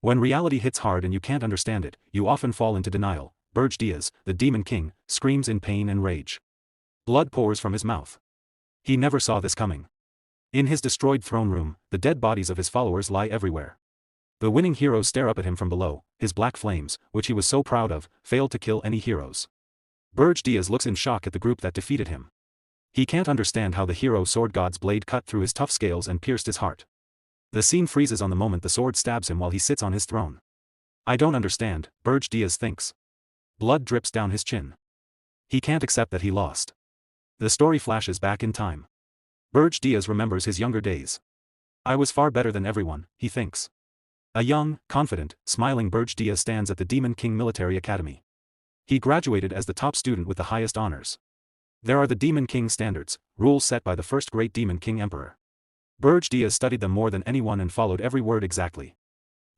When reality hits hard and you can't understand it, you often fall into denial. Berge, the Demon King, screams in pain and rage. Blood pours from his mouth. He never saw this coming. In his destroyed throne room, the dead bodies of his followers lie everywhere. The winning heroes stare up at him from below. His black flames, which he was so proud of, failed to kill any heroes. Berge looks in shock at the group that defeated him. He can't understand how the hero sword god's blade cut through his tough scales and pierced his heart. The scene freezes on the moment the sword stabs him while he sits on his throne. I don't understand, Berge thinks. Blood drips down his chin. He can't accept that he lost. The story flashes back in time. Berge remembers his younger days. I was far better than everyone, he thinks. A young, confident, smiling Berge stands at the Demon King Military Academy. He graduated as the top student with the highest honors. There are the Demon King standards, rules set by the first great Demon King Emperor. Berge studied them more than anyone and followed every word exactly.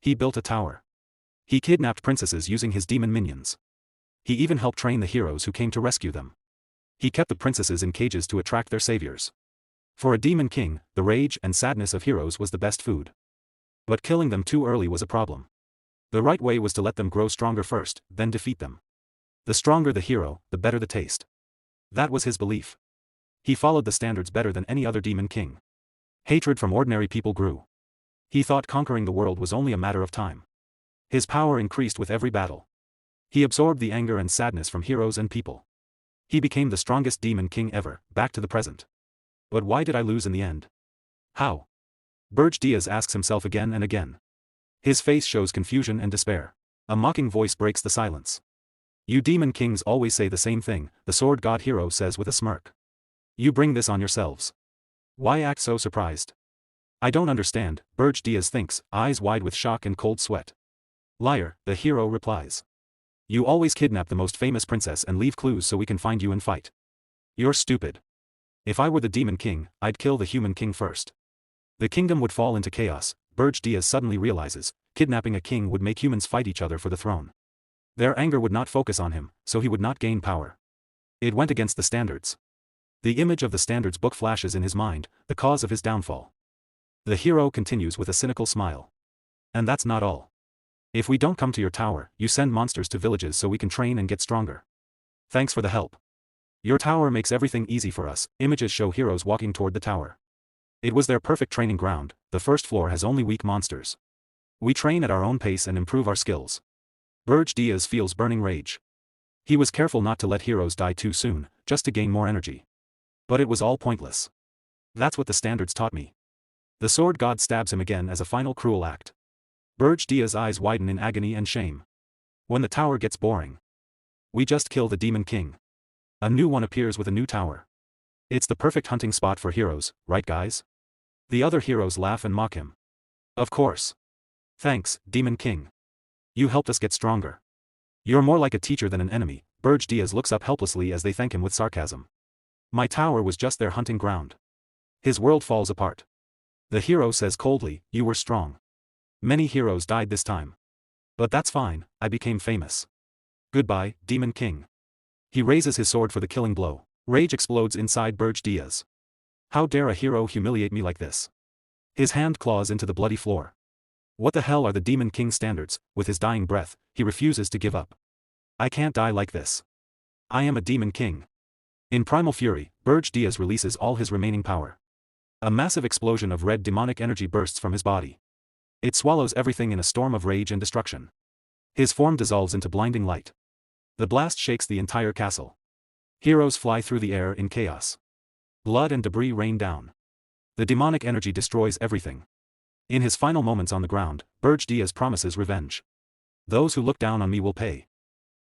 He built a tower. He kidnapped princesses using his demon minions. He even helped train the heroes who came to rescue them. He kept the princesses in cages to attract their saviors. For a Demon King, the rage and sadness of heroes was the best food. But killing them too early was a problem. The right way was to let them grow stronger first, then defeat them. The stronger the hero, the better the taste. That was his belief. He followed the standards better than any other Demon King. Hatred from ordinary people grew. He thought conquering the world was only a matter of time. His power increased with every battle. He absorbed the anger and sadness from heroes and people. He became the strongest Demon King ever, back to the present. But why did I lose in the end? How? Berge asks himself again and again. His face shows confusion and despair. A mocking voice breaks the silence. You Demon Kings always say the same thing, the sword god hero says with a smirk. You bring this on yourselves. Why act so surprised? I don't understand, Berge thinks, eyes wide with shock and cold sweat. Liar, the hero replies. You always kidnap the most famous princess and leave clues so we can find you and fight. You're stupid. If I were the Demon King, I'd kill the human king first. The kingdom would fall into chaos. Berge suddenly realizes, kidnapping a king would make humans fight each other for the throne. Their anger would not focus on him, so he would not gain power. It went against the standards. The image of the standards book flashes in his mind, the cause of his downfall. The hero continues with a cynical smile. And that's not all. If we don't come to your tower, you send monsters to villages so we can train and get stronger. Thanks for the help. Your tower makes everything easy for us. Images show heroes walking toward the tower. It was their perfect training ground. The first floor has only weak monsters. We train at our own pace and improve our skills. Berge feels burning rage. He was careful not to let heroes die too soon, just to gain more energy. But it was all pointless. That's what the standards taught me. The sword god stabs him again as a final cruel act. Berge's eyes widen in agony and shame. When the tower gets boring, we just kill the Demon King. A new one appears with a new tower. It's the perfect hunting spot for heroes, right guys? The other heroes laugh and mock him. Of course. Thanks, Demon King. You helped us get stronger. You're more like a teacher than an enemy. Berge looks up helplessly as they thank him with sarcasm. My tower was just their hunting ground. His world falls apart. The hero says coldly, you were strong. Many heroes died this time. But that's fine, I became famous. Goodbye, Demon King. He raises his sword for the killing blow. Rage explodes inside Berge. How dare a hero humiliate me like this? His hand claws into the bloody floor. What the hell are the Demon King standards? With his dying breath, he refuses to give up. I can't die like this. I am a Demon King. In primal fury, Berge releases all his remaining power. A massive explosion of red demonic energy bursts from his body. It swallows everything in a storm of rage and destruction. His form dissolves into blinding light. The blast shakes the entire castle. Heroes fly through the air in chaos. Blood and debris rain down. The demonic energy destroys everything. In his final moments on the ground, Berge promises revenge. Those who look down on me will pay.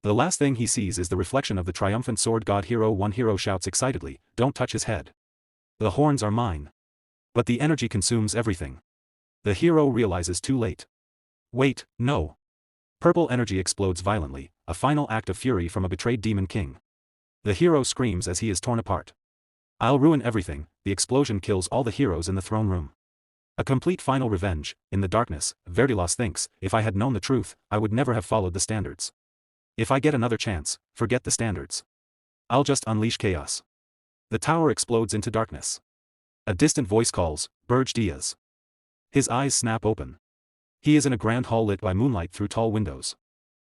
The last thing he sees is the reflection of the triumphant sword god hero. One hero shouts excitedly, don't touch his head. The horns are mine. But the energy consumes everything. The hero realizes too late. Wait, no. Purple energy explodes violently, a final act of fury from a betrayed Demon King. The hero screams as he is torn apart. I'll ruin everything. The explosion kills all the heroes in the throne room. A complete final revenge. In the darkness, Verdilos thinks, if I had known the truth, I would never have followed the standards. If I get another chance, forget the standards. I'll just unleash chaos. The tower explodes into darkness. A distant voice calls, Berge. His eyes snap open. He is in a grand hall lit by moonlight through tall windows.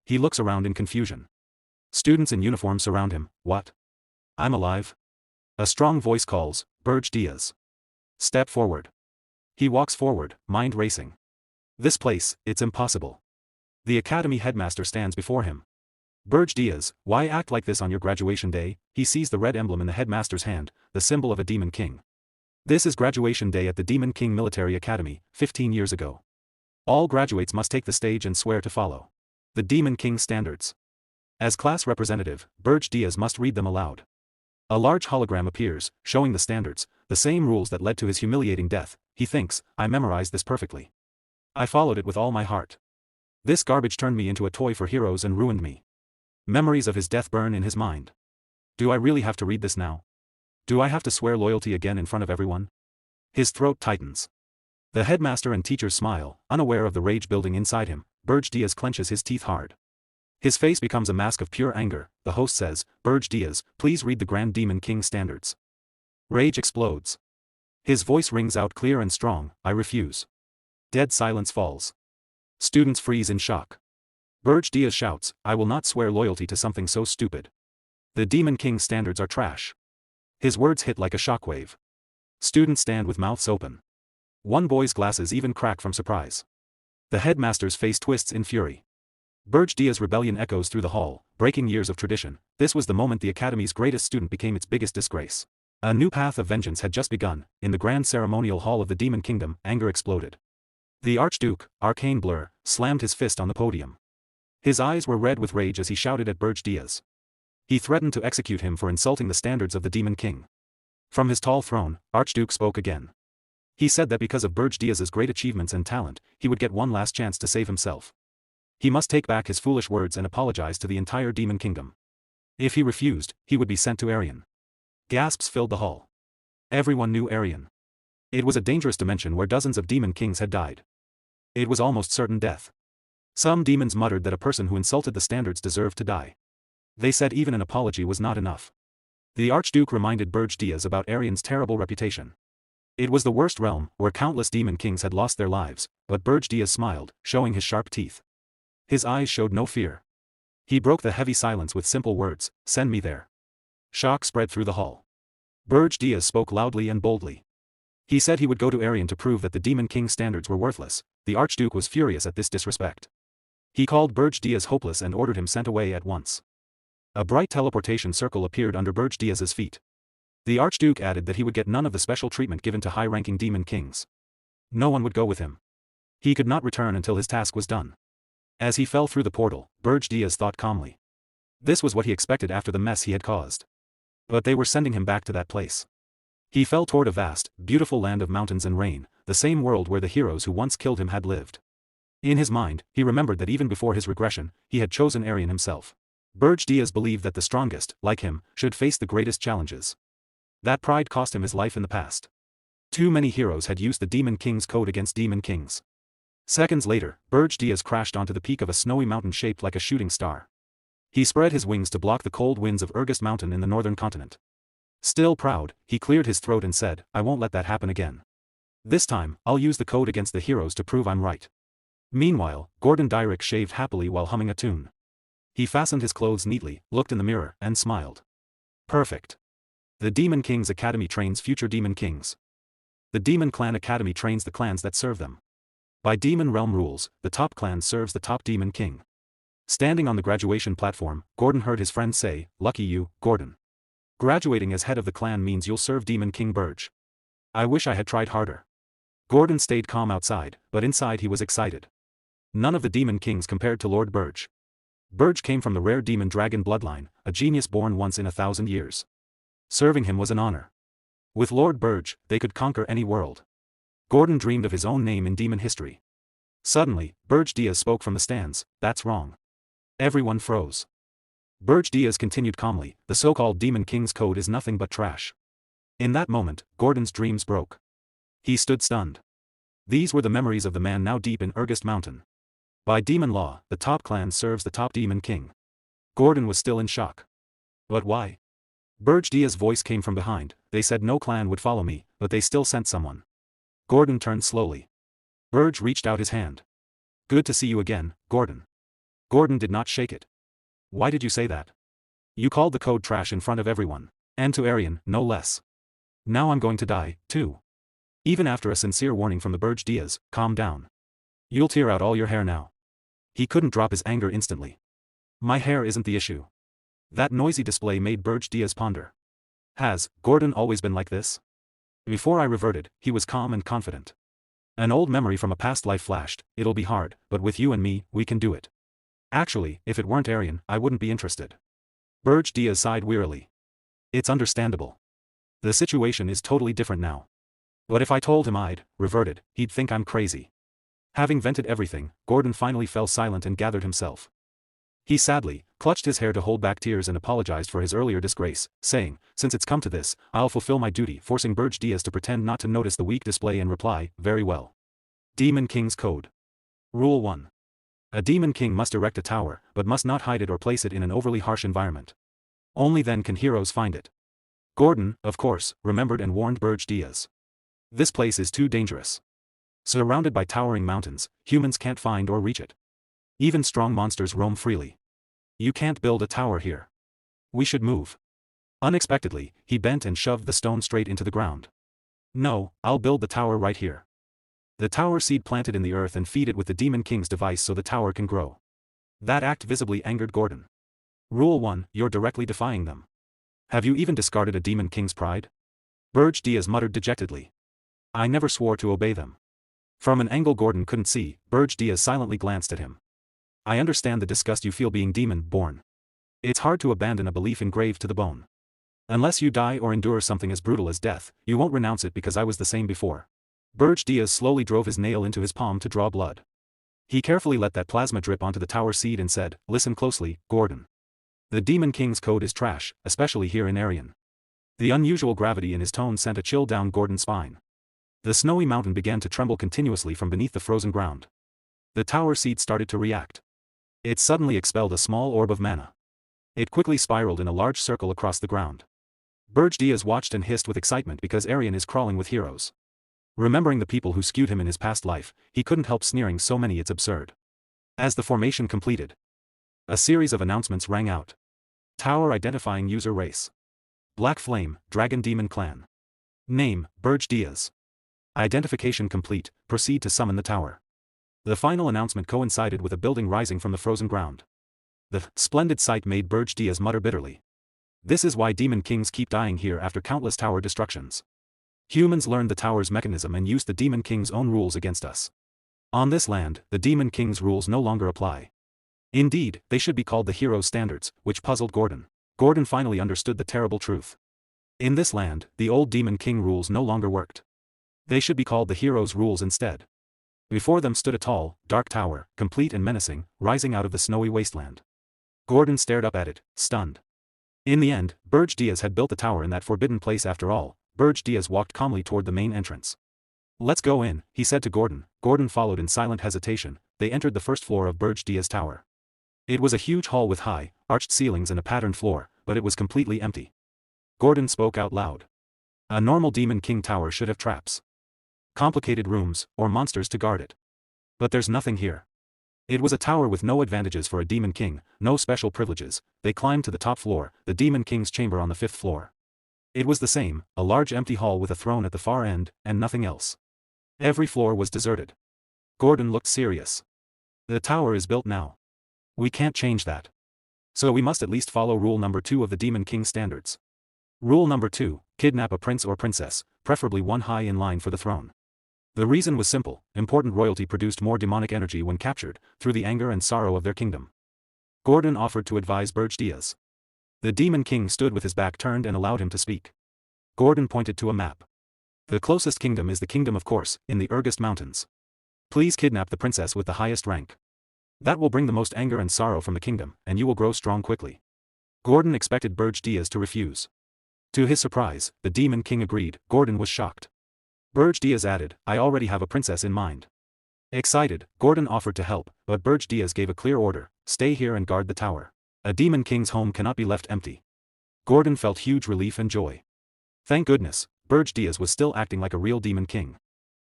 He looks around in confusion. Students in uniform surround him. What? I'm alive? A strong voice calls, Berge Diaz. Step forward. He walks forward, mind racing. This place, it's impossible. The academy headmaster stands before him. Berge Diaz, why act like this on your graduation day? He sees the red emblem in the headmaster's hand, the symbol of a demon king. This is graduation day at the Demon King Military Academy, 15 years ago. All graduates must take the stage and swear to follow the Demon King standards. As class representative, Berge Diaz must read them aloud. A large hologram appears, showing the standards, the same rules that led to his humiliating death. He thinks, I memorized this perfectly. I followed it with all my heart. This garbage turned me into a toy for heroes and ruined me. Memories of his death burn in his mind. Do I really have to read this now? Do I have to swear loyalty again in front of everyone? His throat tightens. The headmaster and teachers smile, unaware of the rage building inside him. Berge Diaz clenches his teeth hard. His face becomes a mask of pure anger. The host says, Berge Diaz, please read the Grand Demon King standards. Rage explodes. His voice rings out clear and strong, I refuse. Dead silence falls. Students freeze in shock. Berge Diaz shouts, I will not swear loyalty to something so stupid. The Demon King standards are trash. His words hit like a shockwave. Students stand with mouths open. One boy's glasses even crack from surprise. The headmaster's face twists in fury. Berge Diaz's rebellion echoes through the hall, breaking years of tradition. This was the moment the academy's greatest student became its biggest disgrace. A new path of vengeance had just begun. In the grand ceremonial hall of the Demon Kingdom, anger exploded. The Archduke, Arcane Blur, slammed his fist on the podium. His eyes were red with rage as he shouted at Berge Diaz. He threatened to execute him for insulting the standards of the Demon King. From his tall throne, Archduke spoke again. He said that because of Berge Diaz's great achievements and talent, he would get one last chance to save himself. He must take back his foolish words and apologize to the entire Demon Kingdom. If he refused, he would be sent to Arian. Gasps filled the hall. Everyone knew Arian. It was a dangerous dimension where dozens of Demon Kings had died. It was almost certain death. Some demons muttered that a person who insulted the standards deserved to die. They said even an apology was not enough. The Archduke reminded Berge Diaz about Arian's terrible reputation. It was the worst realm, where countless Demon Kings had lost their lives, but Berge Diaz smiled, showing his sharp teeth. His eyes showed no fear. He broke the heavy silence with simple words, send me there. Shock spread through the hall. Berge Diaz spoke loudly and boldly. He said he would go to Arian to prove that the Demon King standards were worthless. The Archduke was furious at this disrespect. He called Berge Diaz hopeless and ordered him sent away at once. A bright teleportation circle appeared under Berge Diaz's feet. The Archduke added that he would get none of the special treatment given to high-ranking Demon Kings. No one would go with him. He could not return until his task was done. As he fell through the portal, Berge Diaz thought calmly. This was what he expected after the mess he had caused. But they were sending him back to that place. He fell toward a vast, beautiful land of mountains and rain, the same world where the heroes who once killed him had lived. In his mind, he remembered that even before his regression, he had chosen Arian himself. Berge Diaz believed that the strongest, like him, should face the greatest challenges. That pride cost him his life in the past. Too many heroes had used the Demon King's code against Demon Kings. Seconds later, Berge Diaz crashed onto the peak of a snowy mountain shaped like a shooting star. He spread his wings to block the cold winds of Regressed Mountain in the northern continent. Still proud, he cleared his throat and said, I won't let that happen again. This time, I'll use the code against the heroes to prove I'm right. Meanwhile, Gordon Dyrick shaved happily while humming a tune. He fastened his clothes neatly, looked in the mirror, and smiled. Perfect. The Demon King's Academy trains future Demon Kings. The Demon Clan Academy trains the clans that serve them. By Demon Realm rules, the top clan serves the top Demon King. Standing on the graduation platform, Gordon heard his friend say, Lucky you, Gordon. Graduating as head of the clan means you'll serve Demon King Berge. I wish I had tried harder. Gordon stayed calm outside, but inside he was excited. None of the Demon Kings compared to Lord Berge. Berge came from the rare demon dragon bloodline, a genius born once in 1,000 years. Serving him was an honor. With Lord Berge, they could conquer any world. Gordon dreamed of his own name in demon history. Suddenly, Berge Diaz spoke from the stands, that's wrong. Everyone froze. Berge Diaz continued calmly, the so-called Demon King's code is nothing but trash. In that moment, Gordon's dreams broke. He stood stunned. These were the memories of the man now deep in Regressed Mountain. By demon law, the top clan serves the top Demon King. Gordon was still in shock. But why? Berge Diaz's voice came from behind, they said no clan would follow me, but they still sent someone. Gordon turned slowly. Berge reached out his hand. Good to see you again, Gordon. Gordon did not shake it. Why did you say that? You called the code trash in front of everyone. And to Arian, no less. Now I'm going to die, too. Even after a sincere warning from the Berge Diaz, calm down. You'll tear out all your hair now. He couldn't drop his anger instantly. My hair isn't the issue. That noisy display made Berge Diaz ponder. Has Gordon always been like this? Before I reverted, he was calm and confident. An old memory from a past life flashed. It'll be hard, but with you and me, we can do it. Actually, if it weren't Arian, I wouldn't be interested. Berge Diaz sighed wearily. It's understandable. The situation is totally different now. But if I told him I'd reverted, he'd think I'm crazy. Having vented everything, Gordon finally fell silent and gathered himself. He sadly clutched his hair to hold back tears and apologized for his earlier disgrace, saying, since it's come to this, I'll fulfill my duty, forcing Berge Diaz to pretend not to notice the weak display and reply, very well. Demon King's Code. Rule 1. A Demon King must erect a tower, but must not hide it or place it in an overly harsh environment. Only then can heroes find it. Gordon, of course, remembered and warned Berge Diaz. This place is too dangerous. Surrounded by towering mountains, humans can't find or reach it. Even strong monsters roam freely. You can't build a tower here. We should move. Unexpectedly, he bent and shoved the stone straight into the ground. No, I'll build the tower right here. The tower seed planted in the earth and feed it with the Demon King's device so the tower can grow. That act visibly angered Gordon. Rule 1, you're directly defying them. Have you even discarded a Demon King's pride? Berge Diaz muttered dejectedly. I never swore to obey them. From an angle Gordon couldn't see, Berge Diaz silently glanced at him. I understand the disgust you feel being demon-born. It's hard to abandon a belief engraved to the bone. Unless you die or endure something as brutal as death, you won't renounce it because I was the same before. Berge Diaz slowly drove his nail into his palm to draw blood. He carefully let that plasma drip onto the tower seed and said, listen closely, Gordon. The Demon King's code is trash, especially here in Arian. The unusual gravity in his tone sent a chill down Gordon's spine. The snowy mountain began to tremble continuously from beneath the frozen ground. The tower seed started to react. It suddenly expelled a small orb of mana. It quickly spiraled in a large circle across the ground. Berge Diaz watched and hissed with excitement because Arian is crawling with heroes. Remembering the people who skewed him in his past life, he couldn't help sneering, so many it's absurd. As the formation completed, a series of announcements rang out. Tower identifying user race. Black Flame, Dragon Demon Clan. Name, Berge Diaz. Identification complete, proceed to summon the tower. The final announcement coincided with a building rising from the frozen ground. The splendid sight made Berge Diaz mutter bitterly. This is why Demon Kings keep dying here after countless tower destructions. Humans learned the tower's mechanism and used the Demon King's own rules against us. On this land, the Demon King's rules no longer apply. Indeed, they should be called the Hero's Standards, which puzzled Gordon. Gordon finally understood the terrible truth. In this land, the old Demon King rules no longer worked. They should be called the Hero's rules instead. Before them stood a tall, dark tower, complete and menacing, rising out of the snowy wasteland. Gordon stared up at it, stunned. In the end, Berge Diaz had built the tower in that forbidden place after all. Berge Diaz walked calmly toward the main entrance. Let's go in, he said to Gordon. Gordon followed in silent hesitation. They entered the first floor of Berge Diaz tower. It was a huge hall with high, arched ceilings and a patterned floor, but it was completely empty. Gordon spoke out loud. A normal Demon King tower should have traps, complicated rooms, or monsters to guard it. But there's nothing here. It was a tower with no advantages for a Demon King, no special privileges. They climbed to the top floor, the Demon King's chamber on the 5th floor. It was the same, a large empty hall with a throne at the far end, and nothing else. Every floor was deserted. Gordon looked serious. The tower is built now. We can't change that. So we must at least follow rule number 2 of the Demon King standards. Rule number 2, kidnap a prince or princess, preferably one high in line for the throne. The reason was simple: important royalty produced more demonic energy when captured, through the anger and sorrow of their kingdom. Gordon offered to advise Berge Diaz. The Demon King stood with his back turned and allowed him to speak. Gordon pointed to a map. The closest kingdom is the kingdom of course, in the Regressed Mountains. Please kidnap the princess with the highest rank. That will bring the most anger and sorrow from the kingdom, and you will grow strong quickly. Gordon expected Berge Diaz to refuse. To his surprise, the Demon King agreed. Gordon was shocked. Berge Diaz added, I already have a princess in mind. Excited, Gordon offered to help, but Berge Diaz gave a clear order: stay here and guard the tower. A Demon King's home cannot be left empty. Gordon felt huge relief and joy. Thank goodness, Berge Diaz was still acting like a real Demon King.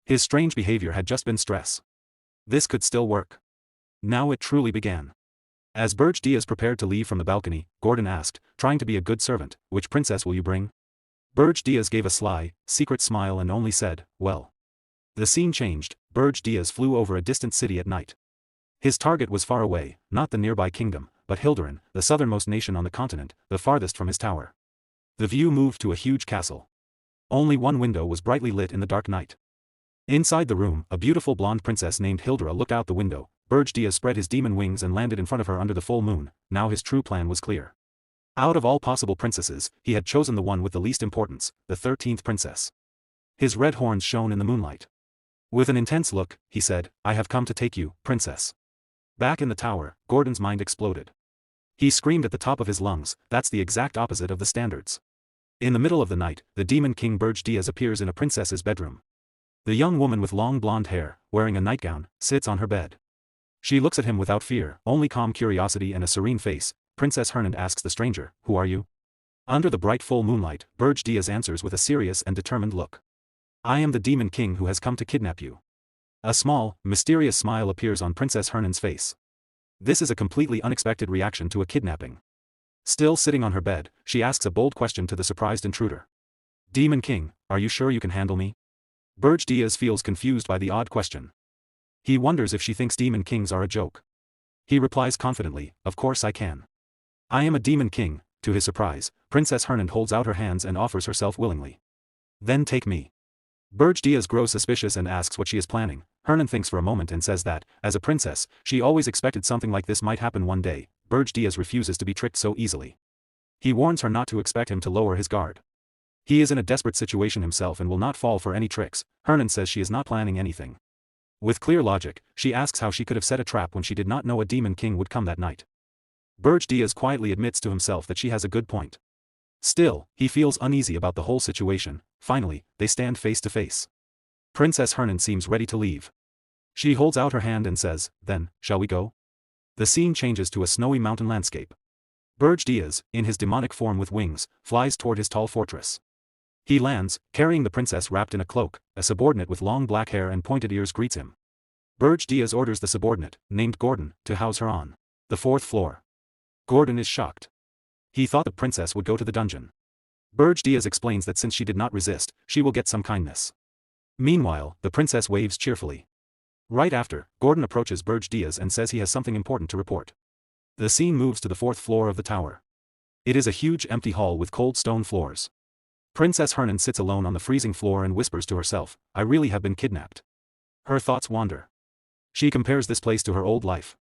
His strange behavior had just been stress. This could still work. Now it truly began. As Berge Diaz prepared to leave from the balcony, Gordon asked, trying to be a good servant, which princess will you bring? Berge Diaz gave a sly, secret smile and only said, well. The scene changed. Berge Diaz flew over a distant city at night. His target was far away, not the nearby kingdom, but Hilderin, the southernmost nation on the continent, the farthest from his tower. The view moved to a huge castle. Only one window was brightly lit in the dark night. Inside the room, a beautiful blonde princess named Hildera looked out the window. Berge Diaz spread his demon wings and landed in front of her under the full moon. Now his true plan was clear. Out of all possible princesses, he had chosen the one with the least importance, the 13th princess. His red horns shone in the moonlight. With an intense look, he said, I have come to take you, princess. Back in the tower, Gordon's mind exploded. He screamed at the top of his lungs, that's the exact opposite of the standards. In the middle of the night, the Demon King Berge Diaz appears in a princess's bedroom. The young woman with long blonde hair, wearing a nightgown, sits on her bed. She looks at him without fear, only calm curiosity and a serene face. Princess Hernand asks the stranger, who are you? Under the bright full moonlight, Berge Diaz answers with a serious and determined look. I am the Demon King who has come to kidnap you. A small, mysterious smile appears on Princess Hernand's face. This is a completely unexpected reaction to a kidnapping. Still sitting on her bed, she asks a bold question to the surprised intruder. Demon King, are you sure you can handle me? Berge Diaz feels confused by the odd question. He wonders if she thinks demon kings are a joke. He replies confidently, of course I can. I am a demon king. To his surprise, Princess Hernand holds out her hands and offers herself willingly. Then take me. Berge Diaz grows suspicious and asks what she is planning. Hernand thinks for a moment and says that, as a princess, she always expected something like this might happen one day. Berge Diaz refuses to be tricked so easily. He warns her not to expect him to lower his guard. He is in a desperate situation himself and will not fall for any tricks. Hernand says she is not planning anything. With clear logic, she asks how she could have set a trap when she did not know a demon king would come that night. Berge Diaz quietly admits to himself that she has a good point. Still, he feels uneasy about the whole situation. Finally, they stand face to face. Princess Hernand seems ready to leave. She holds out her hand and says, then, shall we go? The scene changes to a snowy mountain landscape. Berge Diaz, in his demonic form with wings, flies toward his tall fortress. He lands, carrying the princess wrapped in a cloak. A subordinate with long black hair and pointed ears greets him. Berge Diaz orders the subordinate, named Gordon, to house her on the 4th floor. Gordon is shocked. He thought the princess would go to the dungeon. Berge Diaz explains that since she did not resist, she will get some kindness. Meanwhile, the princess waves cheerfully. Right after, Gordon approaches Berge Diaz and says he has something important to report. The scene moves to the 4th floor of the tower. It is a huge empty hall with cold stone floors. Princess Hernand sits alone on the freezing floor and whispers to herself, I really have been kidnapped. Her thoughts wander. She compares this place to her old life.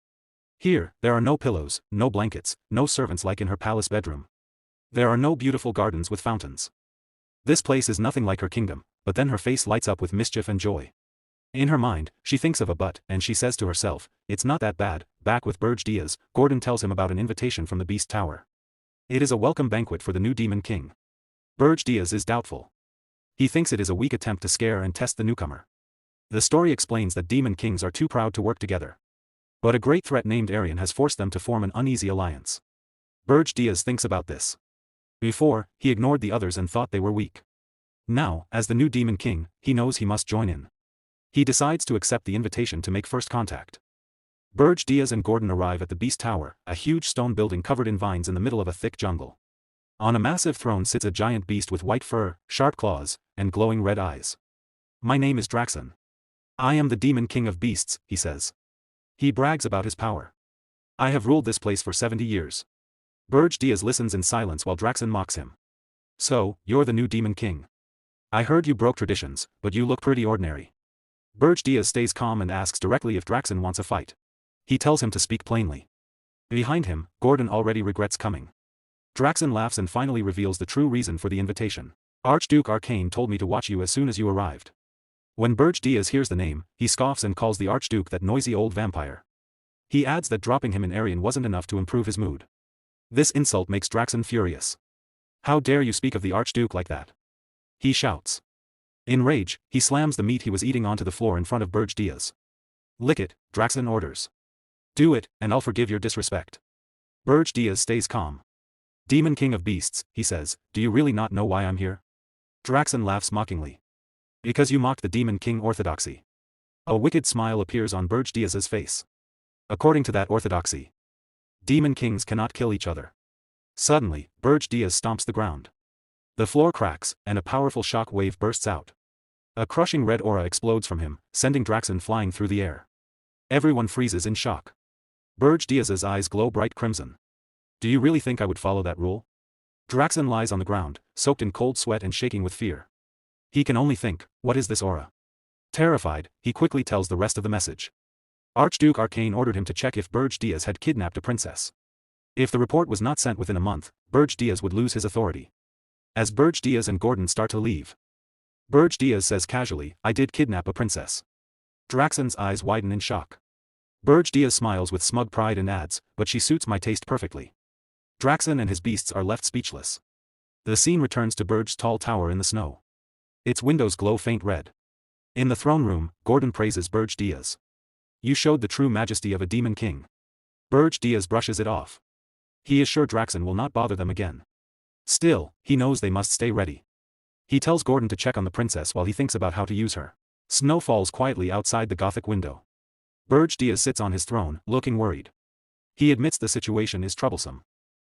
Here, there are no pillows, no blankets, no servants like in her palace bedroom. There are no beautiful gardens with fountains. This place is nothing like her kingdom, but then her face lights up with mischief and joy. In her mind, she thinks of a but, and she says to herself, it's not that bad. Back with Berge Diaz, Gordon tells him about an invitation from the Beast Tower. It is a welcome banquet for the new Demon King. Berge Diaz is doubtful. He thinks it is a weak attempt to scare and test the newcomer. The story explains that demon kings are too proud to work together. But a great threat named Aryan has forced them to form an uneasy alliance. Berge Diaz thinks about this. Before, he ignored the others and thought they were weak. Now, as the new Demon King, he knows he must join in. He decides to accept the invitation to make first contact. Berge Diaz and Gordon arrive at the Beast Tower, a huge stone building covered in vines in the middle of a thick jungle. On a massive throne sits a giant beast with white fur, sharp claws, and glowing red eyes. My name is Draxon. I am the Demon King of Beasts, he says. He brags about his power. I have ruled this place for 70 years. Berge Diaz listens in silence while Draxon mocks him. So, you're the new Demon King. I heard you broke traditions, but you look pretty ordinary. Berge Diaz stays calm and asks directly if Draxon wants a fight. He tells him to speak plainly. Behind him, Gordon already regrets coming. Draxon laughs and finally reveals the true reason for the invitation. Archduke Arcane told me to watch you as soon as you arrived. When Berge Diaz hears the name, he scoffs and calls the Archduke that noisy old vampire. He adds that dropping him in Aryan wasn't enough to improve his mood. This insult makes Draxon furious. How dare you speak of the Archduke like that? He shouts. In rage, he slams the meat he was eating onto the floor in front of Berge Diaz. Lick it, Draxon orders. Do it, and I'll forgive your disrespect. Berge Diaz stays calm. Demon King of Beasts, he says, do you really not know why I'm here? Draxon laughs mockingly. Because you mocked the Demon King orthodoxy. A wicked smile appears on Berge Diaz's face. According to that orthodoxy, demon kings cannot kill each other. Suddenly, Berge Diaz stomps the ground. The floor cracks, and a powerful shock wave bursts out. A crushing red aura explodes from him, sending Draxen flying through the air. Everyone freezes in shock. Berge Diaz's eyes glow bright crimson. Do you really think I would follow that rule? Draxen lies on the ground, soaked in cold sweat and shaking with fear. He can only think, what is this aura? Terrified, he quickly tells the rest of the message. Archduke Arcane ordered him to check if Berge Diaz had kidnapped a princess. If the report was not sent within a month, Berge Diaz would lose his authority. As Berge Diaz and Gordon start to leave, Berge Diaz says casually, I did kidnap a princess. Draxen's eyes widen in shock. Berge Diaz smiles with smug pride and adds, but she suits my taste perfectly. Draxen and his beasts are left speechless. The scene returns to Berge's tall tower in the snow. Its windows glow faint red. In the throne room, Gordon praises Berge Diaz. You showed the true majesty of a demon king. Berge Diaz brushes it off. He is sure Draxen will not bother them again. Still, he knows they must stay ready. He tells Gordon to check on the princess while he thinks about how to use her. Snow falls quietly outside the Gothic window. Berge Diaz sits on his throne, looking worried. He admits the situation is troublesome.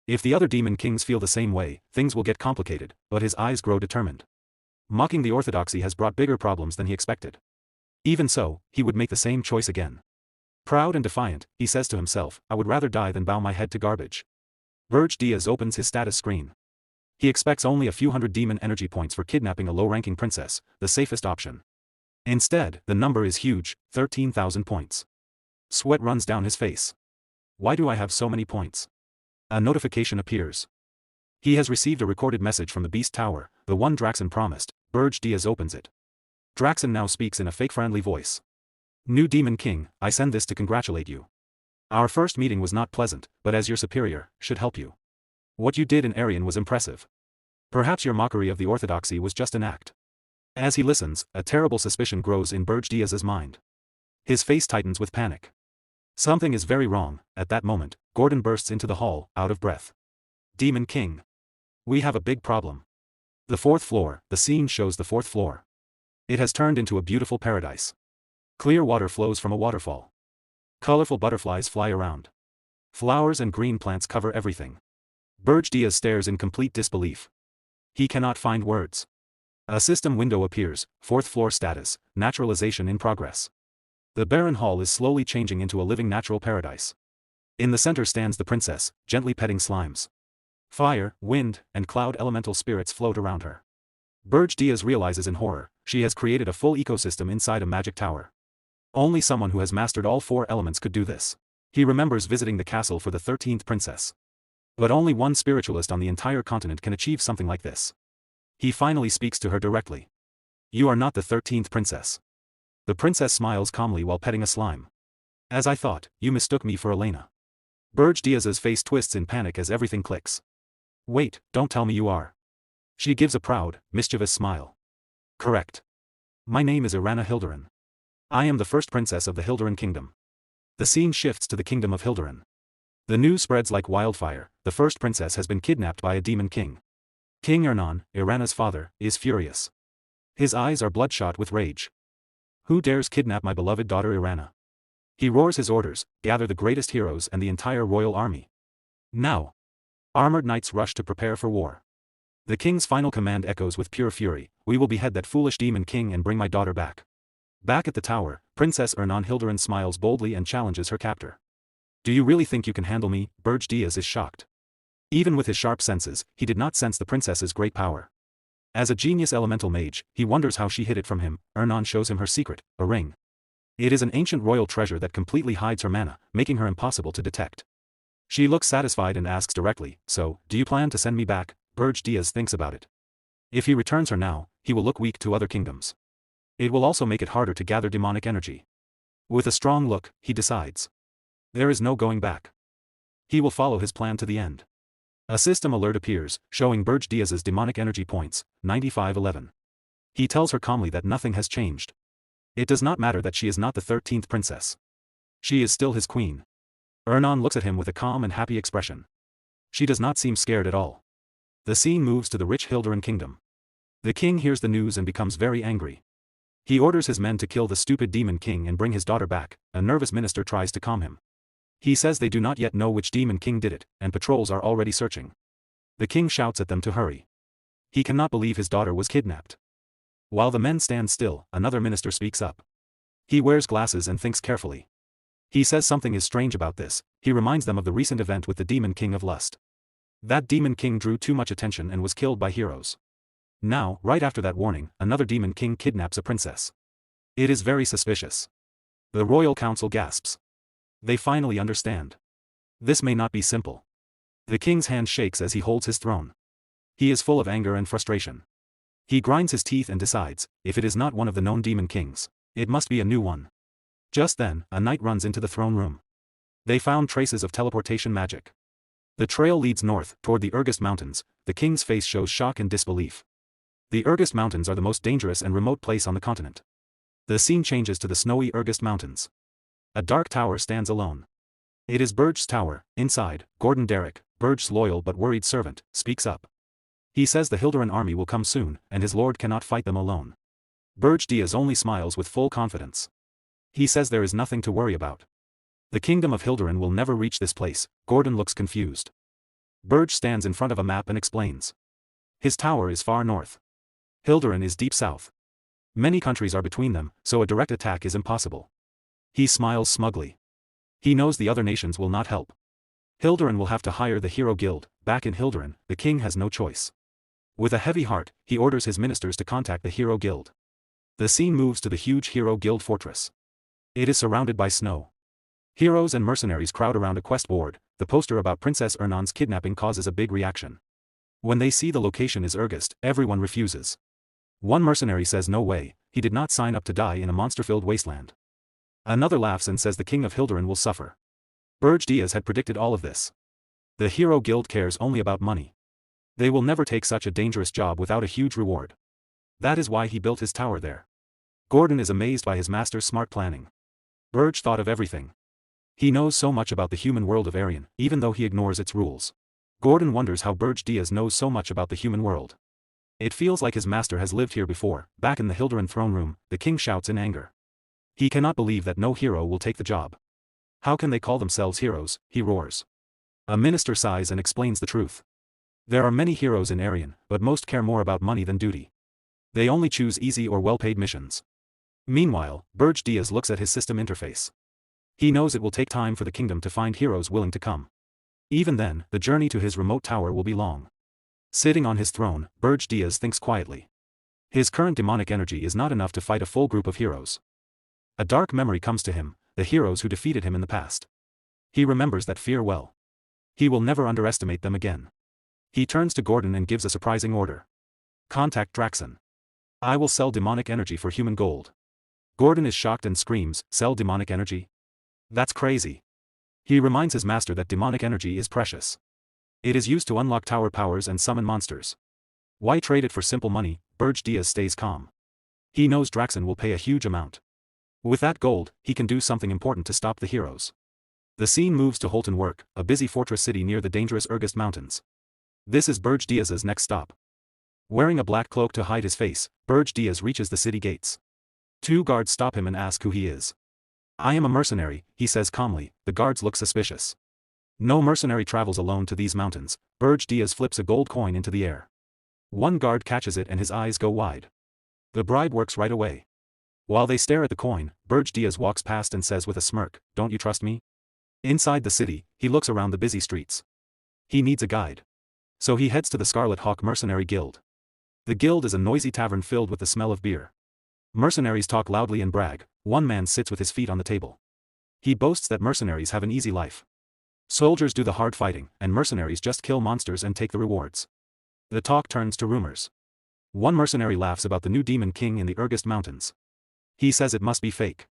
If the other demon kings feel the same way, things will get complicated, but his eyes grow determined. Mocking the orthodoxy has brought bigger problems than he expected. Even so, he would make the same choice again. Proud and defiant, he says to himself, I would rather die than bow my head to garbage. Berge Diaz opens his status screen. He expects only a few hundred demon energy points for kidnapping a low-ranking princess, the safest option. Instead, the number is huge, 13,000 points. Sweat runs down his face. Why do I have so many points? A notification appears. He has received a recorded message from the Beast Tower, the one Draxen promised. Berge Diaz opens it. Draxen now speaks in a fake-friendly voice. New Demon King, I send this to congratulate you. Our first meeting was not pleasant, but as your superior, should help you. What you did in Arian was impressive. Perhaps your mockery of the orthodoxy was just an act. As he listens, a terrible suspicion grows in Berge Diaz's mind. His face tightens with panic. Something is very wrong. At that moment, Gordon bursts into the hall, out of breath. Demon King. We have a big problem. The fourth floor, the scene shows the fourth floor. It has turned into a beautiful paradise. Clear water flows from a waterfall. Colorful butterflies fly around. Flowers and green plants cover everything. Berge Diaz stares in complete disbelief. He cannot find words. A system window appears, fourth floor status, naturalization in progress. The barren hall is slowly changing into a living natural paradise. In the center stands the princess, gently petting slimes. Fire, wind, and cloud elemental spirits float around her. Berge Diaz realizes in horror, she has created a full ecosystem inside a magic tower. Only someone who has mastered all four elements could do this. He remembers visiting the castle for the 13th princess. But only one spiritualist on the entire continent can achieve something like this. He finally speaks to her directly. You are not the 13th princess. The princess smiles calmly while petting a slime. As I thought, you mistook me for Elena. Berge Diaz's face twists in panic as everything clicks. Wait, don't tell me you are. She gives a proud, mischievous smile. Correct. My name is Irana Hilderan. I am the first princess of the Hilderan kingdom. The scene shifts to the kingdom of Hilderan. The news spreads like wildfire, the first princess has been kidnapped by a demon king. King Ernan, Irana's father, is furious. His eyes are bloodshot with rage. Who dares kidnap my beloved daughter Irana? He roars his orders, gather the greatest heroes and the entire royal army. Now. Armored knights rush to prepare for war. The king's final command echoes with pure fury, we will behead that foolish demon king and bring my daughter back. Back at the tower, Princess Ernan Hilderan smiles boldly and challenges her captor. Do you really think you can handle me? Berge Diaz is shocked. Even with his sharp senses, he did not sense the princess's great power. As a genius elemental mage, he wonders how she hid it from him. Ernan shows him her secret, a ring. It is an ancient royal treasure that completely hides her mana, making her impossible to detect. She looks satisfied and asks directly, so, do you plan to send me back? Berge Diaz thinks about it. If he returns her now, he will look weak to other kingdoms. It will also make it harder to gather demonic energy. With a strong look, he decides. There is no going back. He will follow his plan to the end. A system alert appears, showing Berge Diaz's demonic energy points, 9511. He tells her calmly that nothing has changed. It does not matter that she is not the 13th princess. She is still his queen. Ernan looks at him with a calm and happy expression. She does not seem scared at all. The scene moves to the rich Hilderan kingdom. The king hears the news and becomes very angry. He orders his men to kill the stupid Demon King and bring his daughter back. A nervous minister tries to calm him. He says they do not yet know which Demon King did it, and patrols are already searching. The king shouts at them to hurry. He cannot believe his daughter was kidnapped. While the men stand still, another minister speaks up. He wears glasses and thinks carefully. He says something is strange about this. He reminds them of the recent event with the Demon King of Lust. That Demon King drew too much attention and was killed by heroes. Now, right after that warning, another Demon King kidnaps a princess. It is very suspicious. The royal council gasps. They finally understand. This may not be simple. The king's hand shakes as he holds his throne. He is full of anger and frustration. He grinds his teeth and decides, if it is not one of the known Demon Kings, it must be a new one. Just then, a knight runs into the throne room. They found traces of teleportation magic. The trail leads north, toward the regressed mountains. The king's face shows shock and disbelief. The regressed mountains are the most dangerous and remote place on the continent. The scene changes to the snowy regressed mountains. A dark tower stands alone. It is Berge's tower. Inside, Gordon Derrick, Berge's loyal but worried servant, speaks up. He says the Hilderan army will come soon, and his lord cannot fight them alone. Berge Diaz only smiles with full confidence. He says there is nothing to worry about. The kingdom of Hilderan will never reach this place. Gordon looks confused. Berge stands in front of a map and explains. His tower is far north. Hilderan is deep south. Many countries are between them, so a direct attack is impossible. He smiles smugly. He knows the other nations will not help. Hilderan will have to hire the Hero Guild. Back in Hilderan, the king has no choice. With a heavy heart, he orders his ministers to contact the Hero Guild. The scene moves to the huge Hero Guild fortress. It is surrounded by snow. Heroes and mercenaries crowd around a quest board. The poster about Princess Ernon's kidnapping causes a big reaction. When they see the location is regressed, everyone refuses. One mercenary says no way, he did not sign up to die in a monster-filled wasteland. Another laughs and says the king of Hilderan will suffer. Berge Diaz had predicted all of this. The Hero Guild cares only about money. They will never take such a dangerous job without a huge reward. That is why he built his tower there. Gordon is amazed by his master's smart planning. Berge thought of everything. He knows so much about the human world of Arian, even though he ignores its rules. Gordon wonders how Berge Diaz knows so much about the human world. It feels like his master has lived here before. Back in the Hilderan throne room, the king shouts in anger. He cannot believe that no hero will take the job. How can they call themselves heroes, he roars. A minister sighs and explains the truth. There are many heroes in Arian, but most care more about money than duty. They only choose easy or well-paid missions. Meanwhile, Berge Diaz looks at his system interface. He knows it will take time for the kingdom to find heroes willing to come. Even then, the journey to his remote tower will be long. Sitting on his throne, Berge Diaz thinks quietly. His current demonic energy is not enough to fight a full group of heroes. A dark memory comes to him, the heroes who defeated him in the past. He remembers that fear well. He will never underestimate them again. He turns to Gordon and gives a surprising order. Contact Draxon. I will sell demonic energy for human gold. Gordon is shocked and screams, sell demonic energy? That's crazy. He reminds his master that demonic energy is precious. It is used to unlock tower powers and summon monsters. Why trade it for simple money? Berge Diaz stays calm. He knows Draxon will pay a huge amount. With that gold, he can do something important to stop the heroes. The scene moves to Holton Work, a busy fortress city near the dangerous regressed mountains. This is Berge Diaz's next stop. Wearing a black cloak to hide his face, Berge Diaz reaches the city gates. Two guards stop him and ask who he is. I am a mercenary, he says calmly. The guards look suspicious. No mercenary travels alone to these mountains. Berge Diaz flips a gold coin into the air. One guard catches it and his eyes go wide. The bribe works right away. While they stare at the coin, Berge Diaz walks past and says with a smirk, don't you trust me? Inside the city, he looks around the busy streets. He needs a guide. So he heads to the Scarlet Hawk Mercenary Guild. The guild is a noisy tavern filled with the smell of beer. Mercenaries talk loudly and brag. One man sits with his feet on the table. He boasts that mercenaries have an easy life. Soldiers do the hard fighting, and mercenaries just kill monsters and take the rewards. The talk turns to rumors. One mercenary laughs about the new Demon King in the regressed mountains. He says it must be fake.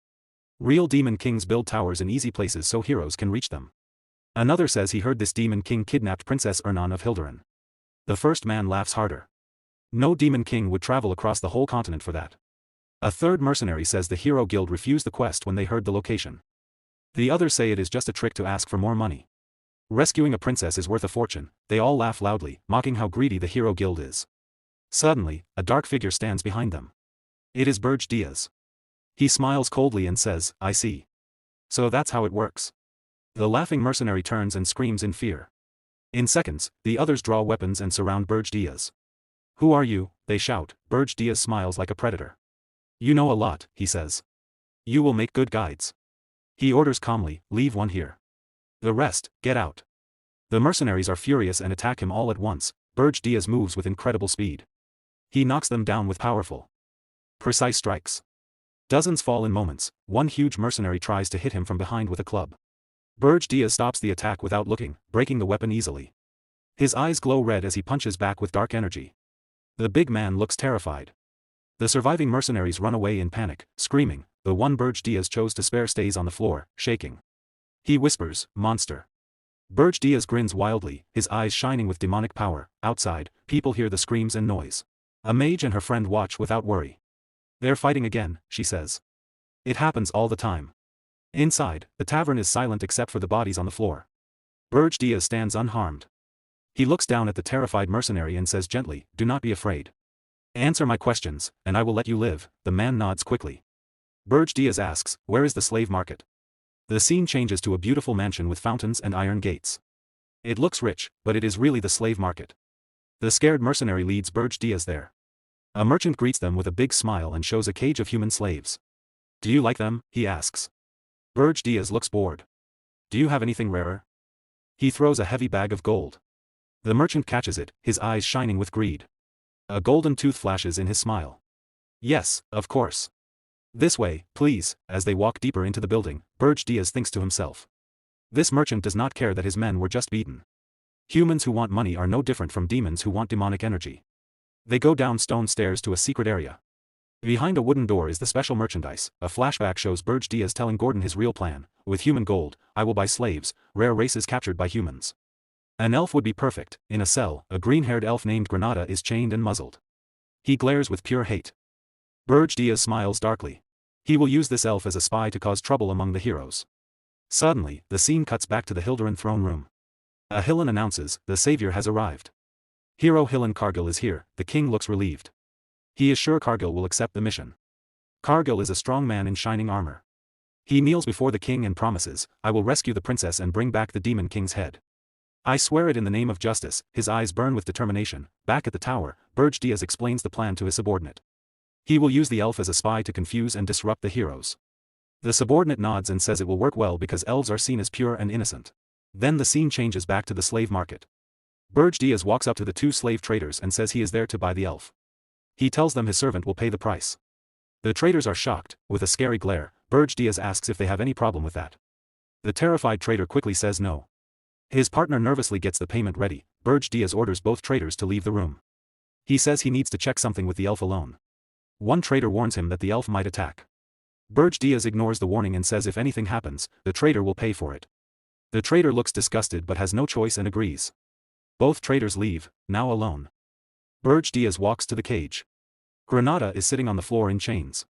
Real Demon Kings build towers in easy places so heroes can reach them. Another says he heard this Demon King kidnapped Princess Ernon of Hilderan. The first man laughs harder. No Demon King would travel across the whole continent for that. A third mercenary says the Hero Guild refused the quest when they heard the location. The others say it is just a trick to ask for more money. Rescuing a princess is worth a fortune. They all laugh loudly, mocking how greedy the Hero Guild is. Suddenly, a dark figure stands behind them. It is Berge Diaz. He smiles coldly and says, I see. So that's how it works. The laughing mercenary turns and screams in fear. In seconds, the others draw weapons and surround Berge Diaz. Who are you? They shout. Berge Diaz smiles like a predator. You know a lot, he says. You will make good guides. He orders calmly, leave one here. The rest, get out. The mercenaries are furious and attack him all at once. Berge Diaz moves with incredible speed. He knocks them down with powerful, precise strikes. Dozens fall in moments. One huge mercenary tries to hit him from behind with a club. Berge Diaz stops the attack without looking, breaking the weapon easily. His eyes glow red as he punches back with dark energy. The big man looks terrified. The surviving mercenaries run away in panic, screaming. The one Berge Diaz chose to spare stays on the floor, shaking. He whispers, monster. Berge Diaz grins wildly, his eyes shining with demonic power. Outside, people hear the screams and noise. A mage and her friend watch without worry. They're fighting again, she says. It happens all the time. Inside, the tavern is silent except for the bodies on the floor. Berge Diaz stands unharmed. He looks down at the terrified mercenary and says gently, do not be afraid. Answer my questions, and I will let you live. The man nods quickly. Berge Diaz asks, where is the slave market? The scene changes to a beautiful mansion with fountains and iron gates. It looks rich, but it is really the slave market. The scared mercenary leads Berge Diaz there. A merchant greets them with a big smile and shows a cage of human slaves. Do you like them? He asks. Berge Diaz looks bored. Do you have anything rarer? He throws a heavy bag of gold. The merchant catches it, his eyes shining with greed. A golden tooth flashes in his smile. Yes, of course. This way, please. As they walk deeper into the building, Berge Diaz thinks to himself. This merchant does not care that his men were just beaten. Humans who want money are no different from demons who want demonic energy. They go down stone stairs to a secret area. Behind a wooden door is the special merchandise. A flashback shows Berge Diaz telling Gordon his real plan. With human gold, I will buy slaves, rare races captured by humans. An elf would be perfect. In a cell, a green-haired elf named Granada is chained and muzzled. He glares with pure hate. Berge Diaz smiles darkly. He will use this elf as a spy to cause trouble among the heroes. Suddenly, the scene cuts back to the Hilderan throne room. A Hillen announces, the savior has arrived. Hero Hillen Cargill is here. The king looks relieved. He is sure Cargill will accept the mission. Cargill is a strong man in shining armor. He kneels before the king and promises, I will rescue the princess and bring back the Demon King's head. I swear it in the name of justice. His eyes burn with determination. Back at the tower, Berge Diaz explains the plan to his subordinate. He will use the elf as a spy to confuse and disrupt the heroes. The subordinate nods and says it will work well because elves are seen as pure and innocent. Then the scene changes back to the slave market. Berge Diaz walks up to the two slave traders and says he is there to buy the elf. He tells them his servant will pay the price. The traders are shocked. With a scary glare, Berge Diaz asks if they have any problem with that. The terrified trader quickly says no. His partner nervously gets the payment ready. Berge Diaz orders both traders to leave the room. He says he needs to check something with the elf alone. One trader warns him that the elf might attack. Berge Diaz ignores the warning and says if anything happens, the trader will pay for it. The trader looks disgusted but has no choice and agrees. Both traders leave, now alone. Berge Diaz walks to the cage. Granada is sitting on the floor in chains.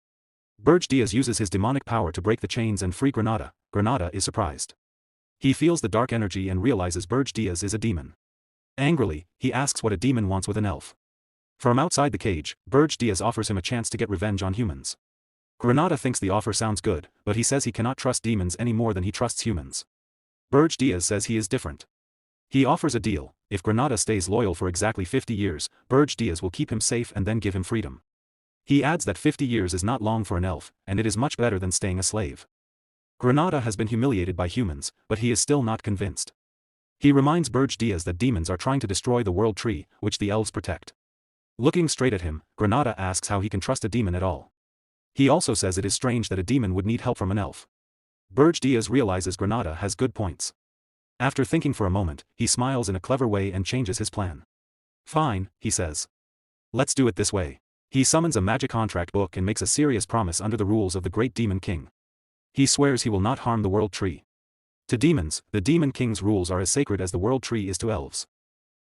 Berge Diaz uses his demonic power to break the chains and free Granada. Granada is surprised. He feels the dark energy and realizes Berge Diaz is a demon. Angrily, he asks what a demon wants with an elf. From outside the cage, Berge Diaz offers him a chance to get revenge on humans. Granada thinks the offer sounds good, but he says he cannot trust demons any more than he trusts humans. Berge Diaz says he is different. He offers a deal. If Granada stays loyal for exactly 50 years, Berge Diaz will keep him safe and then give him freedom. He adds that 50 years is not long for an elf, and it is much better than staying a slave. Granada has been humiliated by humans, but he is still not convinced. He reminds Berge Diaz that demons are trying to destroy the world tree, which the elves protect. Looking straight at him, Granada asks how he can trust a demon at all. He also says it is strange that a demon would need help from an elf. Berge Diaz realizes Granada has good points. After thinking for a moment, he smiles in a clever way and changes his plan. Fine, he says. Let's do it this way. He summons a magic contract book and makes a serious promise under the rules of the great Demon King. He swears he will not harm the world tree. To demons, the Demon King's rules are as sacred as the world tree is to elves.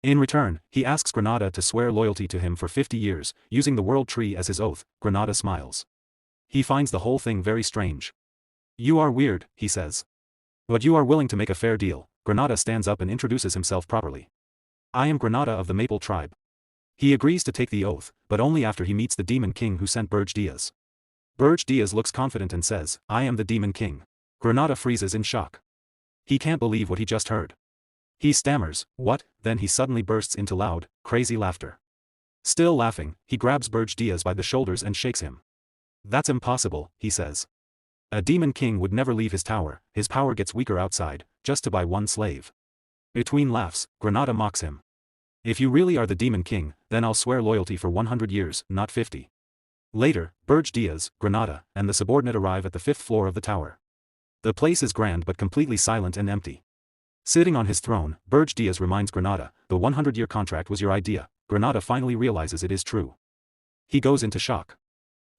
In return, he asks Granada to swear loyalty to him for 50 years, using the world tree as his oath. Granada smiles. He finds the whole thing very strange. You are weird, he says. But you are willing to make a fair deal. Granada stands up and introduces himself properly. I am Granada of the Maple tribe. He agrees to take the oath, but only after he meets the Demon King who sent Berge Diaz. Berge Diaz looks confident and says, I am the Demon King. Granada freezes in shock. He can't believe what he just heard. He stammers, what? Then he suddenly bursts into loud, crazy laughter. Still laughing, he grabs Berge Diaz by the shoulders and shakes him. That's impossible, he says. A Demon King would never leave his tower, his power gets weaker outside, just to buy one slave. Between laughs, Granada mocks him. If you really are the Demon King, then I'll swear loyalty for 100 years, not 50. Later, Berge Diaz, Granada, and the subordinate arrive at the 5th floor of the tower. The place is grand but completely silent and empty. Sitting on his throne, Berge Diaz reminds Granada, the 100-year contract was your idea. Granada finally realizes it is true. He goes into shock.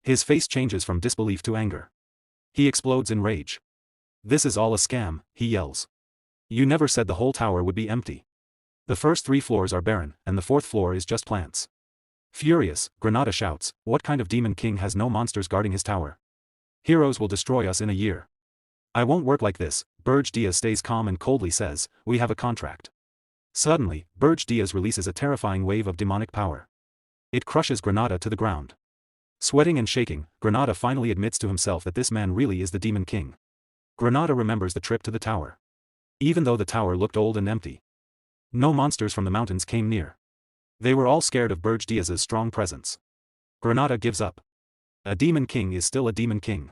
His face changes from disbelief to anger. He explodes in rage. This is all a scam, he yells. You never said the whole tower would be empty. The first 3 floors are barren, and the 4th floor is just plants. Furious, Granada shouts, what kind of Demon King has no monsters guarding his tower? Heroes will destroy us in a year. I won't work like this. Berge Diaz stays calm and coldly says, we have a contract. Suddenly, Berge Diaz releases a terrifying wave of demonic power. It crushes Granada to the ground. Sweating and shaking, Granada finally admits to himself that this man really is the Demon King. Granada remembers the trip to the tower. Even though the tower looked old and empty, no monsters from the mountains came near. They were all scared of Berge Diaz's strong presence. Granada gives up. A Demon King is still a Demon King.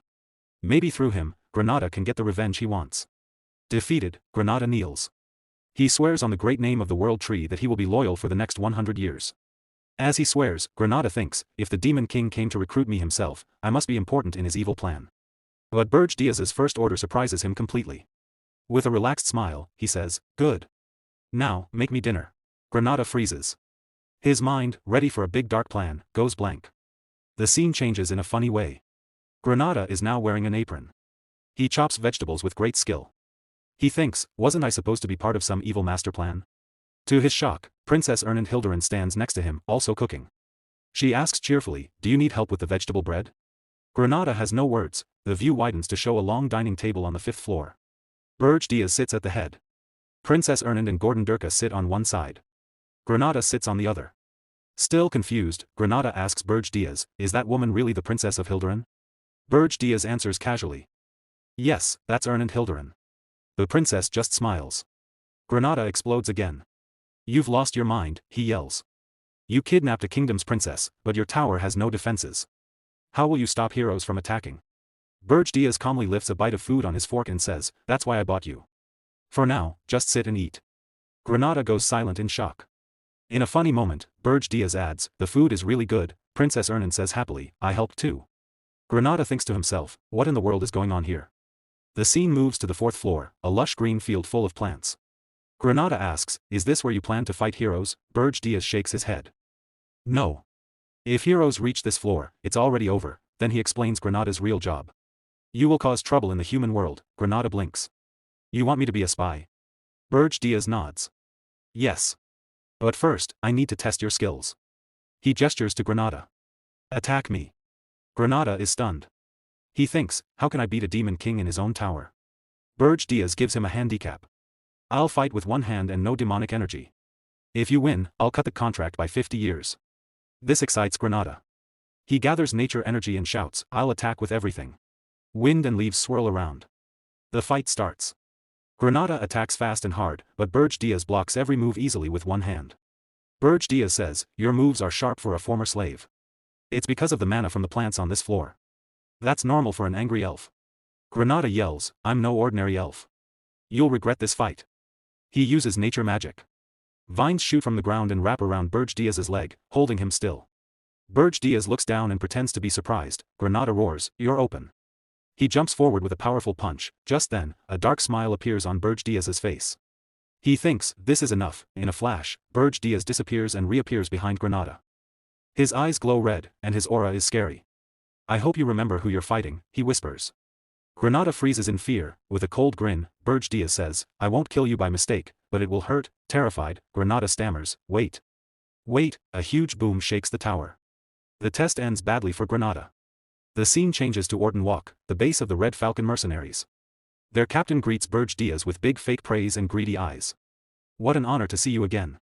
Maybe through him, Granada can get the revenge he wants. Defeated, Granada kneels. He swears on the great name of the World Tree that he will be loyal for the next 100 years. As he swears, Granada thinks, if the Demon King came to recruit me himself, I must be important in his evil plan. But Berge Diaz's first order surprises him completely. With a relaxed smile, he says, good. Now, make me dinner. Granada freezes. His mind, ready for a big dark plan, goes blank. The scene changes in a funny way. Granada is now wearing an apron. He chops vegetables with great skill. He thinks, wasn't I supposed to be part of some evil master plan? To his shock, Princess Hilderin stands next to him, also cooking. She asks cheerfully, do you need help with the vegetable bread? Granada has no words. The view widens to show a long dining table on the 5th floor. Berge Diaz sits at the head. Princess and Gordon Durka sit on one side. Granada sits on the other. Still confused, Granada asks Berge Diaz, is that woman really the Princess of Hilderin? Berge Diaz answers casually. Yes, that's Hilderin. The princess just smiles. Granada explodes again. You've lost your mind, he yells. You kidnapped a kingdom's princess, but your tower has no defenses. How will you stop heroes from attacking? Berge Diaz calmly lifts a bite of food on his fork and says, that's why I bought you. For now, just sit and eat. Granada goes silent in shock. In a funny moment, Berge Diaz adds, the food is really good. Princess says happily, I helped too. Granada thinks to himself, what in the world is going on here? The scene moves to the 4th floor, a lush green field full of plants. Granada asks, is this where you plan to fight heroes? Berge Diaz shakes his head. No. If heroes reach this floor, it's already over. Then he explains Granada's real job. You will cause trouble in the human world. Granada blinks. You want me to be a spy? Berge Diaz nods. Yes. But first, I need to test your skills. He gestures to Granada. Attack me. Granada is stunned. He thinks, how can I beat a Demon King in his own tower? Berge Diaz gives him a handicap. I'll fight with one hand and no demonic energy. If you win, I'll cut the contract by 50 years. This excites Granada. He gathers nature energy and shouts, I'll attack with everything. Wind and leaves swirl around. The fight starts. Granada attacks fast and hard, but Berge Diaz blocks every move easily with one hand. Berge Diaz says, your moves are sharp for a former slave. It's because of the mana from the plants on this floor. That's normal for an angry elf. Granada yells, I'm no ordinary elf. You'll regret this fight. He uses nature magic. Vines shoot from the ground and wrap around Berge Diaz's leg, holding him still. Berge Diaz looks down and pretends to be surprised. Granada roars, you're open. He jumps forward with a powerful punch. Just then, a dark smile appears on Berge Diaz's face. He thinks, this is enough. In a flash, Berge Diaz disappears and reappears behind Granada. His eyes glow red, and his aura is scary. I hope you remember who you're fighting, he whispers. Granada freezes in fear. With a cold grin, Berge Diaz says, I won't kill you by mistake, but it will hurt. Terrified, Granada stammers, wait. Wait, a huge boom shakes the tower. The test ends badly for Granada. The scene changes to Orton Walk, the base of the Red Falcon mercenaries. Their captain greets Berge Diaz with big fake praise and greedy eyes. What an honor to see you again.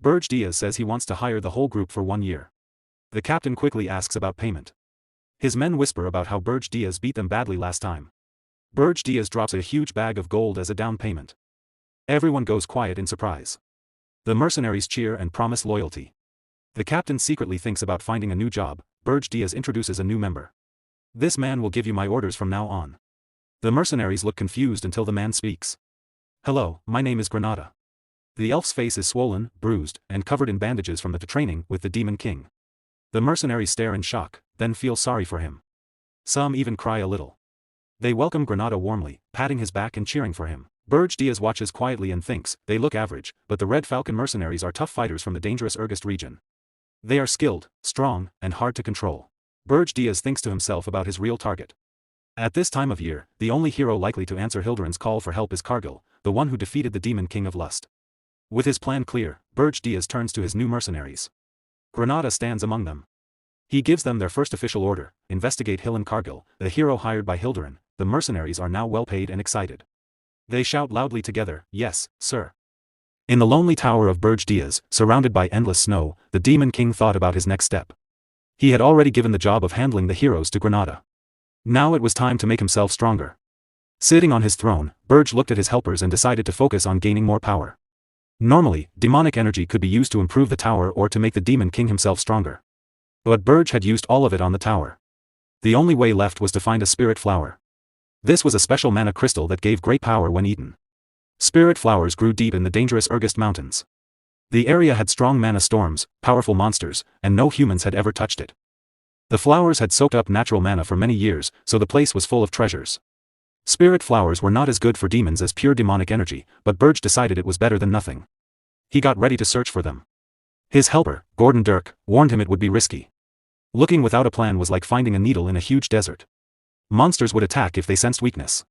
Berge Diaz says he wants to hire the whole group for 1 year. The captain quickly asks about payment. His men whisper about how Berge Diaz beat them badly last time. Berge Diaz drops a huge bag of gold as a down payment. Everyone goes quiet in surprise. The mercenaries cheer and promise loyalty. The captain secretly thinks about finding a new job. Berge Diaz introduces a new member. This man will give you my orders from now on. The mercenaries look confused until the man speaks. Hello, my name is Granada. The elf's face is swollen, bruised, and covered in bandages from the training with the Demon King. The mercenaries stare in shock, then feel sorry for him. Some even cry a little. They welcome Granada warmly, patting his back and cheering for him. Berge Diaz watches quietly and thinks, they look average, but the Red Falcon mercenaries are tough fighters from the dangerous regressed region. They are skilled, strong, and hard to control. Berge Diaz thinks to himself about his real target. At this time of year, the only hero likely to answer Hildurin's call for help is Cargill, the one who defeated the Demon King of Lust. With his plan clear, Berge Diaz turns to his new mercenaries. Granada stands among them. He gives them their first official order, investigate Hill and Cargill, the hero hired by Hildurin. The mercenaries are now well paid and excited. They shout loudly together, yes, sir. In the lonely tower of Berge Diaz, surrounded by endless snow, the Demon King thought about his next step. He had already given the job of handling the heroes to Granada. Now it was time to make himself stronger. Sitting on his throne, Berge looked at his helpers and decided to focus on gaining more power. Normally, demonic energy could be used to improve the tower or to make the Demon King himself stronger. But Berge had used all of it on the tower. The only way left was to find a spirit flower. This was a special mana crystal that gave great power when eaten. Spirit flowers grew deep in the dangerous regressed mountains. The area had strong mana storms, powerful monsters, and no humans had ever touched it. The flowers had soaked up natural mana for many years, so the place was full of treasures. Spirit flowers were not as good for demons as pure demonic energy, but Berge decided it was better than nothing. He got ready to search for them. His helper, Gordon Dirk, warned him it would be risky. Looking without a plan was like finding a needle in a huge desert. Monsters would attack if they sensed weakness.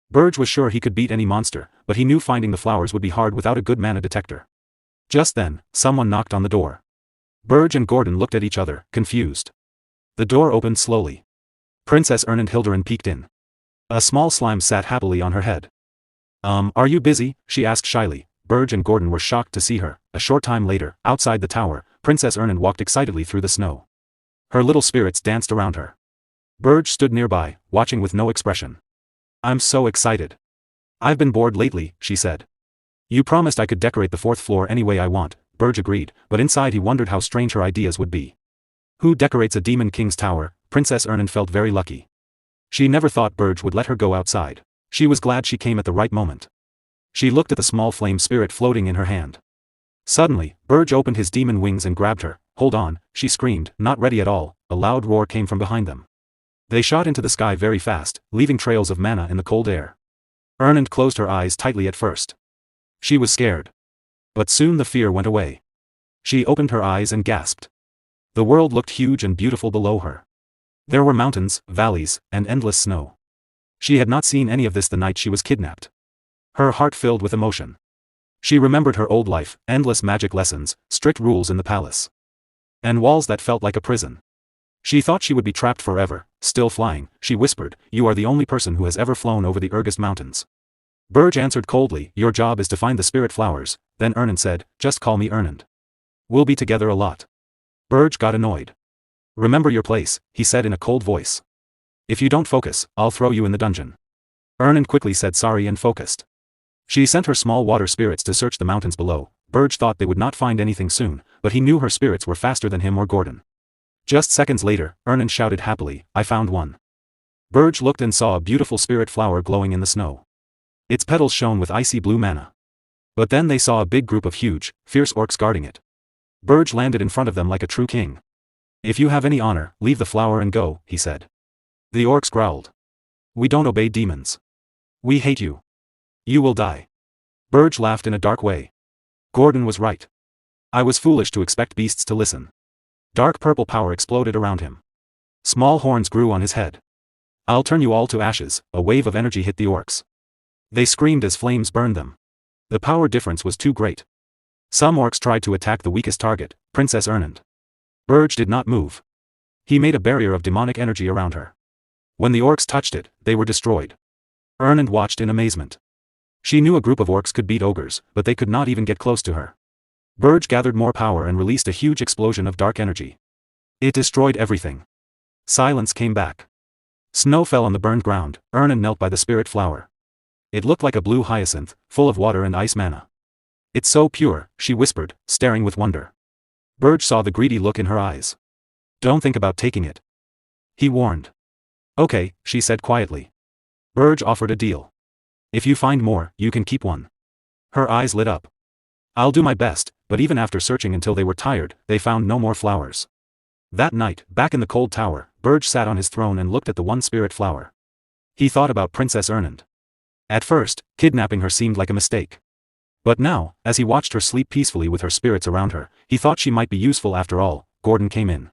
Berge was sure he could beat any monster, but he knew finding the flowers would be hard without a good mana detector. Just then, someone knocked on the door. Berge and Gordon looked at each other, confused. The door opened slowly. Princess Ernand Hildurin peeked in. A small slime sat happily on her head. Are you busy?" she asked shyly. Berge and Gordon were shocked to see her. A short time later, outside the tower, Princess Ernand walked excitedly through the snow. Her little spirits danced around her. Berge stood nearby, watching with no expression. "I'm so excited. I've been bored lately," she said. "You promised I could decorate the 4th floor any way I want." Berge agreed, but inside he wondered how strange her ideas would be. Who decorates a Demon King's tower? Princess Ernand felt very lucky. She never thought Berge would let her go outside. She was glad she came at the right moment. She looked at the small flame spirit floating in her hand. Suddenly, Berge opened his demon wings and grabbed her. "Hold on," she screamed, not ready at all. A loud roar came from behind them. They shot into the sky very fast, leaving trails of mana in the cold air. Ernand closed her eyes tightly at first. She was scared. But soon the fear went away. She opened her eyes and gasped. The world looked huge and beautiful below her. There were mountains, valleys, and endless snow. She had not seen any of this the night she was kidnapped. Her heart filled with emotion. She remembered her old life, endless magic lessons, strict rules in the palace. And walls that felt like a prison. She thought she would be trapped forever. Still flying, she whispered, "You are the only person who has ever flown over the regressed mountains." Berge answered coldly, "Your job is to find the spirit flowers." Then Ernand said, "Just call me Ernand. We'll be together a lot." Berge got annoyed. "Remember your place," he said in a cold voice. "If you don't focus, I'll throw you in the dungeon." Ernand quickly said sorry and focused. She sent her small water spirits to search the mountains below. Berge thought they would not find anything soon, but he knew her spirits were faster than him or Gordon. Just seconds later, Ernand shouted happily, "I found one." Berge looked and saw a beautiful spirit flower glowing in the snow. Its petals shone with icy blue mana. But then they saw a big group of huge, fierce orcs guarding it. Berge landed in front of them like a true king. "If you have any honor, leave the flower and go," he said. The orcs growled. "We don't obey demons. We hate you. You will die." Berge laughed in a dark way. Gordon was right. I was foolish to expect beasts to listen. Dark purple power exploded around him. Small horns grew on his head. "I'll turn you all to ashes." A wave of energy hit the orcs. They screamed as flames burned them. The power difference was too great. Some orcs tried to attack the weakest target, Princess Ernand. Berge did not move. He made a barrier of demonic energy around her. When the orcs touched it, they were destroyed. Ernand watched in amazement. She knew a group of orcs could beat ogres, but they could not even get close to her. Berge gathered more power and released a huge explosion of dark energy. It destroyed everything. Silence came back. Snow fell on the burned ground. Ernan knelt by the spirit flower. It looked like a blue hyacinth, full of water and ice mana. "It's so pure," she whispered, staring with wonder. Berge saw the greedy look in her eyes. "Don't think about taking it," he warned. "Okay," she said quietly. Berge offered a deal. "If you find more, you can keep one." Her eyes lit up. "I'll do my best," but even after searching until they were tired, they found no more flowers. That night, back in the cold tower, Berge sat on his throne and looked at the one spirit flower. He thought about Princess Ernand. At first, kidnapping her seemed like a mistake. But now, as he watched her sleep peacefully with her spirits around her, he thought she might be useful after all. Gordon came in.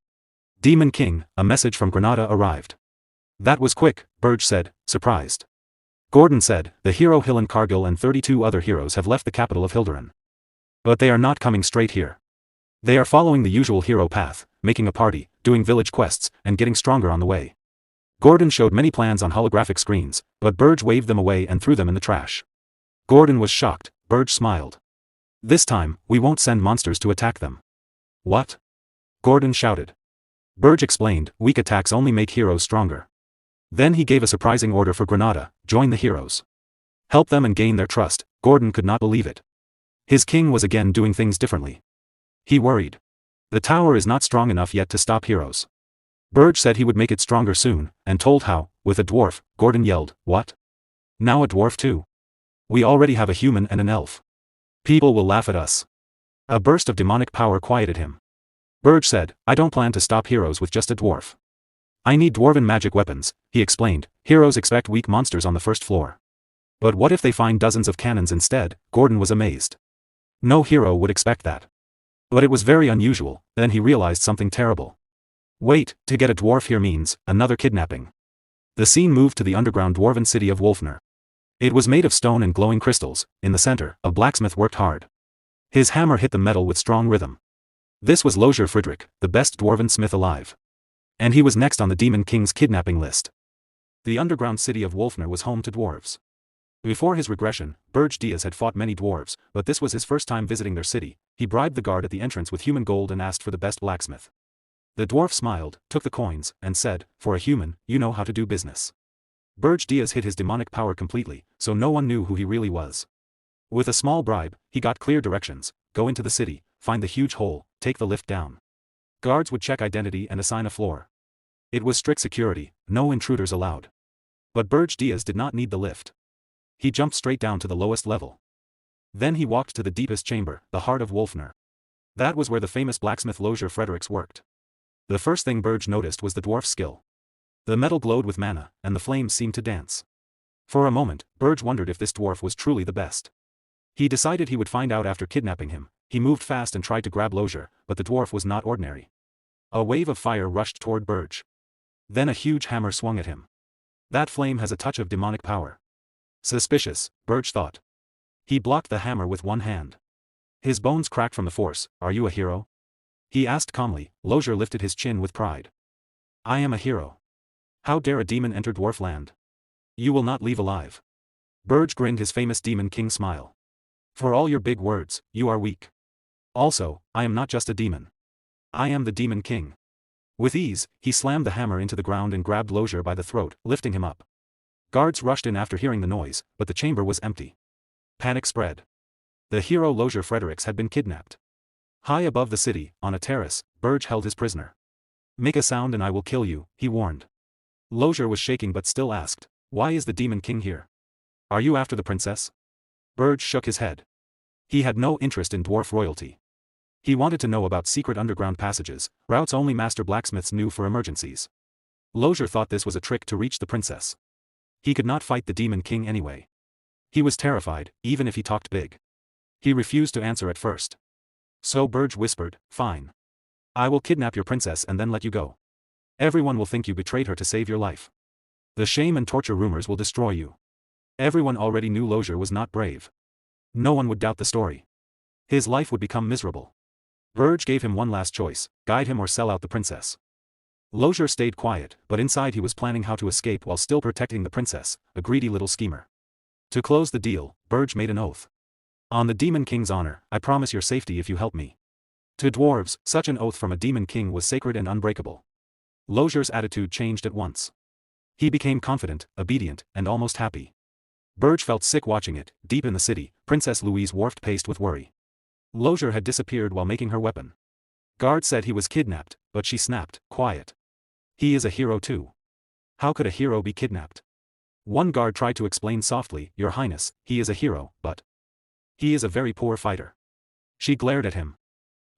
"Demon King, a message from Granada arrived." "That was quick," Berge said, surprised. Gordon said, "The hero Hillen Cargill and 32 other heroes have left the capital of Hilderan. But they are not coming straight here. They are following the usual hero path, making a party, doing village quests, and getting stronger on the way." Gordon showed many plans on holographic screens, but Berge waved them away and threw them in the trash. Gordon was shocked. Berge smiled. "This time, we won't send monsters to attack them." "What?" Gordon shouted. Berge explained, "Weak attacks only make heroes stronger." Then he gave a surprising order for Granada: join the heroes. Help them and gain their trust. Gordon could not believe it. His king was again doing things differently. He worried. The tower is not strong enough yet to stop heroes. Berge said he would make it stronger soon, and told how, with a dwarf. Gordon yelled, "What? Now a dwarf too? We already have a human and an elf. People will laugh at us." A burst of demonic power quieted him. Berge said, "I don't plan to stop heroes with just a dwarf. I need dwarven magic weapons," he explained. "Heroes expect weak monsters on the first floor. But what if they find dozens of cannons instead?" Gordon was amazed. No hero would expect that. But it was very unusual. Then he realized something terrible. Wait, to get a dwarf here means another kidnapping. The scene moved to the underground dwarven city of Wolfner. It was made of stone and glowing crystals. In the center, a blacksmith worked hard. His hammer hit the metal with strong rhythm. This was Lozier Friedrich, the best dwarven smith alive. And he was next on the Demon King's kidnapping list. The underground city of Wolfner was home to dwarves. Before his regression, Berge Diaz had fought many dwarves, but this was his first time visiting their city. He bribed the guard at the entrance with human gold and asked for the best blacksmith. The dwarf smiled, took the coins, and said, "For a human, you know how to do business." Berge Diaz hid his demonic power completely, so no one knew who he really was. With a small bribe, he got clear directions: go into the city, find the huge hole, take the lift down. Guards would check identity and assign a floor. It was strict security, no intruders allowed. But Berge Diaz did not need the lift. He jumped straight down to the lowest level. Then he walked to the deepest chamber, the heart of Wolfner. That was where the famous blacksmith Lozier Fredericks worked. The first thing Berge noticed was the dwarf's skill. The metal glowed with mana, and the flames seemed to dance. For a moment, Berge wondered if this dwarf was truly the best. He decided he would find out after kidnapping him. He moved fast and tried to grab Lozier, but the dwarf was not ordinary. A wave of fire rushed toward Berge. Then a huge hammer swung at him. That flame has a touch of demonic power. Suspicious, Berge thought. He blocked the hammer with one hand. His bones cracked from the force. "Are you a hero?" he asked calmly. Lozier lifted his chin with pride. "I am a hero. How dare a demon enter dwarf land? You will not leave alive." Berge grinned his famous Demon King smile. "For all your big words, you are weak. Also, I am not just a demon. I am the Demon King." With ease, he slammed the hammer into the ground and grabbed Lozier by the throat, lifting him up. Guards rushed in after hearing the noise, but the chamber was empty. Panic spread. The hero Lozier Fredericks had been kidnapped. High above the city, on a terrace, Berge held his prisoner. "Make a sound and I will kill you," he warned. Lozier was shaking but still asked, "Why is the Demon King here? Are you after the princess?" Berge shook his head. He had no interest in dwarf royalty. He wanted to know about secret underground passages, routes only master blacksmiths knew for emergencies. Lozier thought this was a trick to reach the princess. He could not fight the Demon King anyway. He was terrified, even if he talked big. He refused to answer at first. So Berge whispered, "Fine. I will kidnap your princess and then let you go. Everyone will think you betrayed her to save your life. The shame and torture rumors will destroy you." Everyone already knew Lozier was not brave. No one would doubt the story. His life would become miserable. Berge gave him one last choice: guide him or sell out the princess. Lozier stayed quiet, but inside he was planning how to escape while still protecting the princess, a greedy little schemer. To close the deal, Berge made an oath. On the Demon King's honor, I promise your safety if you help me. To dwarves, such an oath from a Demon King was sacred and unbreakable. Lozure's attitude changed at once. He became confident, obedient, and almost happy. Berge felt sick watching it. Deep in the city, Princess Louise wharfed paced with worry. Lozure had disappeared while making her weapon. Guard said he was kidnapped, but she snapped, quiet. He is a hero too. How could a hero be kidnapped? One guard tried to explain softly, Your Highness, he is a hero, but he is a very poor fighter. She glared at him.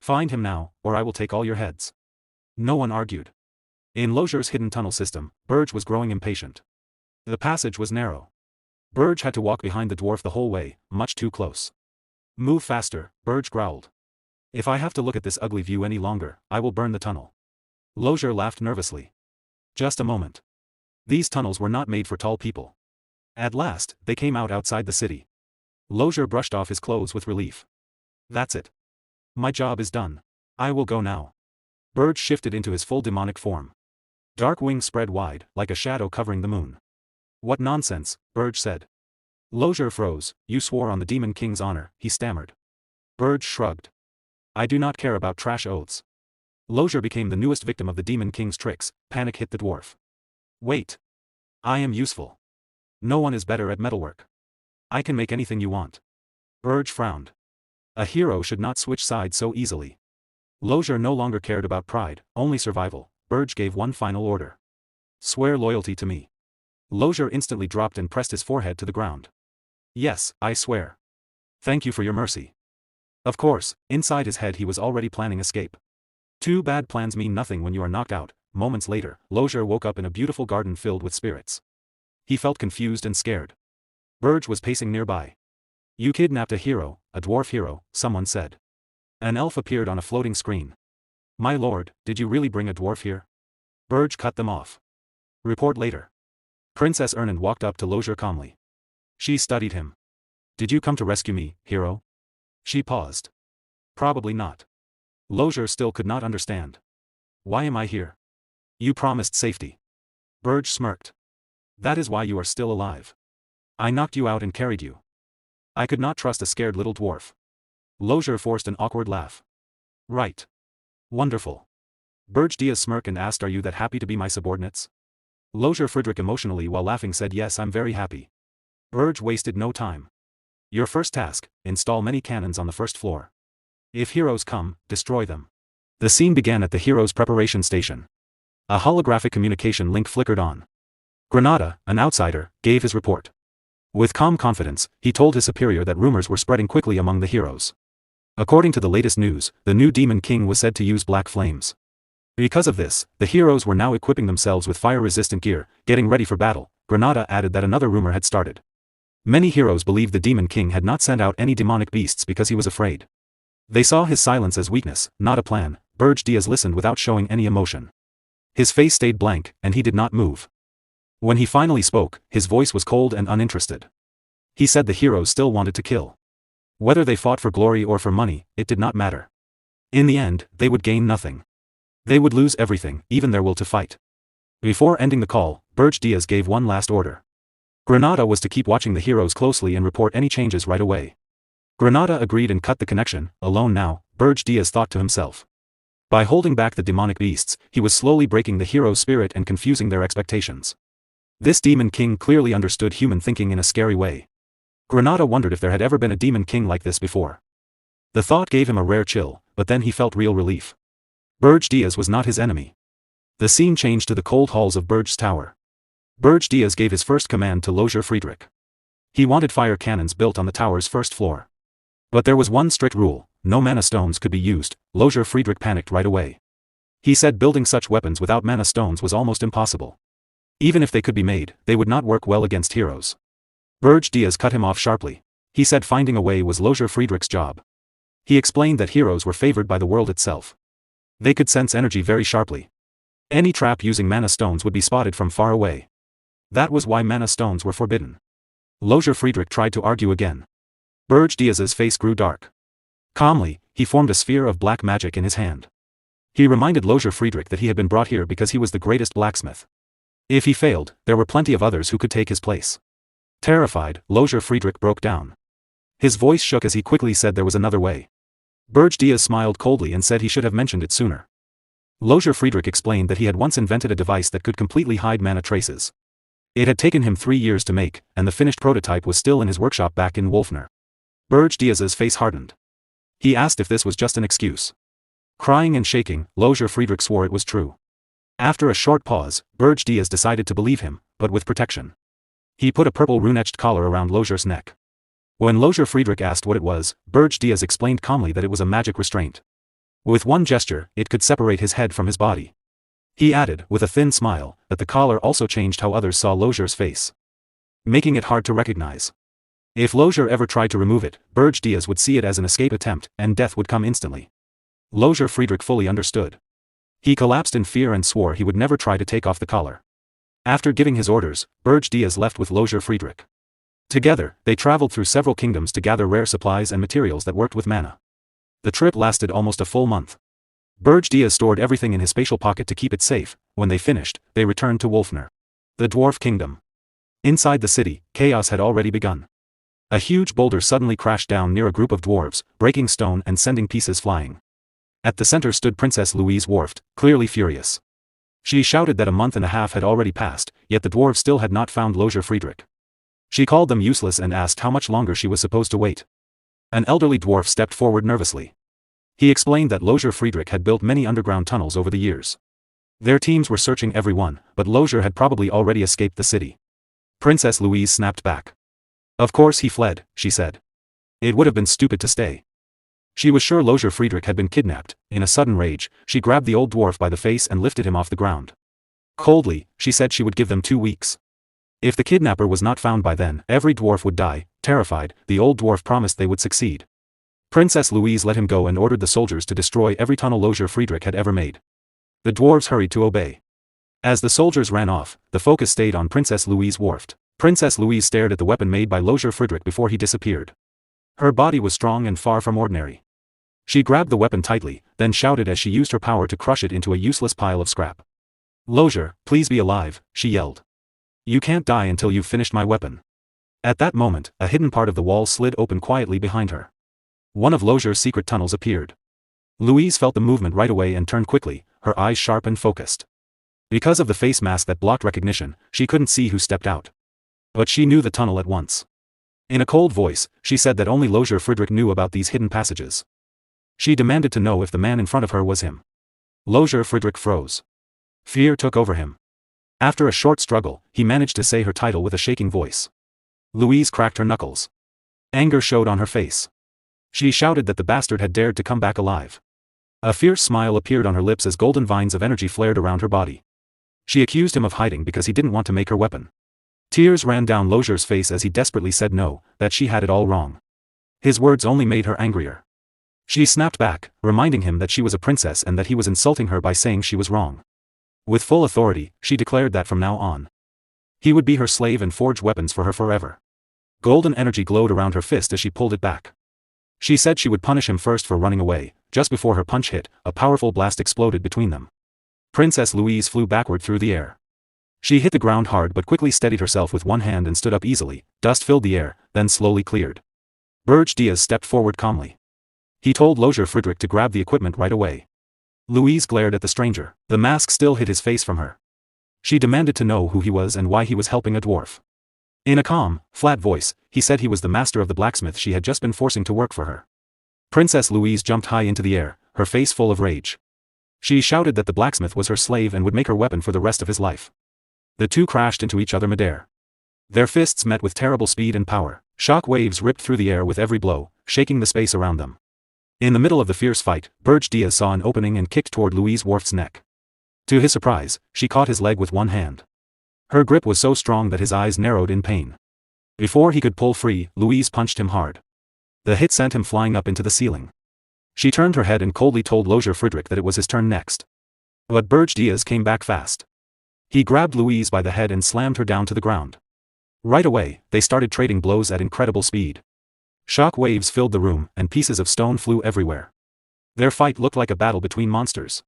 Find him now, or I will take all your heads. No one argued. In Lozure's hidden tunnel system, Berge was growing impatient. The passage was narrow. Berge had to walk behind the dwarf the whole way, much too close. Move faster, Berge growled. If I have to look at this ugly view any longer, I will burn the tunnel. Lozure laughed nervously. Just a moment. These tunnels were not made for tall people. At last, they came out outside the city. Lozure brushed off his clothes with relief. That's it. My job is done. I will go now. Berge shifted into his full demonic form. Dark wings spread wide, like a shadow covering the moon. What nonsense, Berge said. Lozure froze. You swore on the Demon King's honor, he stammered. Berge shrugged. I do not care about trash oaths. Lozure became the newest victim of the Demon King's tricks. Panic hit the dwarf. Wait. I am useful. No one is better at metalwork. I can make anything you want. Berge frowned. A hero should not switch sides so easily. Lozure no longer cared about pride, only survival. Berge gave one final order. Swear loyalty to me. Lozure instantly dropped and pressed his forehead to the ground. Yes, I swear. Thank you for your mercy. Of course, inside his head he was already planning escape. Two bad plans mean nothing when you are knocked out. Moments later, Lozure woke up in a beautiful garden filled with spirits. He felt confused and scared. Berge was pacing nearby. You kidnapped a hero, a dwarf hero, someone said. An elf appeared on a floating screen. My lord, did you really bring a dwarf here? Berge cut them off. Report later. Princess Ernan walked up to Lozure calmly. She studied him. Did you come to rescue me, hero? She paused. Probably not. Lozure still could not understand. Why am I here? You promised safety. Berge smirked. That is why you are still alive. I knocked you out and carried you. I could not trust a scared little dwarf. Lozure forced an awkward laugh. Right. Wonderful. Berge Diaz smirked and asked, Are you that happy to be my subordinates? Lozure Friedrich emotionally while laughing said, Yes, I'm very happy. Berge wasted no time. Your first task, install many cannons on the first floor. If heroes come, destroy them. The scene began at the heroes' preparation station. A holographic communication link flickered on. Granada, an outsider, gave his report. With calm confidence, he told his superior that rumors were spreading quickly among the heroes. According to the latest news, the new Demon King was said to use black flames. Because of this, the heroes were now equipping themselves with fire-resistant gear, getting ready for battle. Granada added that another rumor had started. Many heroes believed the Demon King had not sent out any demonic beasts because he was afraid. They saw his silence as weakness, not a plan. Berge Diaz listened without showing any emotion. His face stayed blank, and he did not move. When he finally spoke, his voice was cold and uninterested. He said the heroes still wanted to kill. Whether they fought for glory or for money, it did not matter. In the end, they would gain nothing. They would lose everything, even their will to fight. Before ending the call, Berge Diaz gave one last order. Granada was to keep watching the heroes closely and report any changes right away. Granada agreed and cut the connection. Alone now, Berge Diaz thought to himself. By holding back the demonic beasts, he was slowly breaking the hero's spirit and confusing their expectations. This Demon King clearly understood human thinking in a scary way. Granada wondered if there had ever been a Demon King like this before. The thought gave him a rare chill, but then he felt real relief. Berge Diaz was not his enemy. The scene changed to the cold halls of Berge's tower. Berge Diaz gave his first command to Lozure Friedrich. He wanted fire cannons built on the tower's first floor. But there was one strict rule: no mana stones could be used. Lozure Friedrich panicked right away. He said building such weapons without mana stones was almost impossible. Even if they could be made, they would not work well against heroes. Berge Diaz cut him off sharply. He said finding a way was Lozure Friedrich's job. He explained that heroes were favored by the world itself. They could sense energy very sharply. Any trap using mana stones would be spotted from far away. That was why mana stones were forbidden. Lozure Friedrich tried to argue again. Berge Diaz's face grew dark. Calmly, he formed a sphere of black magic in his hand. He reminded Lozure Friedrich that he had been brought here because he was the greatest blacksmith. If he failed, there were plenty of others who could take his place. Terrified, Lozure Friedrich broke down. His voice shook as he quickly said there was another way. Berge Diaz smiled coldly and said he should have mentioned it sooner. Lozier Friedrich explained that he had once invented a device that could completely hide mana traces. It had taken him 3 years to make, and the finished prototype was still in his workshop back in Wolfner. Berge Diaz's face hardened. He asked if this was just an excuse. Crying and shaking, Lozier Friedrich swore it was true. After a short pause, Berge Diaz decided to believe him, but with protection. He put a purple rune-etched collar around Lozier's neck. When Lozier Friedrich asked what it was, Berge Diaz explained calmly that it was a magic restraint. With one gesture, it could separate his head from his body. He added, with a thin smile, that the collar also changed how others saw Lozier's face, making it hard to recognize. If Lozier ever tried to remove it, Berge Diaz would see it as an escape attempt, and death would come instantly. Lozier Friedrich fully understood. He collapsed in fear and swore he would never try to take off the collar. After giving his orders, Berge Diaz left with Lozier Friedrich. Together, they traveled through several kingdoms to gather rare supplies and materials that worked with mana. The trip lasted almost a full month. Berge Diaz stored everything in his spatial pocket to keep it safe. When they finished, they returned to Wolfner, the Dwarf Kingdom. Inside the city, chaos had already begun. A huge boulder suddenly crashed down near a group of dwarves, breaking stone and sending pieces flying. At the center stood Princess Louise Worft, clearly furious. She shouted that a month and a half had already passed, yet the dwarves still had not found Lozier Friedrich. She called them useless and asked how much longer she was supposed to wait. An elderly dwarf stepped forward nervously. He explained that Lozier Friedrich had built many underground tunnels over the years. Their teams were searching every one, but Lozier had probably already escaped the city. Princess Louise snapped back. Of course he fled, she said. It would have been stupid to stay. She was sure Lozier Friedrich had been kidnapped. In a sudden rage, she grabbed the old dwarf by the face and lifted him off the ground. Coldly, she said she would give them 2 weeks. If the kidnapper was not found by then, every dwarf would die. Terrified, the old dwarf promised they would succeed. Princess Louise let him go and ordered the soldiers to destroy every tunnel Lozier Friedrich had ever made. The dwarves hurried to obey. As the soldiers ran off, the focus stayed on Princess Louise Worft. Princess Louise stared at the weapon made by Lozier Friedrich before he disappeared. Her body was strong and far from ordinary. She grabbed the weapon tightly, then shouted as she used her power to crush it into a useless pile of scrap. Lozier, please be alive, she yelled. You can't die until you've finished my weapon. At that moment, a hidden part of the wall slid open quietly behind her. One of Lozier's secret tunnels appeared. Louise felt the movement right away and turned quickly, her eyes sharp and focused. Because of the face mask that blocked recognition, she couldn't see who stepped out. But she knew the tunnel at once. In a cold voice, she said that only Lozier Friedrich knew about these hidden passages. She demanded to know if the man in front of her was him. Lozier Friedrich froze. Fear took over him. After a short struggle, he managed to say her title with a shaking voice. Louise cracked her knuckles. Anger showed on her face. She shouted that the bastard had dared to come back alive. A fierce smile appeared on her lips as golden vines of energy flared around her body. She accused him of hiding because he didn't want to make her weapon. Tears ran down Lozier's face as he desperately said no, that she had it all wrong. His words only made her angrier. She snapped back, reminding him that she was a princess and that he was insulting her by saying she was wrong. With full authority, she declared that from now on, he would be her slave and forge weapons for her forever. Golden energy glowed around her fist as she pulled it back. She said she would punish him first for running away. Just before her punch hit, a powerful blast exploded between them. Princess Louise flew backward through the air. She hit the ground hard but quickly steadied herself with one hand and stood up easily. Dust filled the air, then slowly cleared. Berge Diaz stepped forward calmly. He told Lozier Friedrich to grab the equipment right away. Louise glared at the stranger. The mask still hid his face from her. She demanded to know who he was and why he was helping a dwarf. In a calm, flat voice, he said he was the master of the blacksmith she had just been forcing to work for her. Princess Louise jumped high into the air, her face full of rage. She shouted that the blacksmith was her slave and would make her weapon for the rest of his life. The two crashed into each other midair. Their fists met with terrible speed and power. Shock waves ripped through the air with every blow, shaking the space around them. In the middle of the fierce fight, Berge Diaz saw an opening and kicked toward Louise Worft's neck. To his surprise, she caught his leg with one hand. Her grip was so strong that his eyes narrowed in pain. Before he could pull free, Louise punched him hard. The hit sent him flying up into the ceiling. She turned her head and coldly told Lozier Friedrich that it was his turn next. But Berge Diaz came back fast. He grabbed Louise by the head and slammed her down to the ground. Right away, they started trading blows at incredible speed. Shock waves filled the room, and pieces of stone flew everywhere. Their fight looked like a battle between monsters.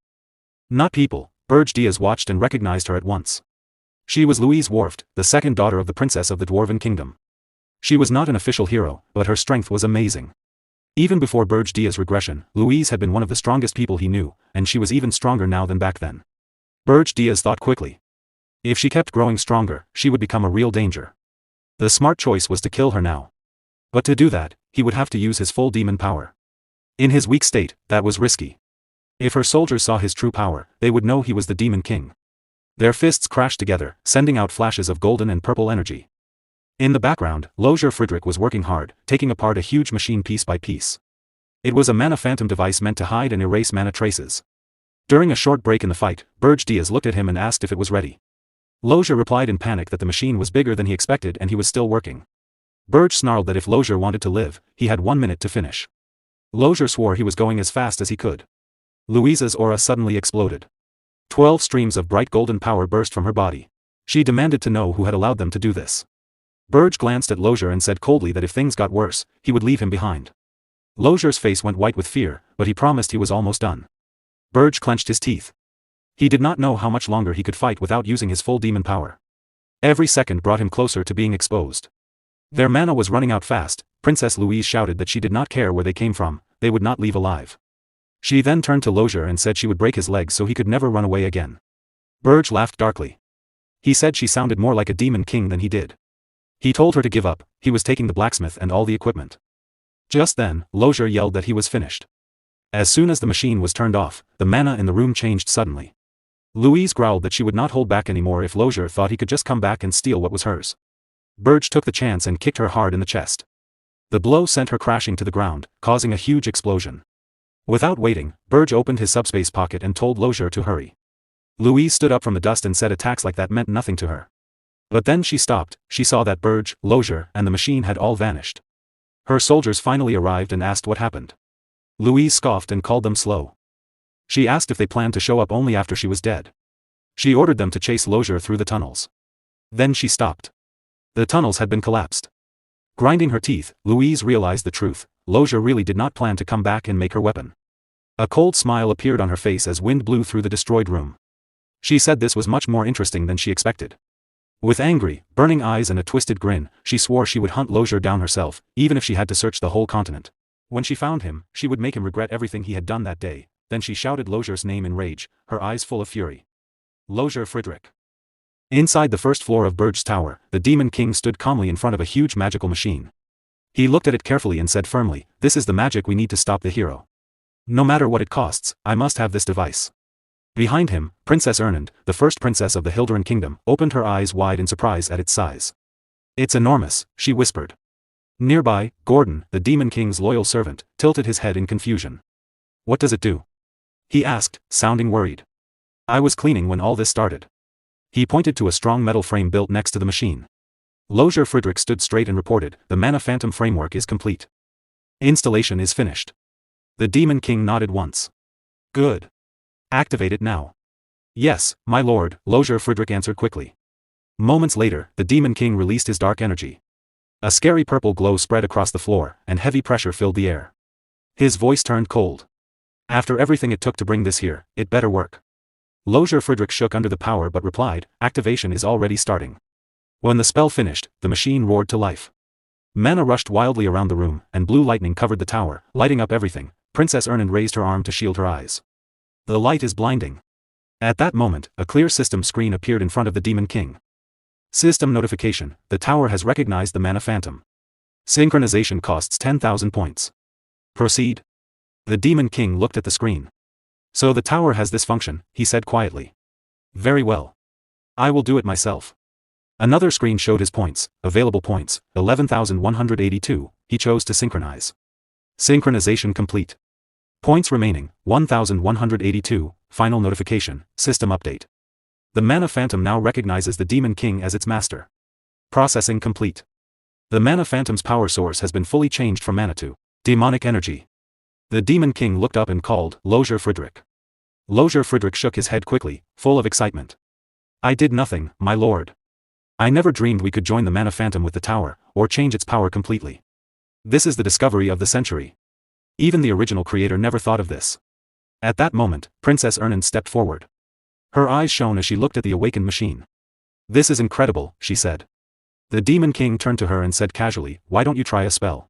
Not people. Berge Diaz watched and recognized her at once. She was Louise Worft, the second daughter of the princess of the Dwarven Kingdom. She was not an official hero, but her strength was amazing. Even before Berge's regression, Louise had been one of the strongest people he knew, and she was even stronger now than back then. Berge thought quickly. If she kept growing stronger, she would become a real danger. The smart choice was to kill her now. But to do that, he would have to use his full demon power. In his weak state, that was risky. If her soldiers saw his true power, they would know he was the Demon King. Their fists crashed together, sending out flashes of golden and purple energy. In the background, Lozier Friedrich was working hard, taking apart a huge machine piece by piece. It was a mana phantom device meant to hide and erase mana traces. During a short break in the fight, Berge looked at him and asked if it was ready. Lozier replied in panic that the machine was bigger than he expected and he was still working. Berge snarled that if Lozier wanted to live, he had 1 minute to finish. Lozier swore he was going as fast as he could. Louise's aura suddenly exploded. 12 streams of bright golden power burst from her body. She demanded to know who had allowed them to do this. Berge glanced at Lozier and said coldly that if things got worse, he would leave him behind. Lozier's face went white with fear, but he promised he was almost done. Berge clenched his teeth. He did not know how much longer he could fight without using his full demon power. Every second brought him closer to being exposed. Their mana was running out fast. Princess Louise shouted that she did not care where they came from, they would not leave alive. She then turned to Lozier and said she would break his legs so he could never run away again. Berge laughed darkly. He said she sounded more like a demon king than he did. He told her to give up, he was taking the blacksmith and all the equipment. Just then, Lozier yelled that he was finished. As soon as the machine was turned off, the mana in the room changed suddenly. Louise growled that she would not hold back anymore if Lozier thought he could just come back and steal what was hers. Berge took the chance and kicked her hard in the chest. The blow sent her crashing to the ground, causing a huge explosion. Without waiting, Berge opened his subspace pocket and told Lozier to hurry. Louise stood up from the dust and said attacks like that meant nothing to her. But then she stopped, she saw that Berge, Lozier, and the machine had all vanished. Her soldiers finally arrived and asked what happened. Louise scoffed and called them slow. She asked if they planned to show up only after she was dead. She ordered them to chase Lozier through the tunnels. Then she stopped. The tunnels had been collapsed. Grinding her teeth, Louise realized the truth. Lozier really did not plan to come back and make her weapon. A cold smile appeared on her face as wind blew through the destroyed room. She said this was much more interesting than she expected. With angry, burning eyes and a twisted grin, she swore she would hunt Lozier down herself, even if she had to search the whole continent. When she found him, she would make him regret everything he had done that day. Then she shouted Lozier's name in rage, her eyes full of fury. Lozier Friedrich. Inside the first floor of Berge's tower, the Demon King stood calmly in front of a huge magical machine. He looked at it carefully and said firmly, "This is the magic we need to stop the hero. No matter what it costs, I must have this device." Behind him, Princess Ernand, the first princess of the Hilderan kingdom, opened her eyes wide in surprise at its size. "It's enormous," she whispered. Nearby, Gordon, the Demon King's loyal servant, tilted his head in confusion. "What does it do?" he asked, sounding worried. "I was cleaning when all this started." He pointed to a strong metal frame built next to the machine. Lozier Friedrich stood straight and reported, "The Mana Phantom framework is complete. Installation is finished." The Demon King nodded once. "Good. Activate it now." "Yes, my lord," Lozier Friedrich answered quickly. Moments later, the Demon King released his dark energy. A scary purple glow spread across the floor, and heavy pressure filled the air. His voice turned cold. "After everything it took to bring this here, it better work." Lozier Friedrich shook under the power but replied, "Activation is already starting." When the spell finished, the machine roared to life. Mana rushed wildly around the room, and blue lightning covered the tower, lighting up everything. Princess Ernand raised her arm to shield her eyes. "The light is blinding." At that moment, a clear system screen appeared in front of the Demon King. System notification: the tower has recognized the Mana Phantom. Synchronization costs 10,000 points. Proceed. The Demon King looked at the screen. "So the tower has this function," he said quietly. "Very well. I will do it myself." Another screen showed his points. Available points, 11,182, he chose to synchronize. Synchronization complete. Points remaining, 1,182, final notification, system update. The Mana Phantom now recognizes the Demon King as its master. Processing complete. The Mana Phantom's power source has been fully changed from mana to demonic energy. The Demon King looked up and called, "Lozier Friedrich." Lozier Friedrich shook his head quickly, full of excitement. "I did nothing, my lord. I never dreamed we could join the Mana Phantom with the tower, or change its power completely. This is the discovery of the century. Even the original creator never thought of this." At that moment, Princess Ernand stepped forward. Her eyes shone as she looked at the awakened machine. "This is incredible," she said. The Demon King turned to her and said casually, "Why don't you try a spell?"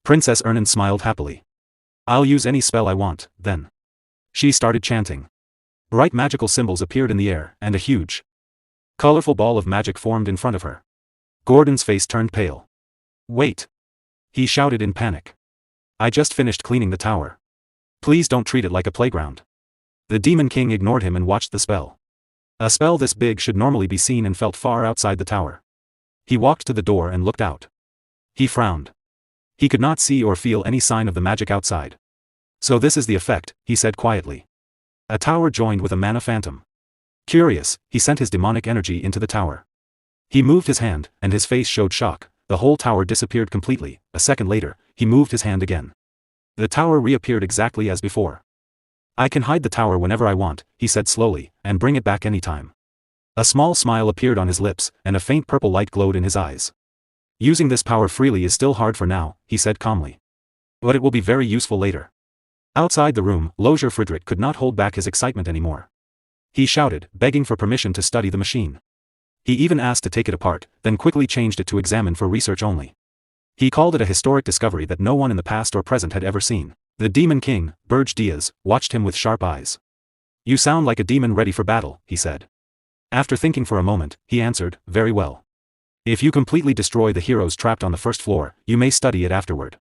Princess Ernan smiled happily. "I'll use any spell I want, then." She started chanting. Bright magical symbols appeared in the air, and a huge, colorful ball of magic formed in front of her. Gordon's face turned pale. "Wait!" he shouted in panic. "I just finished cleaning the tower. Please don't treat it like a playground." The Demon King ignored him and watched the spell. A spell this big should normally be seen and felt far outside the tower. He walked to the door and looked out. He frowned. He could not see or feel any sign of the magic outside. "So this is the effect," he said quietly. A tower joined with a mana phantom. Curious, he sent his demonic energy into the tower. He moved his hand, and his face showed shock. The whole tower disappeared completely. A second later, he moved his hand again. The tower reappeared exactly as before. "I can hide the tower whenever I want," he said slowly, "and bring it back anytime." A small smile appeared on his lips, and a faint purple light glowed in his eyes. "Using this power freely is still hard for now," he said calmly. "But it will be very useful later." Outside the room, Lozier Friedrich could not hold back his excitement anymore. He shouted, begging for permission to study the machine. He even asked to take it apart, then quickly changed it to examine for research only. He called it a historic discovery that no one in the past or present had ever seen. The Demon King, Berge, watched him with sharp eyes. "You sound like a demon ready for battle," he said. After thinking for a moment, he answered, "Very well. If you completely destroy the heroes trapped on the first floor, you may study it afterward."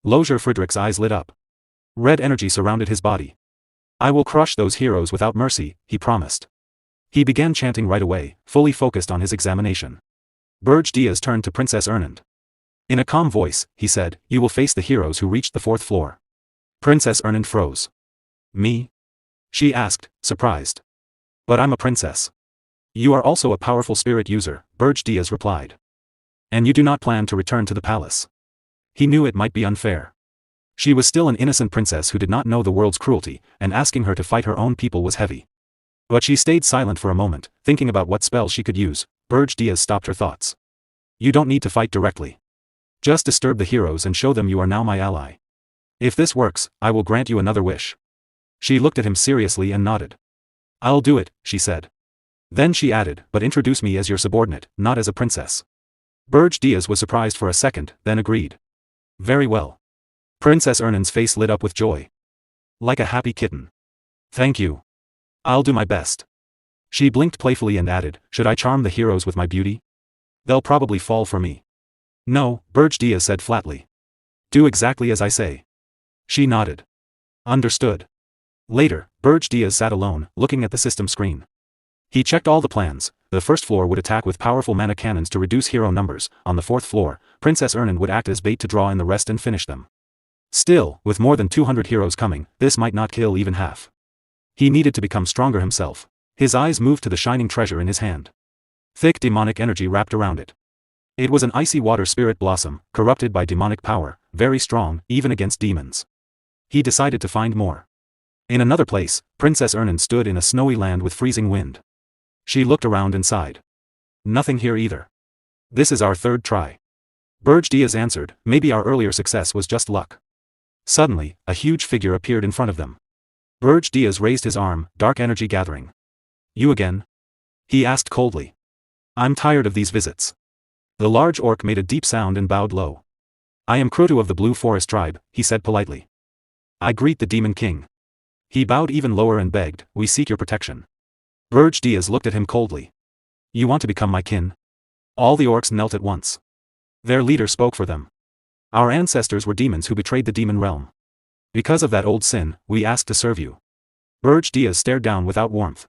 Lozier Friedrich's eyes lit up. Red energy surrounded his body. "I will crush those heroes without mercy," he promised. He began chanting right away, fully focused on his examination. Berge turned to Princess Ernan. In a calm voice, he said, "You will face the heroes who reached the fourth floor." Princess Ernan froze. "Me?" she asked, surprised. "But I'm a princess." "You are also a powerful spirit user," Berge replied. "And you do not plan to return to the palace." He knew it might be unfair. She was still an innocent princess who did not know the world's cruelty, and asking her to fight her own people was heavy. But she stayed silent for a moment, thinking about what spell she could use. Berge stopped her thoughts. "You don't need to fight directly. Just disturb the heroes and show them you are now my ally. If this works, I will grant you another wish." She looked at him seriously and nodded. "I'll do it," she said. Then she added, "But introduce me as your subordinate, not as a princess." Berge was surprised for a second, then agreed. "Very well." Princess Ernan's face lit up with joy. Like a happy kitten. "Thank you. I'll do my best." She blinked playfully and added, "Should I charm the heroes with my beauty? They'll probably fall for me." "No," Berge said flatly. "Do exactly as I say." She nodded. "Understood." Later, Berge sat alone, looking at the system screen. He checked all the plans. The first floor would attack with powerful mana cannons to reduce hero numbers. On the fourth floor, Princess Ernan would act as bait to draw in the rest and finish them. Still, with more than 200 heroes coming, this might not kill even half. He needed to become stronger himself. His eyes moved to the shining treasure in his hand. Thick demonic energy wrapped around it. It was an icy water spirit blossom, corrupted by demonic power, very strong, even against demons. He decided to find more. In another place, Princess Ernan stood in a snowy land with freezing wind. She looked around and sighed. "Nothing here either. This is our third try." Berge answered, "Maybe our earlier success was just luck." Suddenly, a huge figure appeared in front of them. Berge raised his arm, dark energy gathering. "You again?" he asked coldly. "I'm tired of these visits." The large orc made a deep sound and bowed low. "I am Krotu of the Blue Forest tribe," he said politely. "I greet the Demon King." He bowed even lower and begged, "We seek your protection." Berge looked at him coldly. "You want to become my kin?" All the orcs knelt at once. Their leader spoke for them. "Our ancestors were demons who betrayed the demon realm. Because of that old sin, we ask to serve you." Berge stared down without warmth.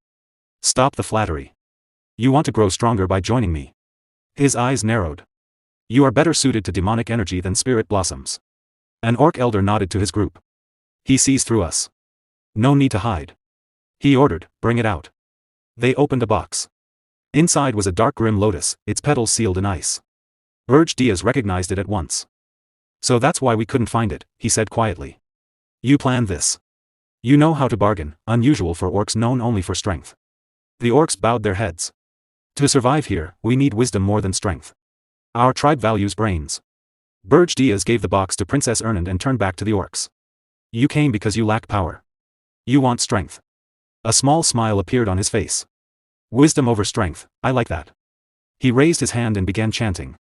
"Stop the flattery. You want to grow stronger by joining me." His eyes narrowed. "You are better suited to demonic energy than spirit blossoms." An orc elder nodded to his group. "He sees through us. No need to hide." He ordered, "Bring it out." They opened a box. Inside was a dark grim lotus, its petals sealed in ice. Berge recognized it at once. "So that's why we couldn't find it," he said quietly. "You planned this. You know how to bargain, unusual for orcs known only for strength." The orcs bowed their heads. "To survive here, we need wisdom more than strength. Our tribe values brains." Berge gave the box to Princess Ernan and turned back to the orcs. "You came because you lack power. You want strength." A small smile appeared on his face. "Wisdom over strength, I like that." He raised his hand and began chanting.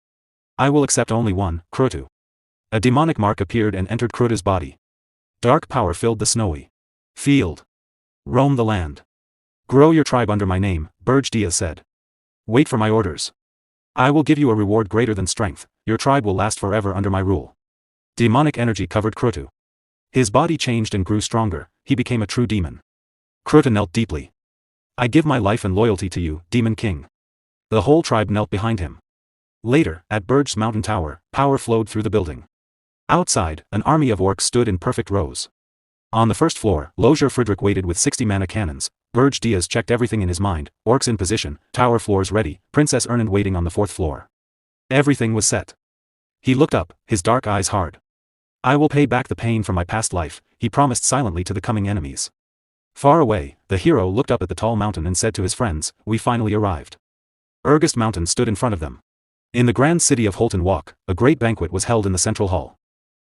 I will accept only one, Krotu. A demonic mark appeared and entered Krotu's body. Dark power filled the snowy field. Roam the land. Grow your tribe under my name, Berge said. Wait for my orders. I will give you a reward greater than strength, your tribe will last forever under my rule. Demonic energy covered Krotu. His body changed and grew stronger, he became a true demon. Krotu knelt deeply. I give my life and loyalty to you, Demon King. The whole tribe knelt behind him. Later, at Berge's mountain tower, power flowed through the building. Outside, an army of orcs stood in perfect rows. On the first floor, Lozier Friedrich waited with 60 mana cannons. Berge checked everything in his mind, orcs in position, tower floors ready, Princess Ernand waiting on the fourth floor. Everything was set. He looked up, his dark eyes hard. I will pay back the pain from my past life, he promised silently to the coming enemies. Far away, the hero looked up at the tall mountain and said to his friends, we finally arrived. Regressed Mountain stood in front of them. In the grand city of Holton Walk, a great banquet was held in the central hall.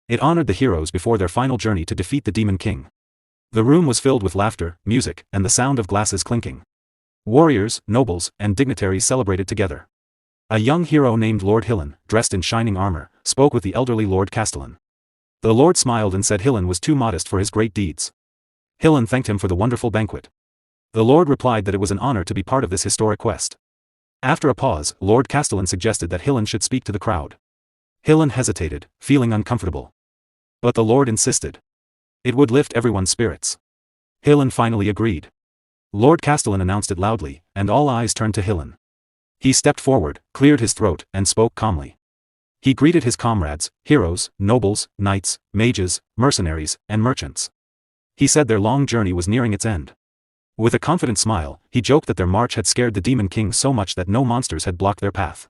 It honored the heroes before their final journey to defeat the Demon King. The room was filled with laughter, music, and the sound of glasses clinking. Warriors, nobles, and dignitaries celebrated together. A young hero named Lord Hillen, dressed in shining armor, spoke with the elderly Lord Castellan. The Lord smiled and said Hillen was too modest for his great deeds. Hillen thanked him for the wonderful banquet. The Lord replied that it was an honor to be part of this historic quest. After a pause, Lord Castellan suggested that Hillen should speak to the crowd. Hillen hesitated, feeling uncomfortable. But the Lord insisted. It would lift everyone's spirits. Hillen finally agreed. Lord Castellan announced it loudly, and all eyes turned to Hillen. He stepped forward, cleared his throat, and spoke calmly. He greeted his comrades, heroes, nobles, knights, mages, mercenaries, and merchants. He said their long journey was nearing its end. With a confident smile, he joked that their march had scared the Demon King so much that no monsters had blocked their path.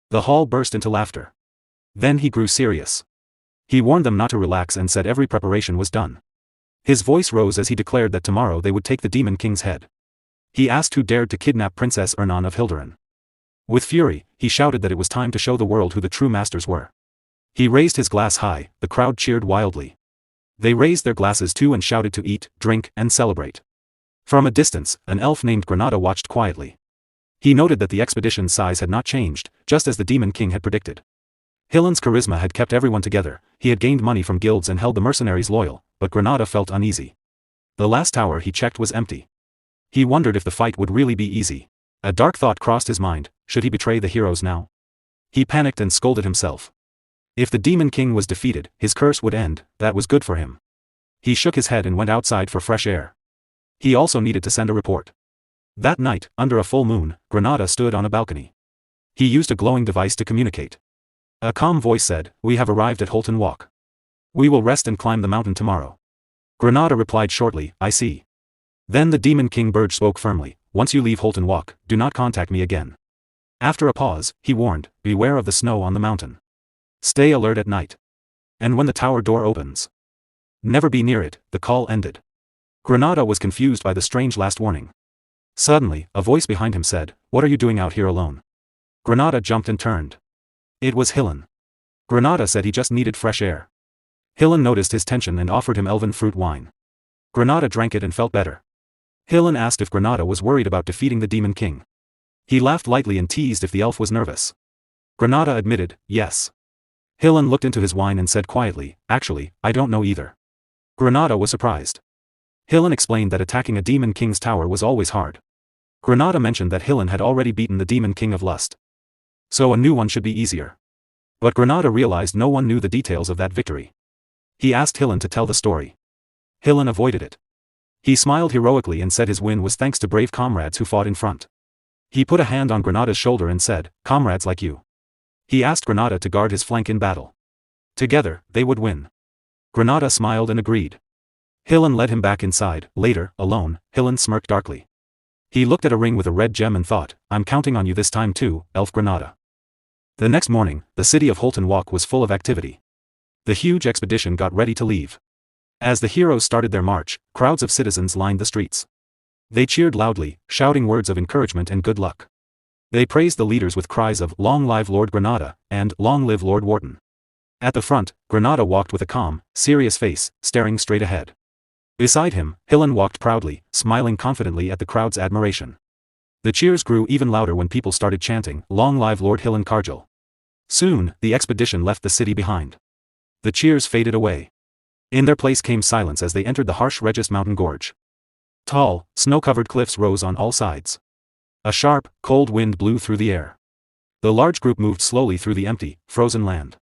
The hall burst into laughter. Then he grew serious. He warned them not to relax and said every preparation was done. His voice rose as he declared that tomorrow they would take the Demon King's head. He asked who dared to kidnap Princess Ernand of Hilderan. With fury, he shouted that it was time to show the world who the true masters were. He raised his glass high, the crowd cheered wildly. They raised their glasses too and shouted to eat, drink, and celebrate. From a distance, an elf named Granada watched quietly. He noted that the expedition's size had not changed, just as the Demon King had predicted. Hillen's charisma had kept everyone together, he had gained money from guilds and held the mercenaries loyal, but Granada felt uneasy. The last tower he checked was empty. He wondered if the fight would really be easy. A dark thought crossed his mind, should he betray the heroes now? He panicked and scolded himself. If the Demon King was defeated, his curse would end, that was good for him. He shook his head and went outside for fresh air. He also needed to send a report. That night, under a full moon, Granada stood on a balcony. He used a glowing device to communicate. A calm voice said, we have arrived at Holton Walk. We will rest and climb the mountain tomorrow. Granada replied shortly, I see. Then the Demon King Berge spoke firmly, once you leave Holton Walk, do not contact me again. After a pause, he warned, beware of the snow on the mountain. Stay alert at night. And when the tower door opens, never be near it. The call ended. Granada was confused by the strange last warning. Suddenly, a voice behind him said, what are you doing out here alone? Granada jumped and turned. It was Hillen. Granada said he just needed fresh air. Hillen noticed his tension and offered him elven fruit wine. Granada drank it and felt better. Hillen asked if Granada was worried about defeating the Demon King. He laughed lightly and teased if the elf was nervous. Granada admitted, yes. Hillen looked into his wine and said quietly, actually, I don't know either. Granada was surprised. Hillen explained that attacking a Demon King's tower was always hard. Granada mentioned that Hillen had already beaten the Demon King of Lust. So a new one should be easier. But Granada realized no one knew the details of that victory. He asked Hillen to tell the story. Hillen avoided it. He smiled heroically and said his win was thanks to brave comrades who fought in front. He put a hand on Granada's shoulder and said, comrades like you. He asked Granada to guard his flank in battle. Together, they would win. Granada smiled and agreed. Hillen led him back inside. Later, alone, Hillen smirked darkly. He looked at a ring with a red gem and thought, I'm counting on you this time too, Elf Granada. The next morning, the city of Holton Walk was full of activity. The huge expedition got ready to leave. As the heroes started their march, crowds of citizens lined the streets. They cheered loudly, shouting words of encouragement and good luck. They praised the leaders with cries of, Long live Lord Granada, and Long live Lord Wharton. At the front, Granada walked with a calm, serious face, staring straight ahead. Beside him, Hillen walked proudly, smiling confidently at the crowd's admiration. The cheers grew even louder when people started chanting, "Long live Lord Hillen Karjal." Soon, the expedition left the city behind. The cheers faded away. In their place came silence as they entered the harsh Regis mountain gorge. Tall, snow-covered cliffs rose on all sides. A sharp, cold wind blew through the air. The large group moved slowly through the empty, frozen land.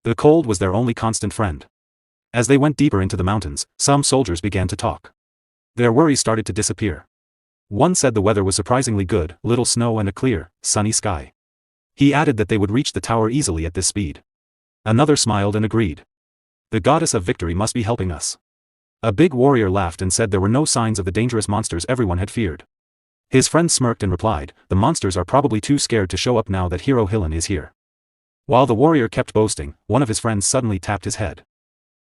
The cold was their only constant friend. As they went deeper into the mountains, some soldiers began to talk. Their worries started to disappear. One said the weather was surprisingly good, little snow and a clear, sunny sky. He added that they would reach the tower easily at this speed. Another smiled and agreed. The goddess of victory must be helping us. A big warrior laughed and said there were no signs of the dangerous monsters everyone had feared. His friend smirked and replied, "The monsters are probably too scared to show up now that Hero Hillen is here." While the warrior kept boasting, one of his friends suddenly tapped his head.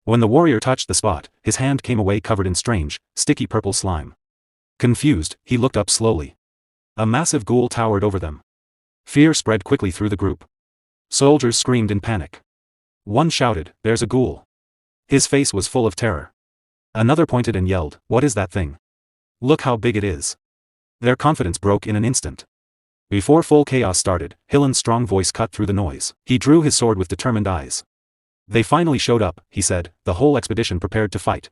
When the warrior touched the spot, his hand came away covered in strange, sticky purple slime. Confused, he looked up slowly. A massive ghoul towered over them. Fear spread quickly through the group. Soldiers screamed in panic. One shouted, "There's a ghoul." His face was full of terror. Another pointed and yelled, "What is that thing? Look how big it is." Their confidence broke in an instant. Before full chaos started, Hillen's strong voice cut through the noise. He drew his sword with determined eyes. "They finally showed up," he said, the whole expedition prepared to fight.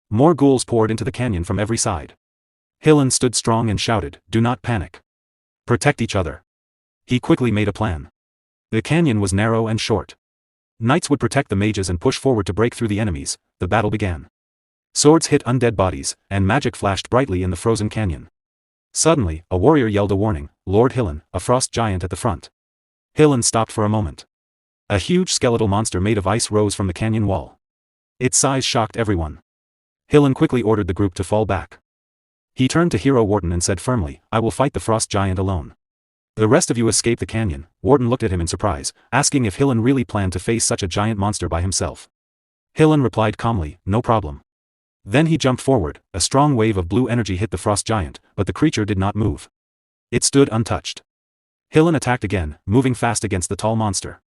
More ghouls poured into the canyon from every side. Hillen stood strong and shouted, "Do not panic. Protect each other." He quickly made a plan. The canyon was narrow and short. Knights would protect the mages and push forward to break through the enemies. The battle began. Swords hit undead bodies, and magic flashed brightly in the frozen canyon. Suddenly, a warrior yelled a warning, "Lord Hillen, a frost giant at the front." Hillen stopped for a moment. A huge skeletal monster made of ice rose from the canyon wall. Its size shocked everyone. Hillen quickly ordered the group to fall back. He turned to Hero Wharton and said firmly, "I will fight the frost giant alone. The rest of you escape the canyon." Wharton looked at him in surprise, asking if Hillen really planned to face such a giant monster by himself. Hillen replied calmly, "No problem." Then he jumped forward. A strong wave of blue energy hit the frost giant, but the creature did not move. It stood untouched. Hillen attacked again, moving fast against the tall monster.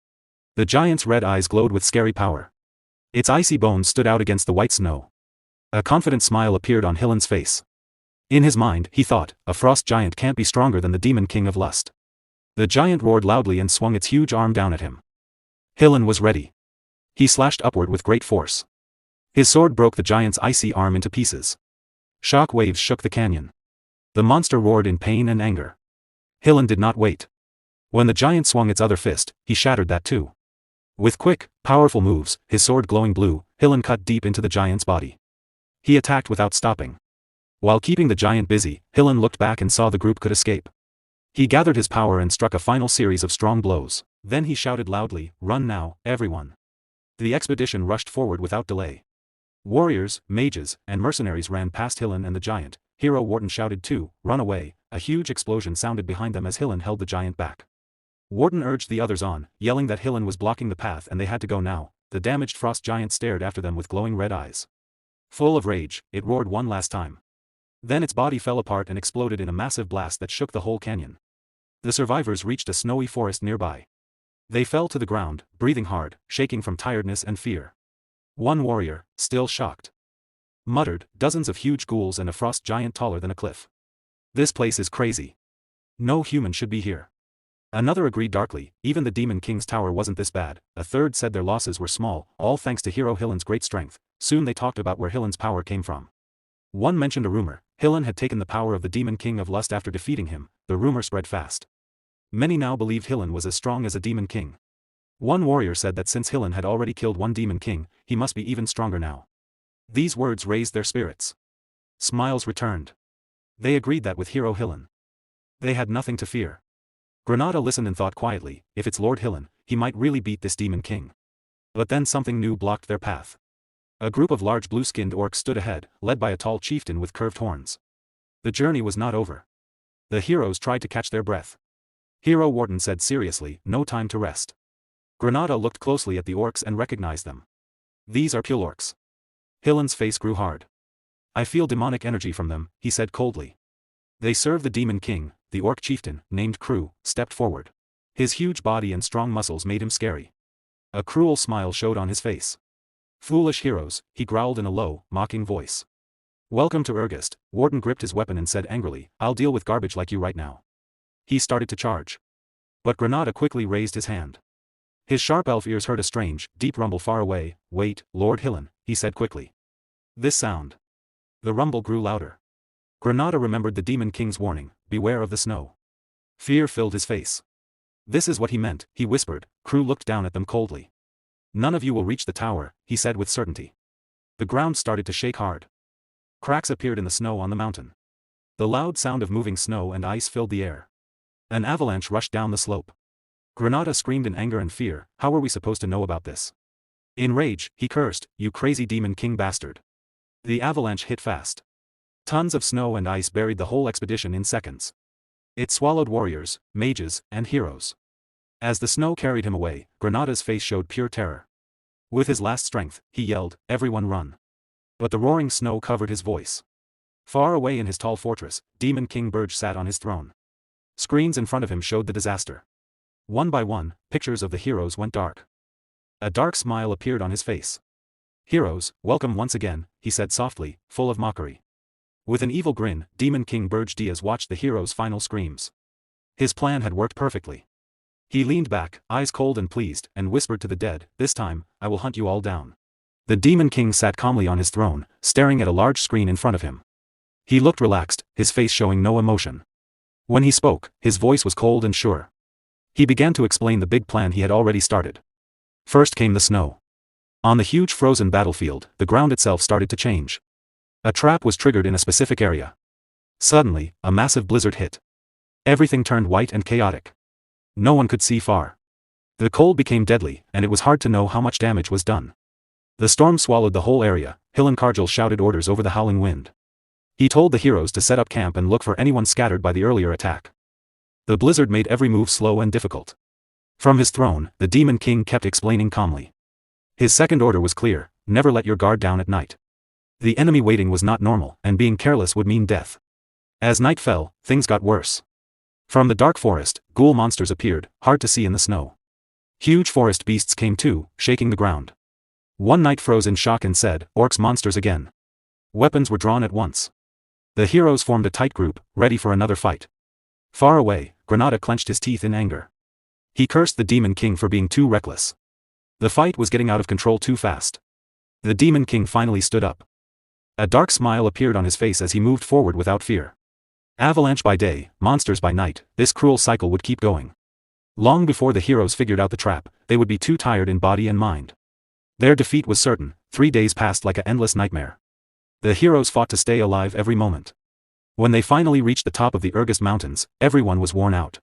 The giant's red eyes glowed with scary power. Its icy bones stood out against the white snow. A confident smile appeared on Hillen's face. In his mind, he thought, a frost giant can't be stronger than the Demon King of Lust. The giant roared loudly and swung its huge arm down at him. Hillen was ready. He slashed upward with great force. His sword broke the giant's icy arm into pieces. Shock waves shook the canyon. The monster roared in pain and anger. Hillen did not wait. When the giant swung its other fist, he shattered that too. With quick, powerful moves, his sword glowing blue, Hillen cut deep into the giant's body. He attacked without stopping. While keeping the giant busy, Hillen looked back and saw the group could escape. He gathered his power and struck a final series of strong blows. Then he shouted loudly, "Run now, everyone." The expedition rushed forward without delay. Warriors, mages, and mercenaries ran past Hillen and the giant. Hero Wharton shouted too, "Run away." A huge explosion sounded behind them as Hillen held the giant back. Wharton urged the others on, yelling that Hillen was blocking the path and they had to go now. The damaged frost giant stared after them with glowing red eyes. Full of rage, it roared one last time. Then its body fell apart and exploded in a massive blast that shook the whole canyon. The survivors reached a snowy forest nearby. They fell to the ground, breathing hard, shaking from tiredness and fear. One warrior, still shocked, muttered, "Dozens of huge ghouls and a frost giant taller than a cliff. This place is crazy. No human should be here." Another agreed darkly, "Even the Demon King's tower wasn't this bad." A third said their losses were small, all thanks to Hero Hillen's great strength. Soon they talked about where Hillen's power came from. One mentioned a rumor. Hillen had taken the power of the Demon King of Lust after defeating him. The rumor spread fast. Many now believed Hillen was as strong as a Demon King. One warrior said that since Hillen had already killed one Demon King, he must be even stronger now. These words raised their spirits. Smiles returned. They agreed that with Hero Hillen, they had nothing to fear. Granada listened and thought quietly, if it's Lord Hillen, he might really beat this Demon King. But then something new blocked their path. A group of large blue-skinned orcs stood ahead, led by a tall chieftain with curved horns. The journey was not over. The heroes tried to catch their breath. Hero Wharton said seriously, "No time to rest." Granada looked closely at the orcs and recognized them. "These are Pule orcs." Hillen's face grew hard. "I feel demonic energy from them," he said coldly. "They serve the Demon King." The orc chieftain, named Crew, stepped forward. His huge body and strong muscles made him scary. A cruel smile showed on his face. "Foolish heroes," he growled in a low, mocking voice. Welcome to Ergist. Warden gripped his weapon and said angrily, I'll deal with garbage like you right now. He started to charge. But Granada quickly raised his hand. His sharp elf ears heard a strange, deep rumble far away. Wait, Lord Hillen, he said quickly. This sound. The rumble grew louder. Granada remembered the Demon King's warning, beware of the snow. Fear filled his face. This is what he meant, he whispered. Crew looked down at them coldly. None of you will reach the tower, he said with certainty. The ground started to shake hard. Cracks appeared in the snow on the mountain. The loud sound of moving snow and ice filled the air. An avalanche rushed down the slope. Granada screamed in anger and fear. How were we supposed to know about this? In rage, he cursed, you crazy Demon King bastard. The avalanche hit fast. Tons of snow and ice buried the whole expedition in seconds. It swallowed warriors, mages, and heroes. As the snow carried him away, Granada's face showed pure terror. With his last strength, he yelled, everyone run. But the roaring snow covered his voice. Far away in his tall fortress, Demon King Berge sat on his throne. Screens in front of him showed the disaster. One by one, pictures of the heroes went dark. A dark smile appeared on his face. Heroes, welcome once again, he said softly, full of mockery. With an evil grin, Demon King Berge Diaz watched the heroes' final screams. His plan had worked perfectly. He leaned back, eyes cold and pleased, and whispered to the dead, this time, I will hunt you all down. The Demon King sat calmly on his throne, staring at a large screen in front of him. He looked relaxed, his face showing no emotion. When he spoke, his voice was cold and sure. He began to explain the big plan he had already started. First came the snow. On the huge frozen battlefield, the ground itself started to change. A trap was triggered in a specific area. Suddenly, a massive blizzard hit. Everything turned white and chaotic. No one could see far. The cold became deadly, and it was hard to know how much damage was done. The storm swallowed the whole area. Hillenkargel shouted orders over the howling wind. He told the heroes to set up camp and look for anyone scattered by the earlier attack. The blizzard made every move slow and difficult. From his throne, the Demon King kept explaining calmly. His second order was clear, never let your guard down at night. The enemy waiting was not normal, and being careless would mean death. As night fell, things got worse. From the dark forest, ghoul monsters appeared, hard to see in the snow. Huge forest beasts came too, shaking the ground. One knight froze in shock and said, orcs monsters again. Weapons were drawn at once. The heroes formed a tight group, ready for another fight. Far away, Granada clenched his teeth in anger. He cursed the Demon King for being too reckless. The fight was getting out of control too fast. The Demon King finally stood up. A dark smile appeared on his face as he moved forward without fear. Avalanche by day, monsters by night, this cruel cycle would keep going. Long before the heroes figured out the trap, they would be too tired in body and mind. Their defeat was certain. 3 days passed like an endless nightmare. The heroes fought to stay alive every moment. When they finally reached the top of the Ergist Mountains, everyone was worn out.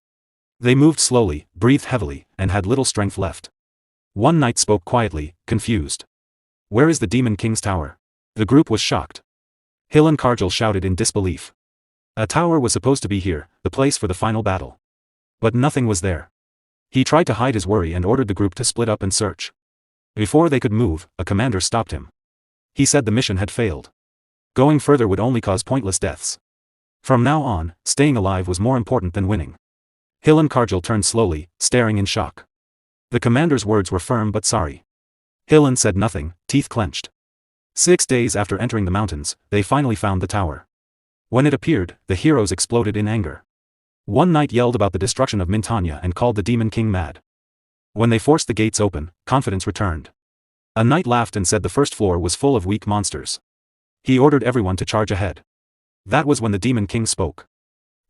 They moved slowly, breathed heavily, and had little strength left. One knight spoke quietly, confused. Where is the Demon King's tower? The group was shocked. Hillenkargel shouted in disbelief. A tower was supposed to be here, the place for the final battle. But nothing was there. He tried to hide his worry and ordered the group to split up and search. Before they could move, a commander stopped him. He said the mission had failed. Going further would only cause pointless deaths. From now on, staying alive was more important than winning. Hillenkargel turned slowly, staring in shock. The commander's words were firm but sorry. Hillen said nothing, teeth clenched. 6 days after entering the mountains, they finally found the tower. When it appeared, the heroes exploded in anger. One knight yelled about the destruction of Mintanya and called the Demon King mad. When they forced the gates open, confidence returned. A knight laughed and said the first floor was full of weak monsters. He ordered everyone to charge ahead. That was when the Demon King spoke.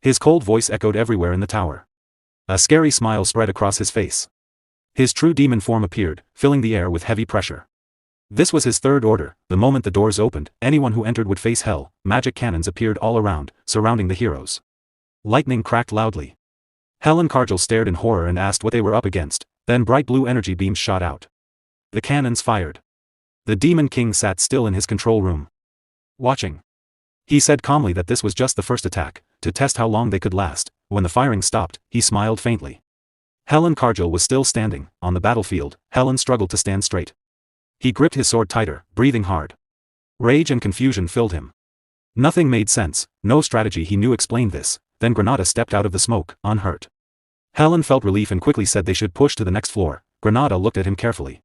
His cold voice echoed everywhere in the tower. A scary smile spread across his face. His true demon form appeared, filling the air with heavy pressure. This was his third order. The moment the doors opened, anyone who entered would face hell. Magic cannons appeared all around, surrounding the heroes. Lightning cracked loudly. Hillenkargel stared in horror and asked what they were up against, then bright blue energy beams shot out. The cannons fired. The Demon King sat still in his control room. Watching. He said calmly that this was just the first attack, to test how long they could last. When the firing stopped, he smiled faintly. Hillenkargel was still standing. On the battlefield, Helen struggled to stand straight. He gripped his sword tighter, breathing hard. Rage and confusion filled him. Nothing made sense, no strategy he knew explained this. Then Granada stepped out of the smoke, unhurt. Helen felt relief and quickly said they should push to the next floor. Granada looked at him carefully.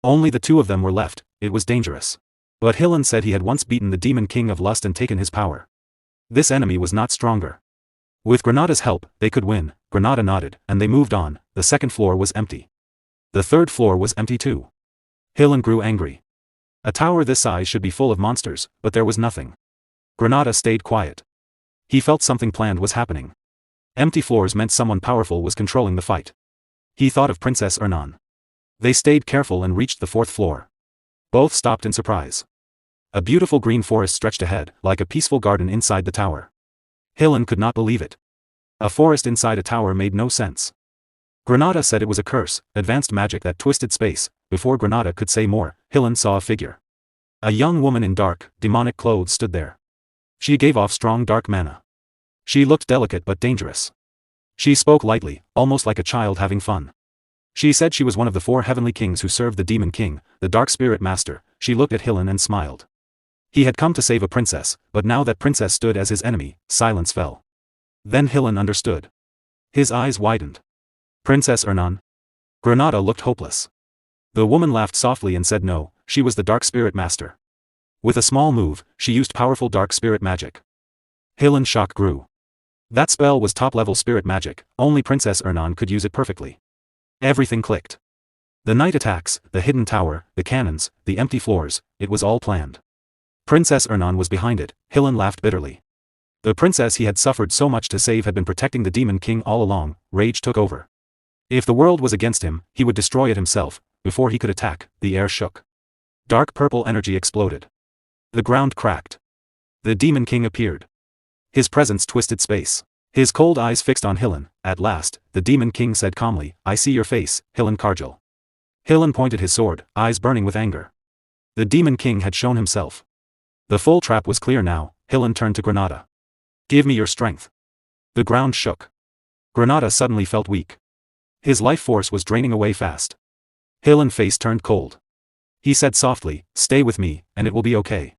Only the two of them were left. It was dangerous. But Hillen said he had once beaten the Demon King of Lust and taken his power. This enemy was not stronger. With Granada's help, they could win. Granada nodded, and they moved on. The second floor was empty. The third floor was empty too. Hillen grew angry. A tower this size should be full of monsters, but there was nothing. Granada stayed quiet. He felt something planned was happening. Empty floors meant someone powerful was controlling the fight. He thought of Princess Ernan. They stayed careful and reached the fourth floor. Both stopped in surprise. A beautiful green forest stretched ahead, like a peaceful garden inside the tower. Hillen could not believe it. A forest inside a tower made no sense. Granada said it was a curse, advanced magic that twisted space. Before Granada could say more, Hillen saw a figure. A young woman in dark, demonic clothes stood there. She gave off strong dark mana. She looked delicate but dangerous. She spoke lightly, almost like a child having fun. She said she was one of the 4 heavenly kings who served the Demon King, the Dark Spirit Master. She looked at Hillen and smiled. He had come to save a princess, but now that princess stood as his enemy, silence fell. Then Hillen understood. His eyes widened. Princess Ernan? Granada looked hopeless. The woman laughed softly and said no, she was the Dark Spirit Master. With a small move, she used powerful dark spirit magic. Hillen's shock grew. That spell was top-level spirit magic, only Princess Ernan could use it perfectly. Everything clicked. The night attacks, the hidden tower, the cannons, the empty floors, it was all planned. Princess Ernan was behind it. Hillen laughed bitterly. The princess he had suffered so much to save had been protecting the Demon King all along. Rage took over. If the world was against him, he would destroy it himself. Before he could attack, the air shook. Dark purple energy exploded. The ground cracked. The Demon King appeared. His presence twisted space. His cold eyes fixed on Hillen. At last, the Demon King said calmly, "I see your face, Hillen Kargil." Hillen pointed his sword, eyes burning with anger. The Demon King had shown himself. The full trap was clear now. Hillen turned to Granada. "Give me your strength." The ground shook. Granada suddenly felt weak. His life force was draining away fast. Hillen's face turned cold. He said softly, "Stay with me, and it will be okay."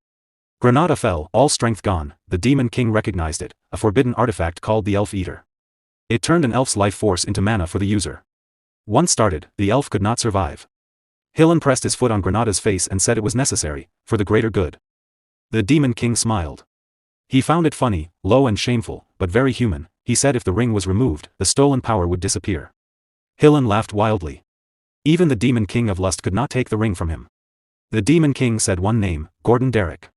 Granada fell, all strength gone. The Demon King recognized it, a forbidden artifact called the Elf Eater. It turned an elf's life force into mana for the user. Once started, the elf could not survive. Hillen pressed his foot on Granada's face and said it was necessary, for the greater good. The Demon King smiled. He found it funny, low and shameful, but very human. He said if the ring was removed, the stolen power would disappear. Hillen laughed wildly. Even the Demon King of Lust could not take the ring from him. The Demon King said one name, Gordon Derrick.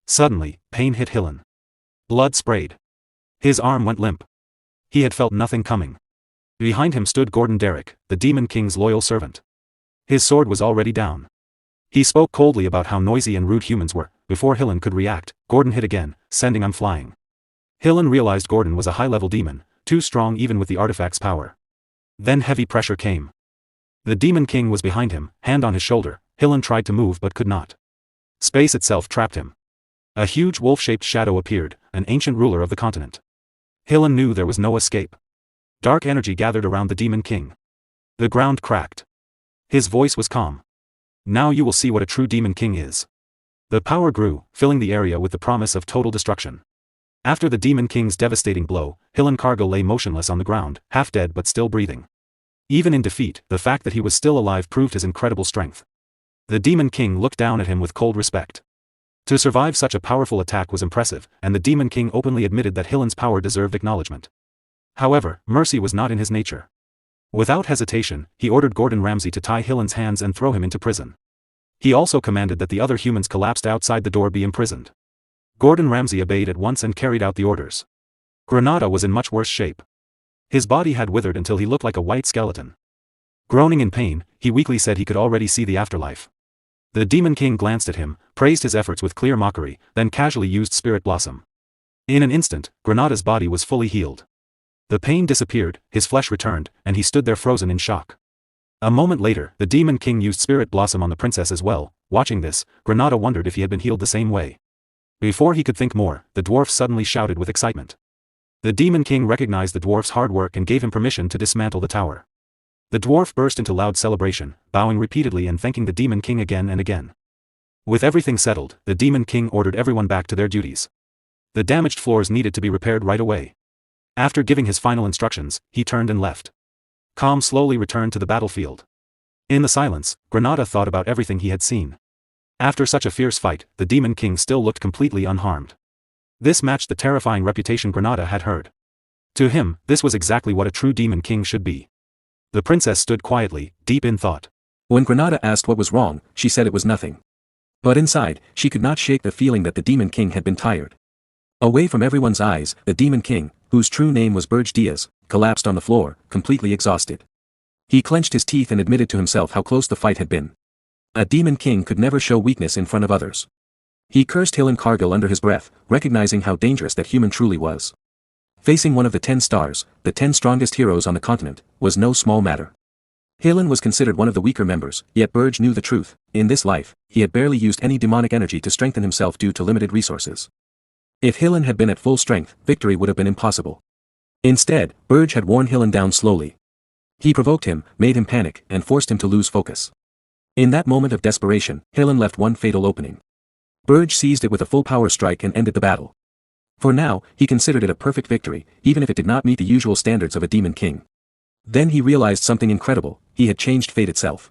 Suddenly, pain hit Hillen. Blood sprayed. His arm went limp. He had felt nothing coming. Behind him stood Gordon Derrick, the Demon King's loyal servant. His sword was already down. He spoke coldly about how noisy and rude humans were. Before Hillen could react, Gordon hit again, sending him flying. Hillen realized Gordon was a high-level demon, too strong even with the artifact's power. Then heavy pressure came. The Demon King was behind him, hand on his shoulder. Hillen tried to move but could not. Space itself trapped him. A huge wolf-shaped shadow appeared, an ancient ruler of the continent. Hillen knew there was no escape. Dark energy gathered around the Demon King. The ground cracked. His voice was calm. "Now you will see what a true Demon King is." The power grew, filling the area with the promise of total destruction. After the Demon King's devastating blow, Hillen Kargil lay motionless on the ground, half dead but still breathing. Even in defeat, the fact that he was still alive proved his incredible strength. The Demon King looked down at him with cold respect. To survive such a powerful attack was impressive, and the Demon King openly admitted that Hillen's power deserved acknowledgement. However, mercy was not in his nature. Without hesitation, he ordered Gordon Ramsay to tie Hillen's hands and throw him into prison. He also commanded that the other humans collapsed outside the door be imprisoned. Gordon Ramsay obeyed at once and carried out the orders. Granada was in much worse shape. His body had withered until he looked like a white skeleton. Groaning in pain, he weakly said he could already see the afterlife. The Demon King glanced at him, praised his efforts with clear mockery, then casually used Spirit Blossom. In an instant, Granada's body was fully healed. The pain disappeared, his flesh returned, and he stood there frozen in shock. A moment later, the Demon King used Spirit Blossom on the princess as well. Watching this, Granada wondered if he had been healed the same way. Before he could think more, the dwarf suddenly shouted with excitement. The Demon King recognized the dwarf's hard work and gave him permission to dismantle the tower. The dwarf burst into loud celebration, bowing repeatedly and thanking the Demon King again and again. With everything settled, the Demon King ordered everyone back to their duties. The damaged floors needed to be repaired right away. After giving his final instructions, he turned and left. Calm slowly returned to the battlefield. In the silence, Granada thought about everything he had seen. After such a fierce fight, the Demon King still looked completely unharmed. This matched the terrifying reputation Granada had heard. To him, this was exactly what a true Demon King should be. The princess stood quietly, deep in thought. When Granada asked what was wrong, she said it was nothing. But inside, she could not shake the feeling that the Demon King had been tired. Away from everyone's eyes, the Demon King, whose true name was Berge, collapsed on the floor, completely exhausted. He clenched his teeth and admitted to himself how close the fight had been. A Demon King could never show weakness in front of others. He cursed Hilan Cargill under his breath, recognizing how dangerous that human truly was. Facing one of the 10 stars, the 10 strongest heroes on the continent, was no small matter. Hilan was considered one of the weaker members, yet Berge knew the truth. In this life, he had barely used any demonic energy to strengthen himself due to limited resources. If Hilan had been at full strength, victory would have been impossible. Instead, Berge had worn Hilan down slowly. He provoked him, made him panic, and forced him to lose focus. In that moment of desperation, Hilan left one fatal opening. Berge seized it with a full power strike and ended the battle. For now, he considered it a perfect victory, even if it did not meet the usual standards of a Demon King. Then he realized something incredible: he had changed fate itself.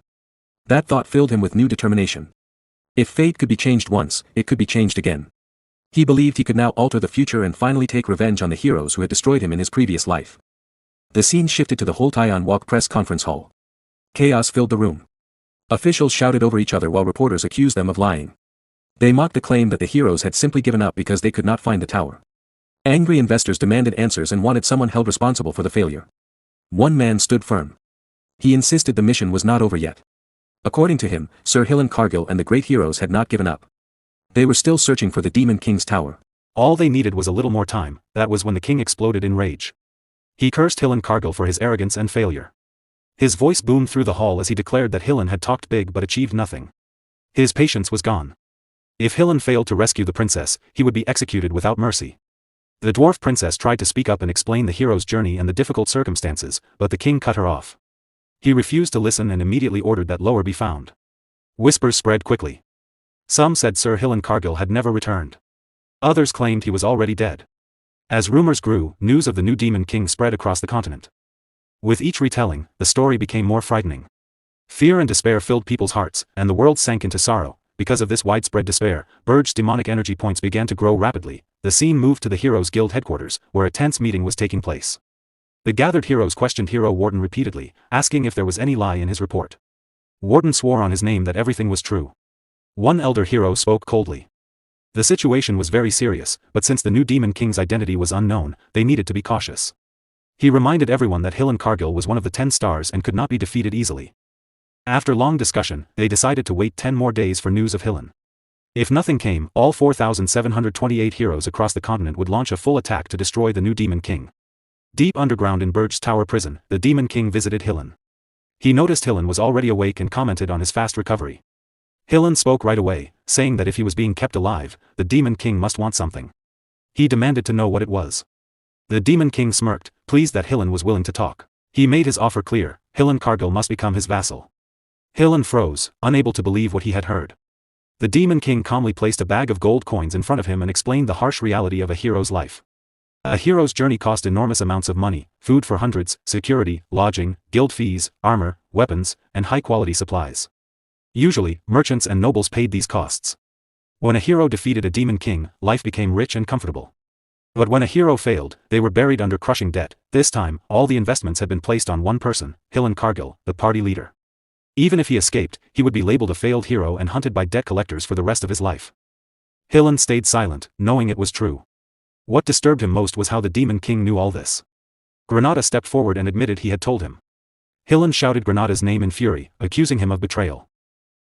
That thought filled him with new determination. If fate could be changed once, it could be changed again. He believed he could now alter the future and finally take revenge on the heroes who had destroyed him in his previous life. The scene shifted to the Holtaion Walk press conference hall. Chaos filled the room. Officials shouted over each other while reporters accused them of lying. They mocked the claim that the heroes had simply given up because they could not find the tower. Angry investors demanded answers and wanted someone held responsible for the failure. One man stood firm. He insisted the mission was not over yet. According to him, Sir Hilan Cargill and the great heroes had not given up. They were still searching for the Demon King's tower. All they needed was a little more time. That was when the king exploded in rage. He cursed Hilan Cargill for his arrogance and failure. His voice boomed through the hall as he declared that Hilan had talked big but achieved nothing. His patience was gone. If Hilan failed to rescue the princess, he would be executed without mercy. The dwarf princess tried to speak up and explain the hero's journey and the difficult circumstances, but the king cut her off. He refused to listen and immediately ordered that Lower be found. Whispers spread quickly. Some said Sir Hilan Cargill had never returned. Others claimed he was already dead. As rumors grew, news of the new Demon King spread across the continent. With each retelling, the story became more frightening. Fear and despair filled people's hearts, and the world sank into sorrow. Because of this widespread despair, Berge's demonic energy points began to grow rapidly. The scene moved to the Heroes Guild headquarters, where a tense meeting was taking place. The gathered heroes questioned Hero Warden repeatedly, asking if there was any lie in his report. Warden swore on his name that everything was true. One elder hero spoke coldly. The situation was very serious, but since the new Demon King's identity was unknown, they needed to be cautious. He reminded everyone that Hilan Cargill was one of the 10 stars and could not be defeated easily. After long discussion, they decided to wait 10 more days for news of Hilan. If nothing came, all 4,728 heroes across the continent would launch a full attack to destroy the new Demon King. Deep underground in Berge's tower prison, the Demon King visited Hilan. He noticed Hilan was already awake and commented on his fast recovery. Hilan spoke right away, saying that if he was being kept alive, the Demon King must want something. He demanded to know what it was. The Demon King smirked, pleased that Hilan was willing to talk. He made his offer clear: Hilan Cargill must become his vassal. Hilan froze, unable to believe what he had heard. The Demon King calmly placed a bag of gold coins in front of him and explained the harsh reality of a hero's life. A hero's journey cost enormous amounts of money: food for hundreds, security, lodging, guild fees, armor, weapons, and high-quality supplies. Usually, merchants and nobles paid these costs. When a hero defeated a Demon King, life became rich and comfortable. But when a hero failed, they were buried under crushing debt. This time, all the investments had been placed on one person, Hilan Cargill, the party leader. Even if he escaped, he would be labeled a failed hero and hunted by debt collectors for the rest of his life. Hilan stayed silent, knowing it was true. What disturbed him most was how the Demon King knew all this. Granada stepped forward and admitted he had told him. Hilan shouted Granada's name in fury, accusing him of betrayal.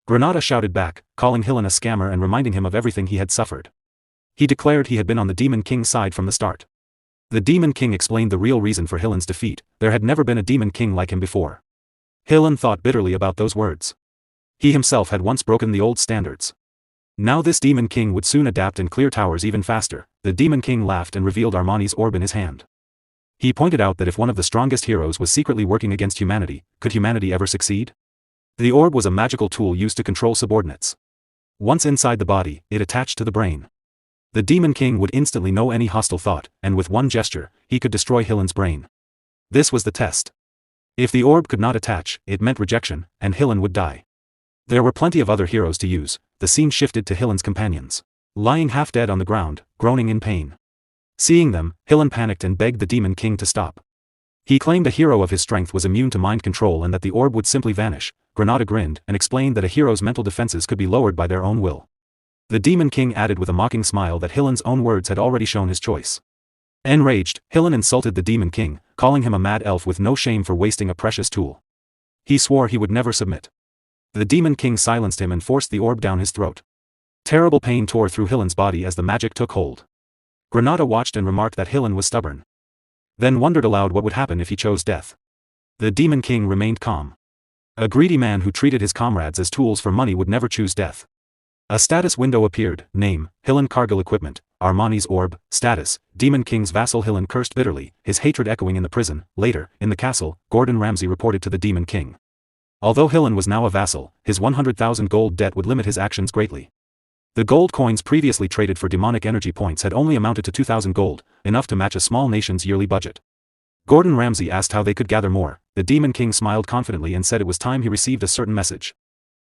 Granada shouted back, calling Hilan a scammer and reminding him of everything he had suffered. He declared he had been on the Demon King's side from the start. The Demon King explained the real reason for Hilan's defeat: there had never been a Demon King like him before. Hilan thought bitterly about those words. He himself had once broken the old standards. Now this Demon King would soon adapt and clear towers even faster. The Demon King laughed and revealed Armani's orb in his hand. He pointed out that if one of the strongest heroes was secretly working against humanity, could humanity ever succeed? The orb was a magical tool used to control subordinates. Once inside the body, it attached to the brain. The Demon King would instantly know any hostile thought, and with one gesture, he could destroy Hilan's brain. This was the test. If the orb could not attach, it meant rejection, and Hilan would die. There were plenty of other heroes to use. The scene shifted to Hillen's companions. Lying half dead on the ground, groaning in pain. Seeing them, Hillen panicked and begged the Demon King to stop. He claimed a hero of his strength was immune to mind control and that the orb would simply vanish. Granada grinned and explained that a hero's mental defenses could be lowered by their own will. The Demon King added with a mocking smile that Hillen's own words had already shown his choice. Enraged, Hillen insulted the Demon King, calling him a mad elf with no shame for wasting a precious tool. He swore he would never submit. The Demon King silenced him and forced the orb down his throat. Terrible pain tore through Hillen's body as the magic took hold. Granada watched and remarked that Hillen was stubborn. Then wondered aloud what would happen if he chose death. The Demon King remained calm. A greedy man who treated his comrades as tools for money would never choose death. A status window appeared. Name, Hillen Cargill Equipment, Armani's Orb, Status, Demon King's vassal. Hillen cursed bitterly, his hatred echoing in the prison. Later, in the castle, Gordon Ramsay reported to the Demon King. Although Hillen was now a vassal, his 100,000 gold debt would limit his actions greatly. The gold coins previously traded for demonic energy points had only amounted to 2,000 gold, enough to match a small nation's yearly budget. Gordon Ramsay asked how they could gather more. The Demon King smiled confidently and said it was time he received a certain message.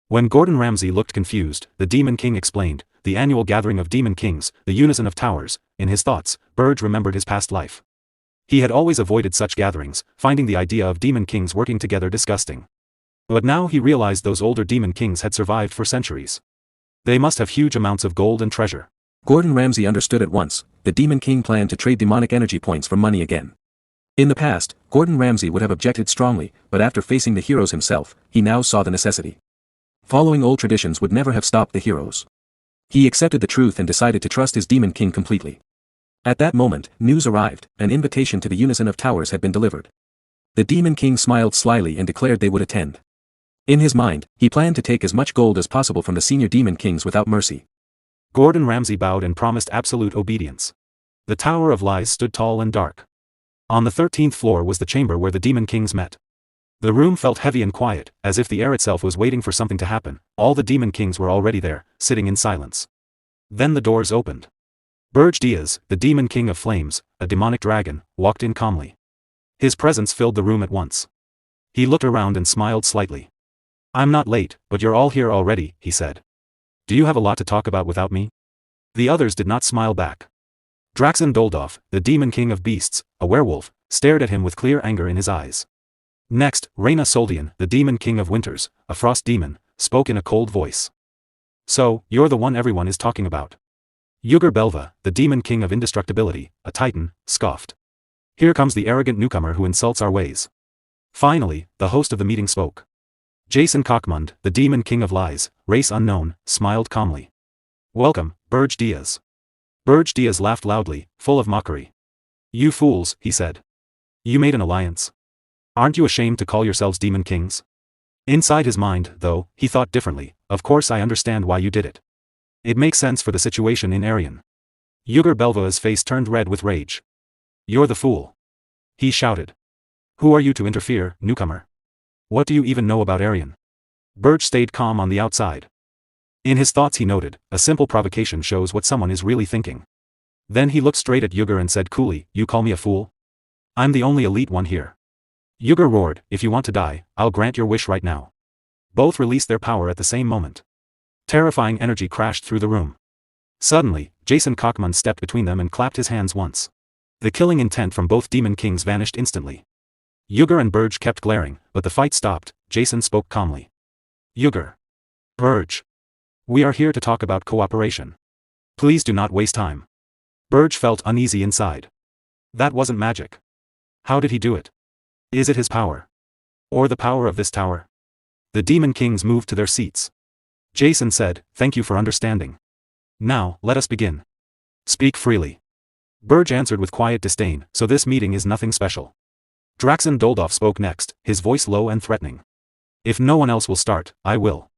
When Gordon Ramsay looked confused, the Demon King explained, the annual gathering of Demon Kings, the unison of towers. In his thoughts, Berge remembered his past life. He had always avoided such gatherings, finding the idea of Demon Kings working together disgusting. But now he realized those older Demon Kings had survived for centuries. They must have huge amounts of gold and treasure. Gordon Ramsay understood at once. The Demon King planned to trade demonic energy points for money again. In the past, Gordon Ramsay would have objected strongly, but after facing the heroes himself, he now saw the necessity. Following old traditions would never have stopped the heroes. He accepted the truth and decided to trust his Demon King completely. At that moment, news arrived. An invitation to the Unison of Towers had been delivered. The Demon King smiled slyly and declared they would attend. In his mind, he planned to take as much gold as possible from the senior Demon Kings without mercy. Gordon Ramsay bowed and promised absolute obedience. The Tower of Lies stood tall and dark. On the 13th floor was the chamber where the Demon Kings met. The room felt heavy and quiet, as if the air itself was waiting for something to happen. All the Demon Kings were already there, sitting in silence. Then the doors opened. Berge Diaz, the Demon King of Flames, a demonic dragon, walked in calmly. His presence filled the room at once. He looked around and smiled slightly. I'm not late, but you're all here already, he said. Do you have a lot to talk about without me? The others did not smile back. Draxen Doldorf, the Demon King of Beasts, a werewolf, stared at him with clear anger in his eyes. Next, Reyna Soldian, the Demon King of Winters, a frost demon, spoke in a cold voice. So, you're the one everyone is talking about. Yugur Belva, the Demon King of Indestructibility, a titan, scoffed. Here comes the arrogant newcomer who insults our ways. Finally, the host of the meeting spoke. Jason Cockmund, the Demon King of Lies, race unknown, smiled calmly. Welcome, Berge Diaz. Berge Diaz laughed loudly, full of mockery. You fools, he said. You made an alliance. Aren't you ashamed to call yourselves Demon Kings? Inside his mind, though, he thought differently. Of course I understand why you did it. It makes sense for the situation in Arian. Yugur Belva's face turned red with rage. You're the fool. He shouted. Who are you to interfere, newcomer? What do you even know about Arian? Berge stayed calm on the outside. In his thoughts he noted, a simple provocation shows what someone is really thinking. Then he looked straight at Yugur and said coolly, you call me a fool? I'm the only elite one here. Yugur roared, if you want to die, I'll grant your wish right now. Both released their power at the same moment. Terrifying energy crashed through the room. Suddenly, Jason Cockmund stepped between them and clapped his hands once. The killing intent from both Demon Kings vanished instantly. Yugur and Berge kept glaring, but the fight stopped. Jason spoke calmly. Yugur. Berge. We are here to talk about cooperation. Please do not waste time. Berge felt uneasy inside. That wasn't magic. How did he do it? Is it his power? Or the power of this tower? The Demon Kings moved to their seats. Jason said, thank you for understanding. Now, let us begin. Speak freely. Berge answered with quiet disdain, so this meeting is nothing special. Draxen Doldorf spoke next, his voice low and threatening. If no one else will start, I will.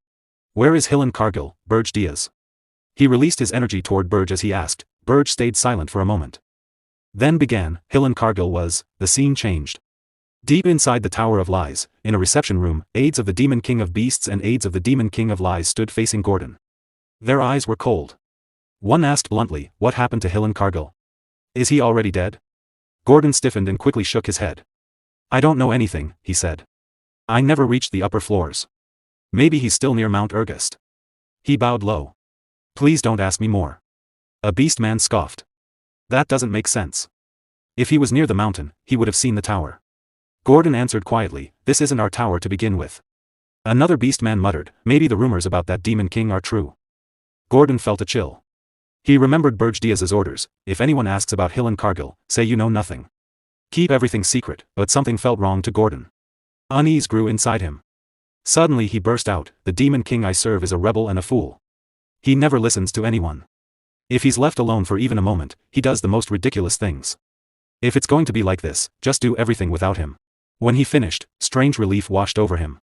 Where is Hillen Cargill, Berge Diaz? He released his energy toward Berge as he asked. Berge stayed silent for a moment. Then began, Hillen Cargill was, the scene changed. Deep inside the Tower of Lies, in a reception room, aides of the Demon King of Beasts and aides of the Demon King of Lies stood facing Gordon. Their eyes were cold. One asked bluntly, what happened to Hillen Cargill? Is he already dead? Gordon stiffened and quickly shook his head. I don't know anything, he said. I never reached the upper floors. Maybe he's still near Mount Ergust. He bowed low. Please don't ask me more. A beast man scoffed. That doesn't make sense. If he was near the mountain, he would have seen the tower. Gordon answered quietly, this isn't our tower to begin with. Another beast man muttered, maybe the rumors about that Demon King are true. Gordon felt a chill. He remembered Berge Diaz's orders, if anyone asks about Hill and Cargill, say you know nothing. Keep everything secret, but something felt wrong to Gordon. Unease grew inside him. Suddenly he burst out, the Demon King I serve is a rebel and a fool. He never listens to anyone. If he's left alone for even a moment, he does the most ridiculous things. If it's going to be like this, just do everything without him. When he finished, strange relief washed over him.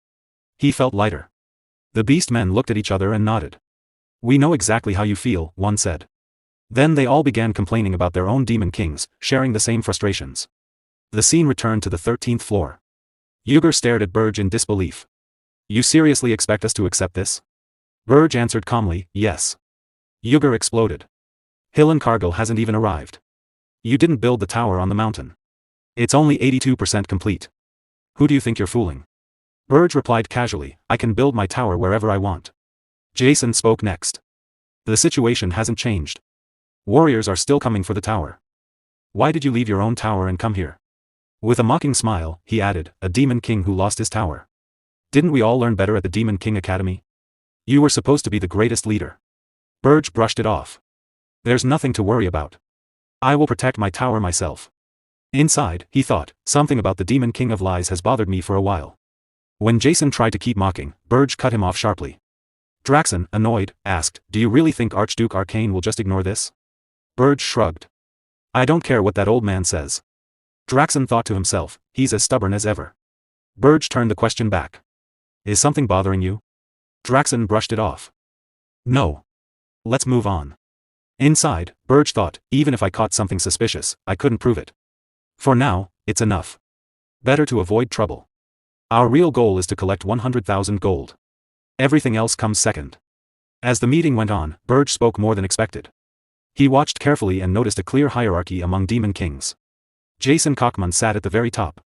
He felt lighter. The beast men looked at each other and nodded. We know exactly how you feel, one said. Then they all began complaining about their own demon kings, sharing the same frustrations. The scene returned to the 13th floor. Yuger stared at Berge in disbelief. You seriously expect us to accept this? Berge answered calmly, yes. Yuger exploded. Hill and Cargill hasn't even arrived. You didn't build the tower on the mountain. It's only 82% complete. Who do you think you're fooling? Berge replied casually, I can build my tower wherever I want. Jason spoke next. The situation hasn't changed. Warriors are still coming for the tower. Why did you leave your own tower and come here? With a mocking smile, he added, a demon king who lost his tower. Didn't we all learn better at the Demon King Academy? You were supposed to be the greatest leader. Berge brushed it off. There's nothing to worry about. I will protect my tower myself. Inside, he thought, something about the Demon King of Lies has bothered me for a while. When Jason tried to keep mocking, Berge cut him off sharply. Draxon, annoyed, asked, do you really think Archduke Arcane will just ignore this? Berge shrugged. I don't care what that old man says. Draxon thought to himself, he's as stubborn as ever. Berge turned the question back. Is something bothering you? Draxon brushed it off. No. Let's move on. Inside, Berge thought, even if I caught something suspicious, I couldn't prove it. For now, it's enough. Better to avoid trouble. Our real goal is to collect 100,000 gold. Everything else comes second. As the meeting went on, Berge spoke more than expected. He watched carefully and noticed a clear hierarchy among demon kings. Jason Kochman sat at the very top.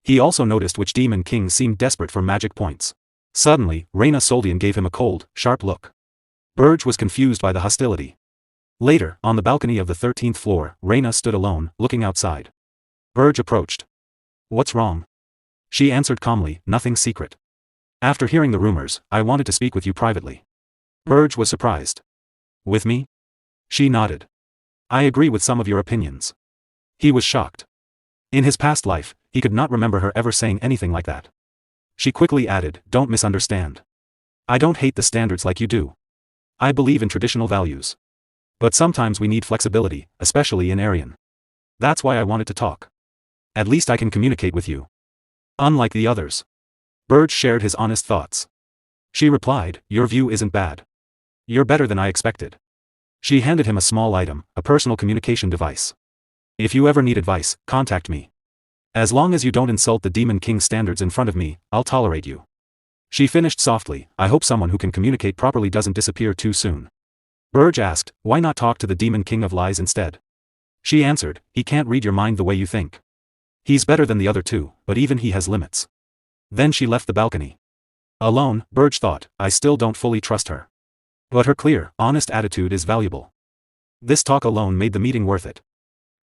He also noticed which demon kings seemed desperate for magic points. Suddenly, Reyna Soldian gave him a cold, sharp look. Berge was confused by the hostility. Later, on the balcony of the 13th floor, Reyna stood alone, looking outside. Berge approached. What's wrong? She answered calmly, nothing secret. After hearing the rumors, I wanted to speak with you privately. Berge was surprised. With me? She nodded. I agree with some of your opinions. He was shocked. In his past life, he could not remember her ever saying anything like that. She quickly added, don't misunderstand. I don't hate the standards like you do. I believe in traditional values. But sometimes we need flexibility, especially in Aryan. That's why I wanted to talk. At least I can communicate with you. Unlike the others. Berge shared his honest thoughts. She replied, your view isn't bad. You're better than I expected. She handed him a small item, a personal communication device. If you ever need advice, contact me. As long as you don't insult the Demon King standards in front of me, I'll tolerate you. She finished softly, I hope someone who can communicate properly doesn't disappear too soon. Berge asked, why not talk to the Demon King of Lies instead? She answered, he can't read your mind the way you think. He's better than the other two, but even he has limits. Then she left the balcony. Alone, Berge thought, I still don't fully trust her. But her clear, honest attitude is valuable. This talk alone made the meeting worth it.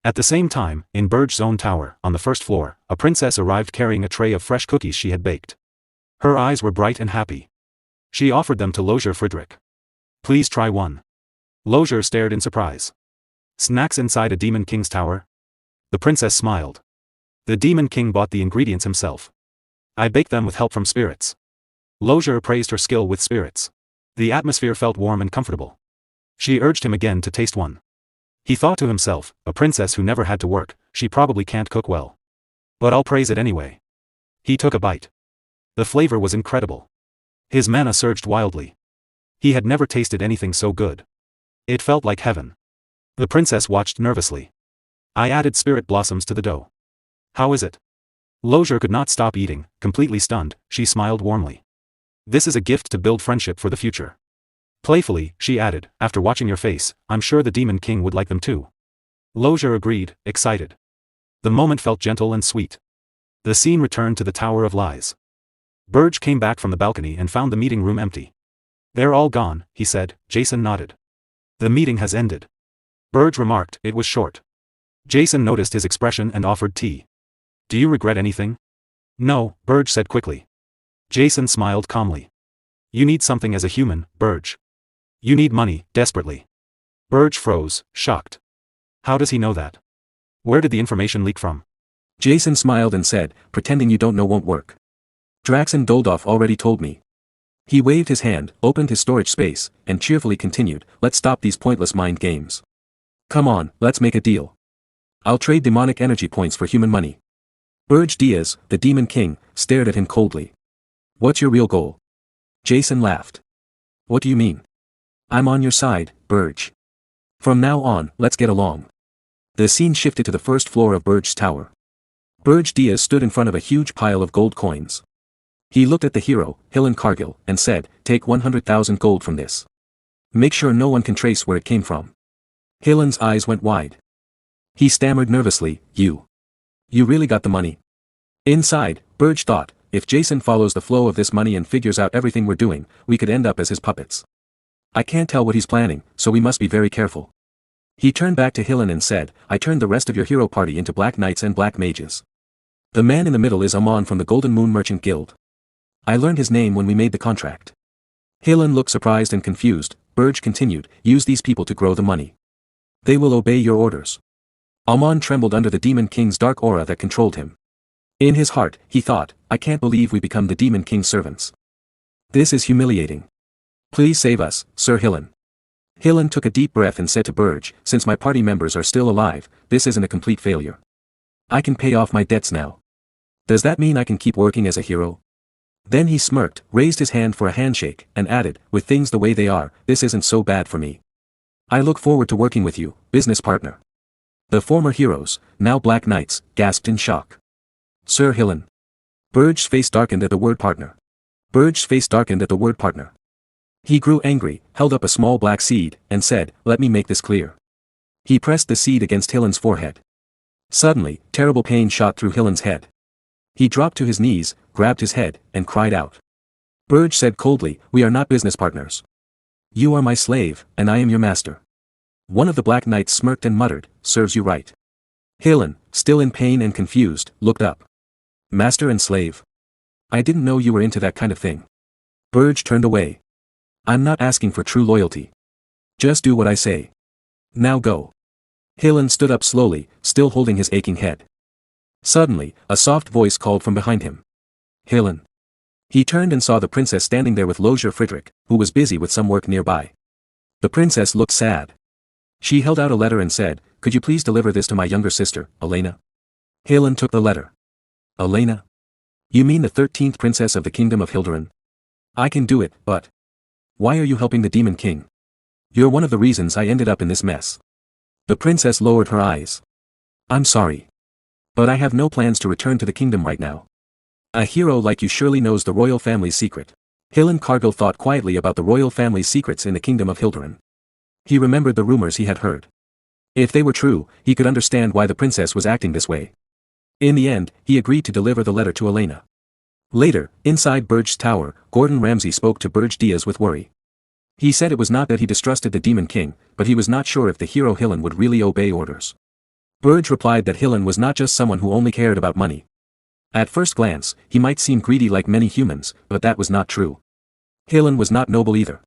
At the same time, in Berge's own tower, on the first floor, a princess arrived carrying a tray of fresh cookies she had baked. Her eyes were bright and happy. She offered them to Lozier Friedrich. Please try one. Lozier stared in surprise. Snacks inside a Demon King's tower? The princess smiled. The Demon King bought the ingredients himself. I baked them with help from spirits. Lozier praised her skill with spirits. The atmosphere felt warm and comfortable. She urged him again to taste one. He thought to himself, a princess who never had to work, she probably can't cook well. But I'll praise it anyway. He took a bite. The flavor was incredible. His mana surged wildly. He had never tasted anything so good. It felt like heaven. The princess watched nervously. I added spirit blossoms to the dough. How is it? Lozier could not stop eating, completely stunned, she smiled warmly. This is a gift to build friendship for the future. Playfully, she added, after watching your face, I'm sure the Demon King would like them too. Lozier agreed, excited. The moment felt gentle and sweet. The scene returned to the Tower of Lies. Berge came back from the balcony and found the meeting room empty. "They're all gone," he said. Jason nodded. "The meeting has ended." Berge remarked, "It was short." Jason noticed his expression and offered tea. "Do you regret anything?" "No," Berge said quickly. Jason smiled calmly. "You need something as a human, Berge. You need money, desperately." Berge froze, shocked. How does he know that? Where did the information leak from? Jason smiled and said, "Pretending you don't know won't work. Draxen Doldorf already told me." He waved his hand, opened his storage space, and cheerfully continued, "Let's stop these pointless mind games. Come on, let's make a deal. I'll trade demonic energy points for human money." Berge Diaz, the Demon King, stared at him coldly. "What's your real goal?" Jason laughed. "What do you mean?" "I'm on your side, Berge. From now on, let's get along." The scene shifted to the first floor of Berge's tower. Berge Diaz stood in front of a huge pile of gold coins. He looked at the hero, Hillen Cargill, and said, "Take 100,000 gold from this. Make sure no one can trace where it came from." Hillen's eyes went wide. He stammered nervously, You really got the money?" Inside, Berge thought, if Jason follows the flow of this money and figures out everything we're doing, we could end up as his puppets. I can't tell what he's planning, so we must be very careful. He turned back to Hillen and said, "I turned the rest of your hero party into black knights and black mages. The man in the middle is Amon from the Golden Moon Merchant Guild. I learned his name when we made the contract." Hillen looked surprised and confused. Berge continued, "Use these people to grow the money. They will obey your orders." Amon trembled under the Demon King's dark aura that controlled him. In his heart, he thought, "I can't believe we become the Demon King's servants. This is humiliating. Please save us, Sir Hillen." Hillen took a deep breath and said to Berge, "Since my party members are still alive, this isn't a complete failure. I can pay off my debts now. Does that mean I can keep working as a hero?" Then he smirked, raised his hand for a handshake, and added, "With things the way they are, this isn't so bad for me. I look forward to working with you, business partner." The former heroes, now Black Knights, gasped in shock. "Sir Hillen." Berge's face darkened at the word partner. He grew angry, held up a small black seed, and said, "Let me make this clear." He pressed the seed against Hillen's forehead. Suddenly, terrible pain shot through Hillen's head. He dropped to his knees, grabbed his head, and cried out. Berge said coldly, "We are not business partners. You are my slave, and I am your master." One of the Black Knights smirked and muttered, "Serves you right." Hillen, still in pain and confused, looked up. "Master and slave? I didn't know you were into that kind of thing." Berge turned away. "I'm not asking for true loyalty. Just do what I say. Now go." Hillen stood up slowly, still holding his aching head. Suddenly, a soft voice called from behind him. "Hillen." He turned and saw the princess standing there with Lozier Friedrich, who was busy with some work nearby. The princess looked sad. She held out a letter and said, "Could you please deliver this to my younger sister, Elena?" Hillen took the letter. "Elena? You mean the 13th princess of the kingdom of Hilderan? I can do it, but why are you helping the Demon King? You're one of the reasons I ended up in this mess." The princess lowered her eyes. "I'm sorry. But I have no plans to return to the kingdom right now. A hero like you surely knows the royal family's secret." Hillen Cargill thought quietly about the royal family's secrets in the kingdom of Hilderan. He remembered the rumors he had heard. If they were true, he could understand why the princess was acting this way. In the end, he agreed to deliver the letter to Elena. Later, inside Berge's tower, Gordon Ramsay spoke to Berge Diaz with worry. He said it was not that he distrusted the Demon King, but he was not sure if the hero Hillen would really obey orders. Berge replied that Hillen was not just someone who only cared about money. At first glance, he might seem greedy like many humans, but that was not true. Hillen was not noble either.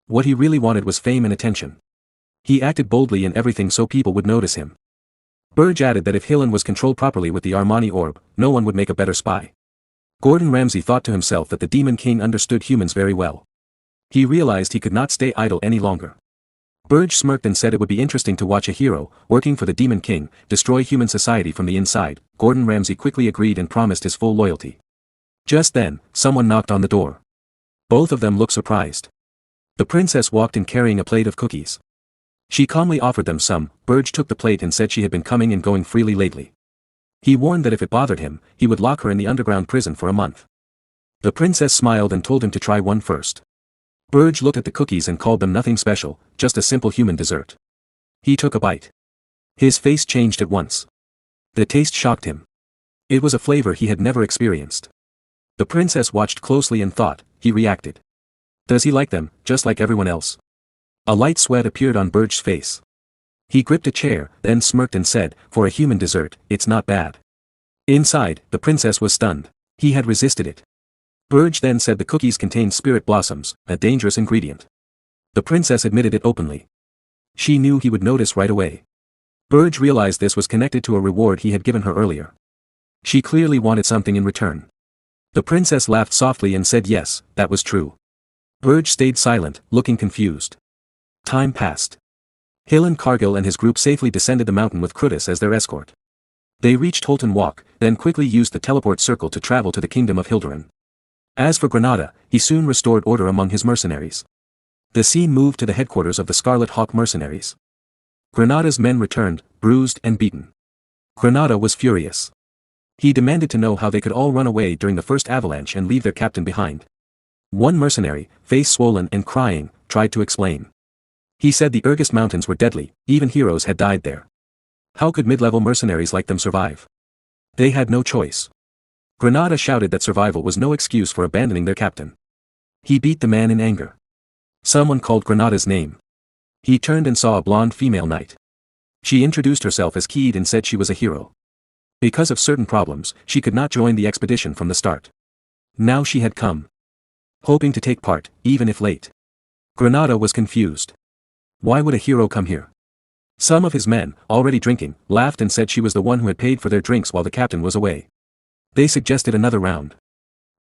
What he really wanted was fame and attention. He acted boldly in everything so people would notice him. Berge added that if Hillen was controlled properly with the Armani orb, no one would make a better spy. Gordon Ramsay thought to himself that the Demon King understood humans very well. He realized he could not stay idle any longer. Berge smirked and said it would be interesting to watch a hero, working for the Demon King, destroy human society from the inside. Gordon Ramsay quickly agreed and promised his full loyalty. Just then, someone knocked on the door. Both of them looked surprised. The princess walked in carrying a plate of cookies. She calmly offered them some. Berge took the plate and said she had been coming and going freely lately. He warned that if it bothered him, he would lock her in the underground prison for a month. The princess smiled and told him to try one first. Berge looked at the cookies and called them nothing special, just a simple human dessert. He took a bite. His face changed at once. The taste shocked him. It was a flavor he had never experienced. The princess watched closely and thought, he reacted. Does he like them, just like everyone else? A light sweat appeared on Berge's face. He gripped a chair, then smirked and said, for a human dessert, it's not bad. Inside, the princess was stunned. He had resisted it. Berge then said the cookies contained spirit blossoms, a dangerous ingredient. The princess admitted it openly. She knew he would notice right away. Berge realized this was connected to a reward he had given her earlier. She clearly wanted something in return. The princess laughed softly and said yes, that was true. Berge stayed silent, looking confused. Time passed. Hilan Cargill and his group safely descended the mountain with Krutus as their escort. They reached Holton Walk, then quickly used the teleport circle to travel to the kingdom of Hilderan. As for Granada, he soon restored order among his mercenaries. The scene moved to the headquarters of the Scarlet Hawk mercenaries. Granada's men returned, bruised and beaten. Granada was furious. He demanded to know how they could all run away during the first avalanche and leave their captain behind. One mercenary, face swollen and crying, tried to explain. He said the Ergist mountains were deadly, even heroes had died there. How could mid-level mercenaries like them survive? They had no choice. Granada shouted that survival was no excuse for abandoning their captain. He beat the man in anger. Someone called Granada's name. He turned and saw a blonde female knight. She introduced herself as Keed and said she was a hero. Because of certain problems, she could not join the expedition from the start. Now she had come. Hoping to take part, even if late. Granada was confused. Why would a hero come here? Some of his men, already drinking, laughed and said she was the one who had paid for their drinks while the captain was away. They suggested another round.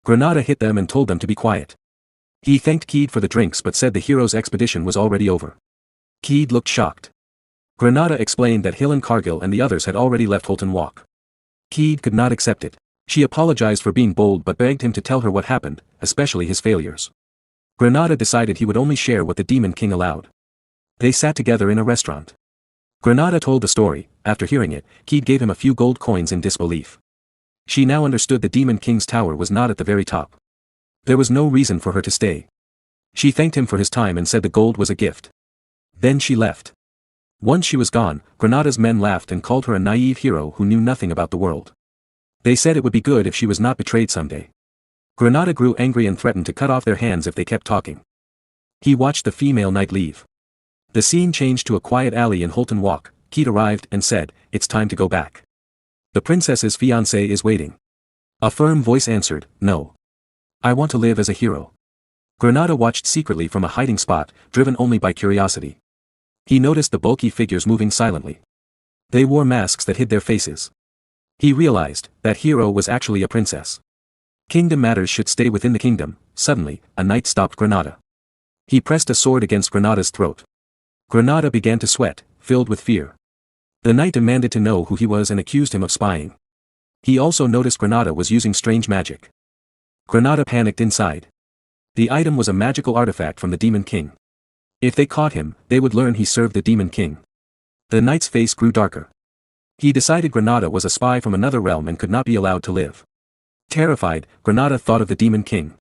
Granada hit them and told them to be quiet. He thanked Keed for the drinks but said the hero's expedition was already over. Keed looked shocked. Granada explained that Hilan Cargill and the others had already left Holton Walk. Keed could not accept it. She apologized for being bold but begged him to tell her what happened, especially his failures. Granada decided he would only share what the Demon King allowed. They sat together in a restaurant. Granada told the story. After hearing it, Keed gave him a few gold coins in disbelief. She now understood the Demon King's tower was not at the very top. There was no reason for her to stay. She thanked him for his time and said the gold was a gift. Then she left. Once she was gone, Granada's men laughed and called her a naive hero who knew nothing about the world. They said it would be good if she was not betrayed someday. Granada grew angry and threatened to cut off their hands if they kept talking. He watched the female knight leave. The scene changed to a quiet alley in Holton Walk. Keed arrived and said, "It's time to go back. The princess's fiancé is waiting." A firm voice answered, "No. I want to live as a hero." Granada watched secretly from a hiding spot, driven only by curiosity. He noticed the bulky figures moving silently. They wore masks that hid their faces. He realized that hero was actually a princess. Kingdom matters should stay within the kingdom. Suddenly, a knight stopped Granada. He pressed a sword against Granada's throat. Granada began to sweat, filled with fear. The knight demanded to know who he was and accused him of spying. He also noticed Granada was using strange magic. Granada panicked inside. The item was a magical artifact from the Demon King. If they caught him, they would learn he served the Demon King. The knight's face grew darker. He decided Granada was a spy from another realm and could not be allowed to live. Terrified, Granada thought of the Demon King.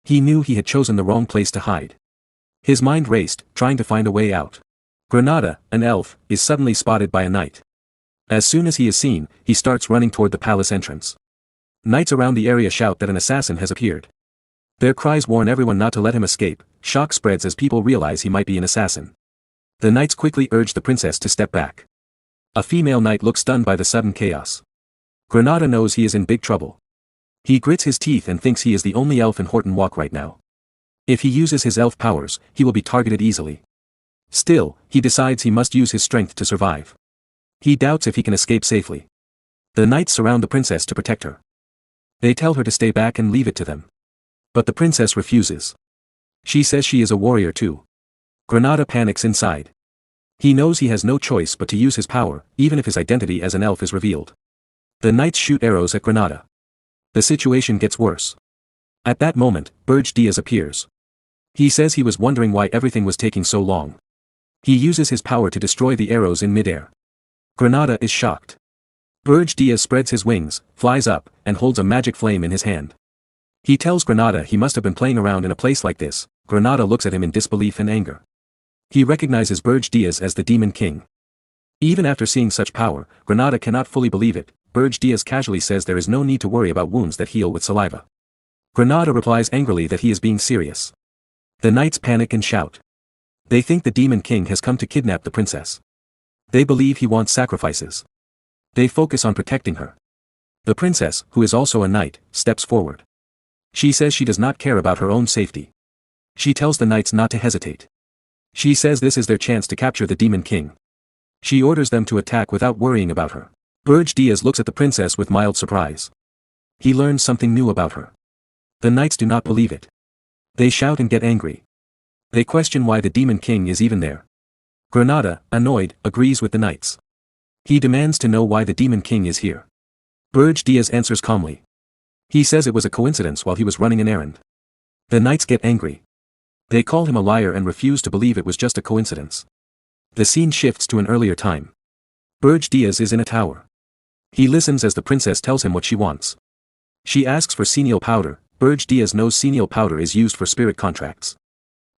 He knew he had chosen the wrong place to hide. His mind raced, trying to find a way out. Granada, an elf, is suddenly spotted by a knight. As soon as he is seen, he starts running toward the palace entrance. Knights around the area shout that an assassin has appeared. Their cries warn everyone not to let him escape. Shock spreads as people realize he might be an assassin. The knights quickly urge the princess to step back. A female knight looks stunned by the sudden chaos. Granada knows he is in big trouble. He grits his teeth and thinks he is the only elf in Horton Walk right now. If he uses his elf powers, he will be targeted easily. Still, he decides he must use his strength to survive. He doubts if he can escape safely. The knights surround the princess to protect her. They tell her to stay back and leave it to them. But the princess refuses. She says she is a warrior too. Granada panics inside. He knows he has no choice but to use his power, even if his identity as an elf is revealed. The knights shoot arrows at Granada. The situation gets worse. At that moment, Berge appears. He says he was wondering why everything was taking so long. He uses his power to destroy the arrows in midair. Granada is shocked. Berge spreads his wings, flies up, and holds a magic flame in his hand. He tells Granada he must have been playing around in a place like this. Granada looks at him in disbelief and anger. He recognizes Berge as the Demon King. Even after seeing such power, Granada cannot fully believe it. Berge casually says there is no need to worry about wounds that heal with saliva. Granada replies angrily that he is being serious. The knights panic and shout. They think the Demon King has come to kidnap the princess. They believe he wants sacrifices. They focus on protecting her. The princess, who is also a knight, steps forward. She says she does not care about her own safety. She tells the knights not to hesitate. She says this is their chance to capture the Demon King. She orders them to attack without worrying about her. Berge Diaz looks at the princess with mild surprise. He learns something new about her. The knights do not believe it. They shout and get angry. They question why the Demon King is even there. Granada, annoyed, agrees with the knights. He demands to know why the Demon King is here. Berge Diaz answers calmly. He says it was a coincidence while he was running an errand. The knights get angry. They call him a liar and refuse to believe it was just a coincidence. The scene shifts to an earlier time. Berge Diaz is in a tower. He listens as the princess tells him what she wants. She asks for senile powder. Berge Diaz knows senile powder is used for spirit contracts.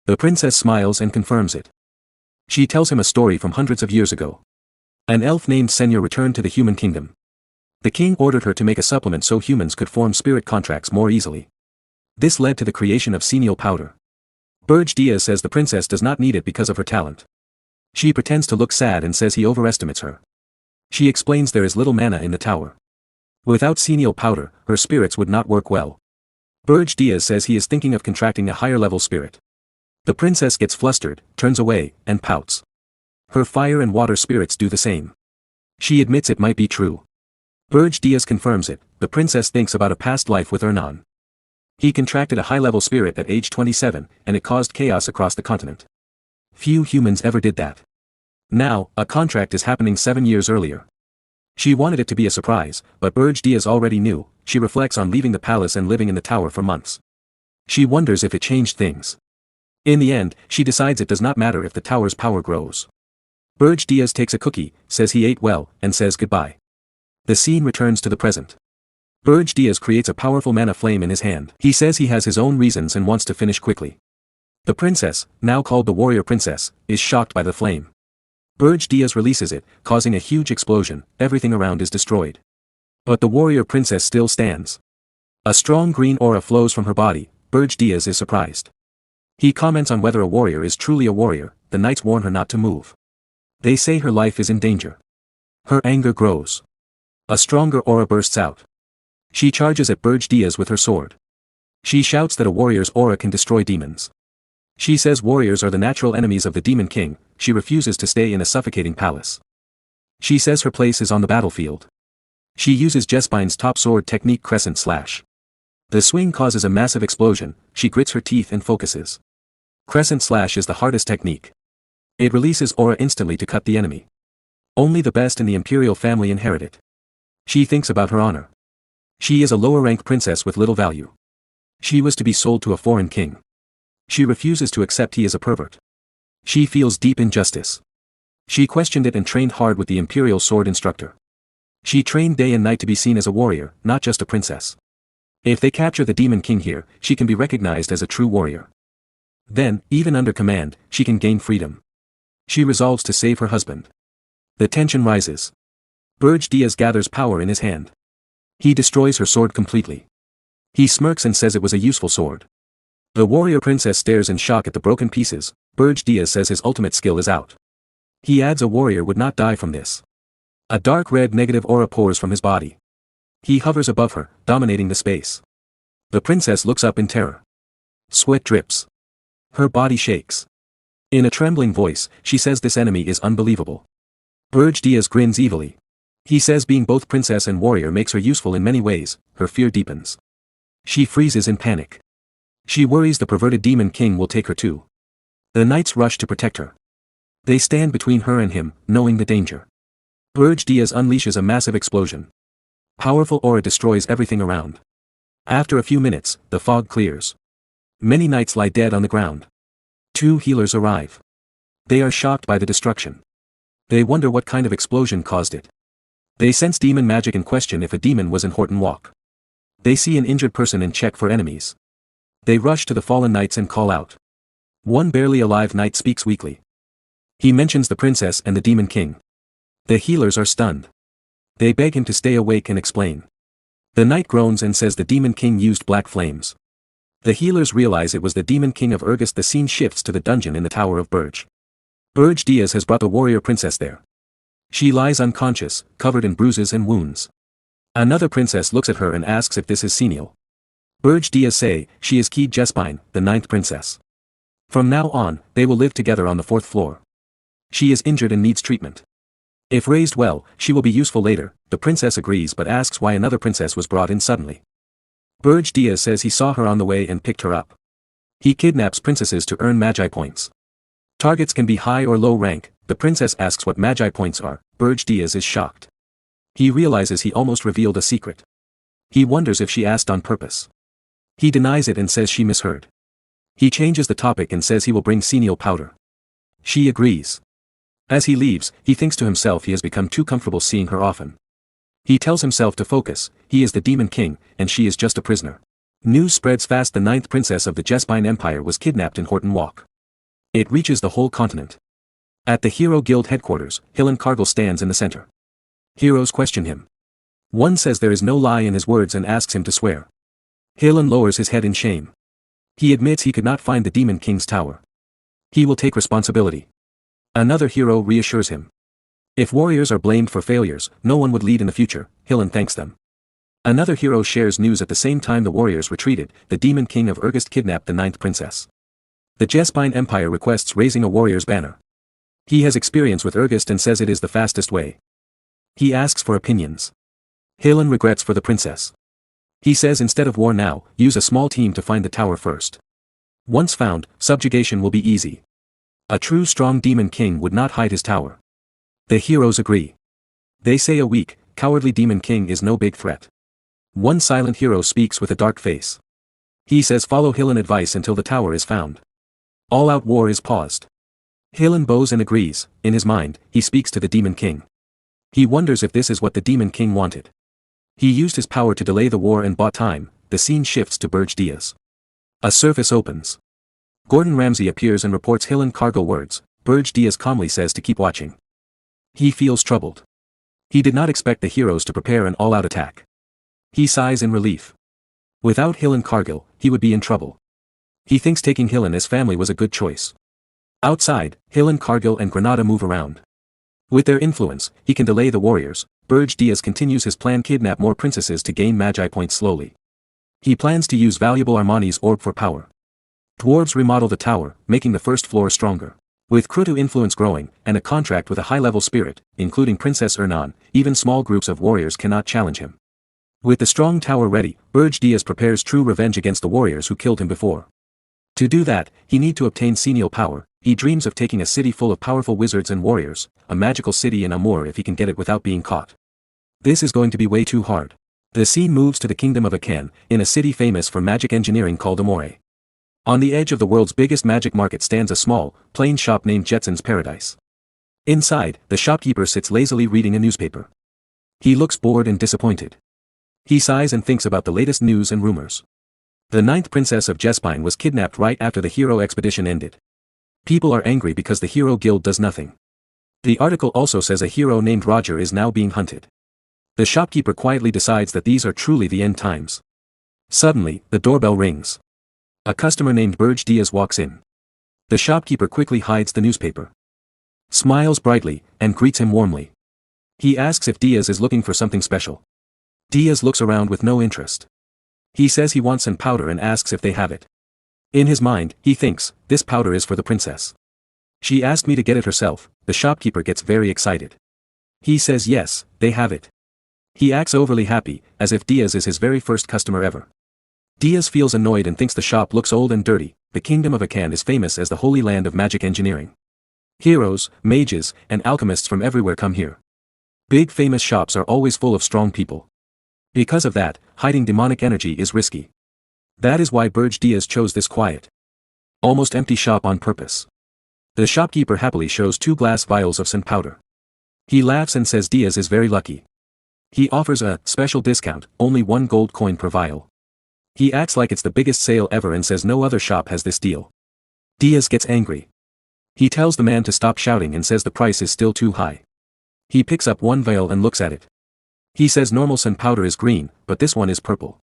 The princess smiles and confirms it. She tells him a story from hundreds of years ago. An elf named Senya returned to the human kingdom. The king ordered her to make a supplement so humans could form spirit contracts more easily. This led to the creation of senile powder. Berge Diaz says the princess does not need it because of her talent. She pretends to look sad and says he overestimates her. She explains there is little mana in the tower. Without senile powder, her spirits would not work well. Berge Diaz says he is thinking of contracting a higher level spirit. The princess gets flustered, turns away, and pouts. Her fire and water spirits do the same. She admits it might be true. Berge Diaz confirms it. The princess thinks about a past life with Hernan. He contracted a high-level spirit at age 27, and it caused chaos across the continent. Few humans ever did that. Now, a contract is happening 7 years earlier. She wanted it to be a surprise, but Berge Diaz already knew. She reflects on leaving the palace and living in the tower for months. She wonders if it changed things. In the end, she decides it does not matter if the tower's power grows. Berge Diaz takes a cookie, says he ate well, and says goodbye. The scene returns to the present. Berge Diaz creates a powerful mana flame in his hand. He says he has his own reasons and wants to finish quickly. The princess, now called the warrior princess, is shocked by the flame. Berge Diaz releases it, causing a huge explosion. Everything around is destroyed. But the warrior princess still stands. A strong green aura flows from her body. Berge Diaz is surprised. He comments on whether a warrior is truly a warrior. The knights warn her not to move. They say her life is in danger. Her anger grows. A stronger aura bursts out. She charges at Berge Diaz with her sword. She shouts that a warrior's aura can destroy demons. She says warriors are the natural enemies of the Demon King. She refuses to stay in a suffocating palace. She says her place is on the battlefield. She uses Jesspine's top sword technique Crescent Slash. The swing causes a massive explosion. She grits her teeth and focuses. Crescent Slash is the hardest technique. It releases aura instantly to cut the enemy. Only the best in the imperial family inherit it. She thinks about her honor. She is a lower-rank princess with little value. She was to be sold to a foreign king. She refuses to accept he is a pervert. She feels deep injustice. She questioned it and trained hard with the imperial sword instructor. She trained day and night to be seen as a warrior, not just a princess. If they capture the Demon King here, she can be recognized as a true warrior. Then, even under command, she can gain freedom. She resolves to save her husband. The tension rises. Berge Diaz gathers power in his hand. He destroys her sword completely. He smirks and says it was a useful sword. The warrior princess stares in shock at the broken pieces. Berge Diaz says his ultimate skill is out. He adds a warrior would not die from this. A dark red negative aura pours from his body. He hovers above her, dominating the space. The princess looks up in terror. Sweat drips. Her body shakes. In a trembling voice, she says this enemy is unbelievable. Berge Diaz grins evilly. He says being both princess and warrior makes her useful in many ways. Her fear deepens. She freezes in panic. She worries the perverted Demon King will take her too. The knights rush to protect her. They stand between her and him, knowing the danger. Berge Diaz unleashes a massive explosion. Powerful aura destroys everything around. After a few minutes, the fog clears. Many knights lie dead on the ground. 2 healers arrive. They are shocked by the destruction. They wonder what kind of explosion caused it. They sense demon magic and question if a demon was in Horton Walk. They see an injured person and check for enemies. They rush to the fallen knights and call out. One barely alive knight speaks weakly. He mentions the princess and the Demon King. The healers are stunned. They beg him to stay awake and explain. The knight groans and says the Demon King used black flames. The healers realize it was the Demon King of Urgest. The scene shifts to the dungeon in the Tower of Berge. Berge Diaz has brought the warrior princess there. She lies unconscious, covered in bruises and wounds. Another princess looks at her and asks if this is senile. Berge Diaz say, she is Keed Jespine, the 9th princess. From now on, they will live together on the 4th floor. She is injured and needs treatment. If raised well, she will be useful later. The princess agrees but asks why another princess was brought in suddenly. Berge Diaz says he saw her on the way and picked her up. He kidnaps princesses to earn magi points. Targets can be high or low rank. The princess asks what magi points are. Berge Diaz is shocked. He realizes he almost revealed a secret. He wonders if she asked on purpose. He denies it and says she misheard. He changes the topic and says he will bring senile powder. She agrees. As he leaves, he thinks to himself he has become too comfortable seeing her often. He tells himself to focus. He is the Demon King, and she is just a prisoner. News spreads fast. The 9th princess of the Jespine Empire was kidnapped in Horton Walk. It reaches the whole continent. At the Hero Guild headquarters, Hillen Cargill stands in the center. Heroes question him. One says there is no lie in his words and asks him to swear. Hillen lowers his head in shame. He admits he could not find the Demon King's tower. He will take responsibility. Another hero reassures him. If warriors are blamed for failures, no one would lead in the future. Hillen thanks them. Another hero shares news. At the same time the warriors retreated, the Demon King of Urgest kidnapped the 9th princess. The Jespine Empire requests raising a warrior's banner. He has experience with Urgest and says it is the fastest way. He asks for opinions. Hillen regrets for the princess. He says instead of war now, use a small team to find the tower first. Once found, subjugation will be easy. A true strong Demon King would not hide his tower. The heroes agree. They say a weak, cowardly Demon King is no big threat. One silent hero speaks with a dark face. He says follow Hillen advice until the tower is found. All-out war is paused. Hillen bows and agrees. In his mind, he speaks to the Demon King. He wonders if this is what the Demon King wanted. He used his power to delay the war and bought time. The scene shifts to Berge Diaz. A surface opens. Gordon Ramsay appears and reports Hillen Cargill words. Berge Diaz calmly says to keep watching. He feels troubled. He did not expect the heroes to prepare an all-out attack. He sighs in relief. Without Hillen Cargill, he would be in trouble. He thinks taking Hillen as family was a good choice. Outside, Hillen Cargill and Granada move around. With their influence, he can delay the warriors. Berge Diaz continues his plan: kidnap more princesses to gain magi points slowly. He plans to use valuable Armani's orb for power. Dwarves remodel the tower, making the first floor stronger. With Krutu influence growing, and a contract with a high-level spirit, including Princess Ernan, even small groups of warriors cannot challenge him. With the strong tower ready, Berge Diaz prepares true revenge against the warriors who killed him before. To do that, he need to obtain senile power. He dreams of taking a city full of powerful wizards and warriors, a magical city in Amur if he can get it without being caught. This is going to be way too hard. The scene moves to the kingdom of Akan, in a city famous for magic engineering called Amore. On the edge of the world's biggest magic market stands a small, plain shop named Jetson's Paradise. Inside, the shopkeeper sits lazily reading a newspaper. He looks bored and disappointed. He sighs and thinks about the latest news and rumors. The 9th princess of Jespine was kidnapped right after the hero expedition ended. People are angry because the hero guild does nothing. The article also says a hero named Roger is now being hunted. The shopkeeper quietly decides that these are truly the end times. Suddenly, the doorbell rings. A customer named Berge Diaz walks in. The shopkeeper quickly hides the newspaper. Smiles brightly, and greets him warmly. He asks if Diaz is looking for something special. Diaz looks around with no interest. He says he wants some powder and asks if they have it. In his mind, he thinks, this powder is for the princess. She asked me to get it herself. The shopkeeper gets very excited. He says yes, they have it. He acts overly happy, as if Diaz is his very first customer ever. Diaz feels annoyed and thinks the shop looks old and dirty. The kingdom of Akan is famous as the holy land of magic engineering. Heroes, mages, and alchemists from everywhere come here. Big famous shops are always full of strong people. Because of that, hiding demonic energy is risky. That is why Berge Diaz chose this quiet, almost empty shop on purpose. The shopkeeper happily shows 2 glass vials of sun powder. He laughs and says Diaz is very lucky. He offers a special discount, only 1 gold coin per vial. He acts like it's the biggest sale ever and says no other shop has this deal. Diaz gets angry. He tells the man to stop shouting and says the price is still too high. He picks up 1 vial and looks at it. He says normal sun powder is green, but this one is purple.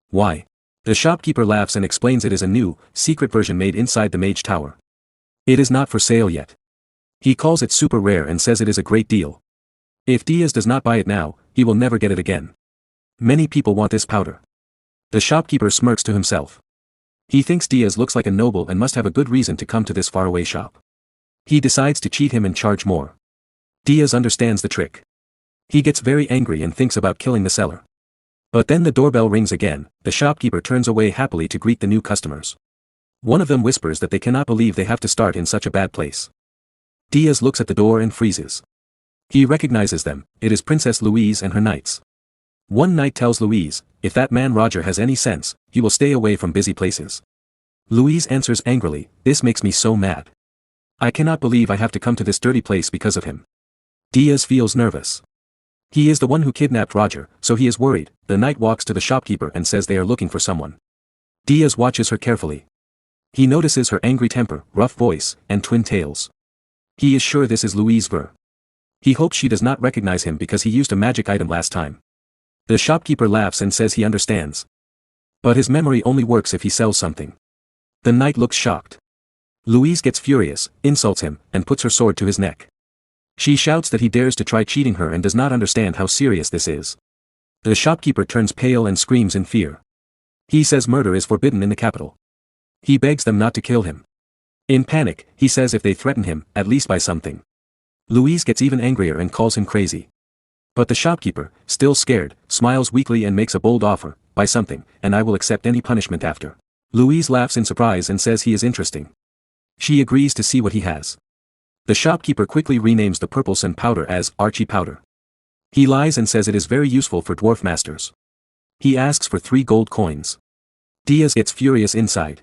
Why? The shopkeeper laughs and explains it is a new, secret version made inside the mage tower. It is not for sale yet. He calls it super rare and says it is a great deal. If Diaz does not buy it now, he will never get it again. Many people want this powder. The shopkeeper smirks to himself. He thinks Diaz looks like a noble and must have a good reason to come to this faraway shop. He decides to cheat him and charge more. Diaz understands the trick. He gets very angry and thinks about killing the seller. But then the doorbell rings again. The shopkeeper turns away happily to greet the new customers. One of them whispers that they cannot believe they have to start in such a bad place. Diaz looks at the door and freezes. He recognizes them. It is Princess Louise and her knights. One knight tells Louise, if that man Roger has any sense, he will stay away from busy places. Louise answers angrily, this makes me so mad. I cannot believe I have to come to this dirty place because of him. Diaz feels nervous. He is the one who kidnapped Roger, so he is worried. The knight walks to the shopkeeper and says they are looking for someone. Diaz watches her carefully. He notices her angry temper, rough voice, and twin tails. He is sure this is Louise Ver. He hopes she does not recognize him because he used a magic item last time. The shopkeeper laughs and says he understands. But his memory only works if he sells something. The knight looks shocked. Louise gets furious, insults him, and puts her sword to his neck. She shouts that he dares to try cheating her and does not understand how serious this is. The shopkeeper turns pale and screams in fear. He says murder is forbidden in the capital. He begs them not to kill him. In panic, he says if they threaten him, at least buy something. Louise gets even angrier and calls him crazy. But the shopkeeper, still scared, smiles weakly and makes a bold offer, buy something, and I will accept any punishment after. Louise laughs in surprise and says he is interesting. She agrees to see what he has. The shopkeeper quickly renames the purple sun powder as Archie powder. He lies and says it is very useful for dwarf masters. He asks for 3 gold coins. Diaz gets furious inside.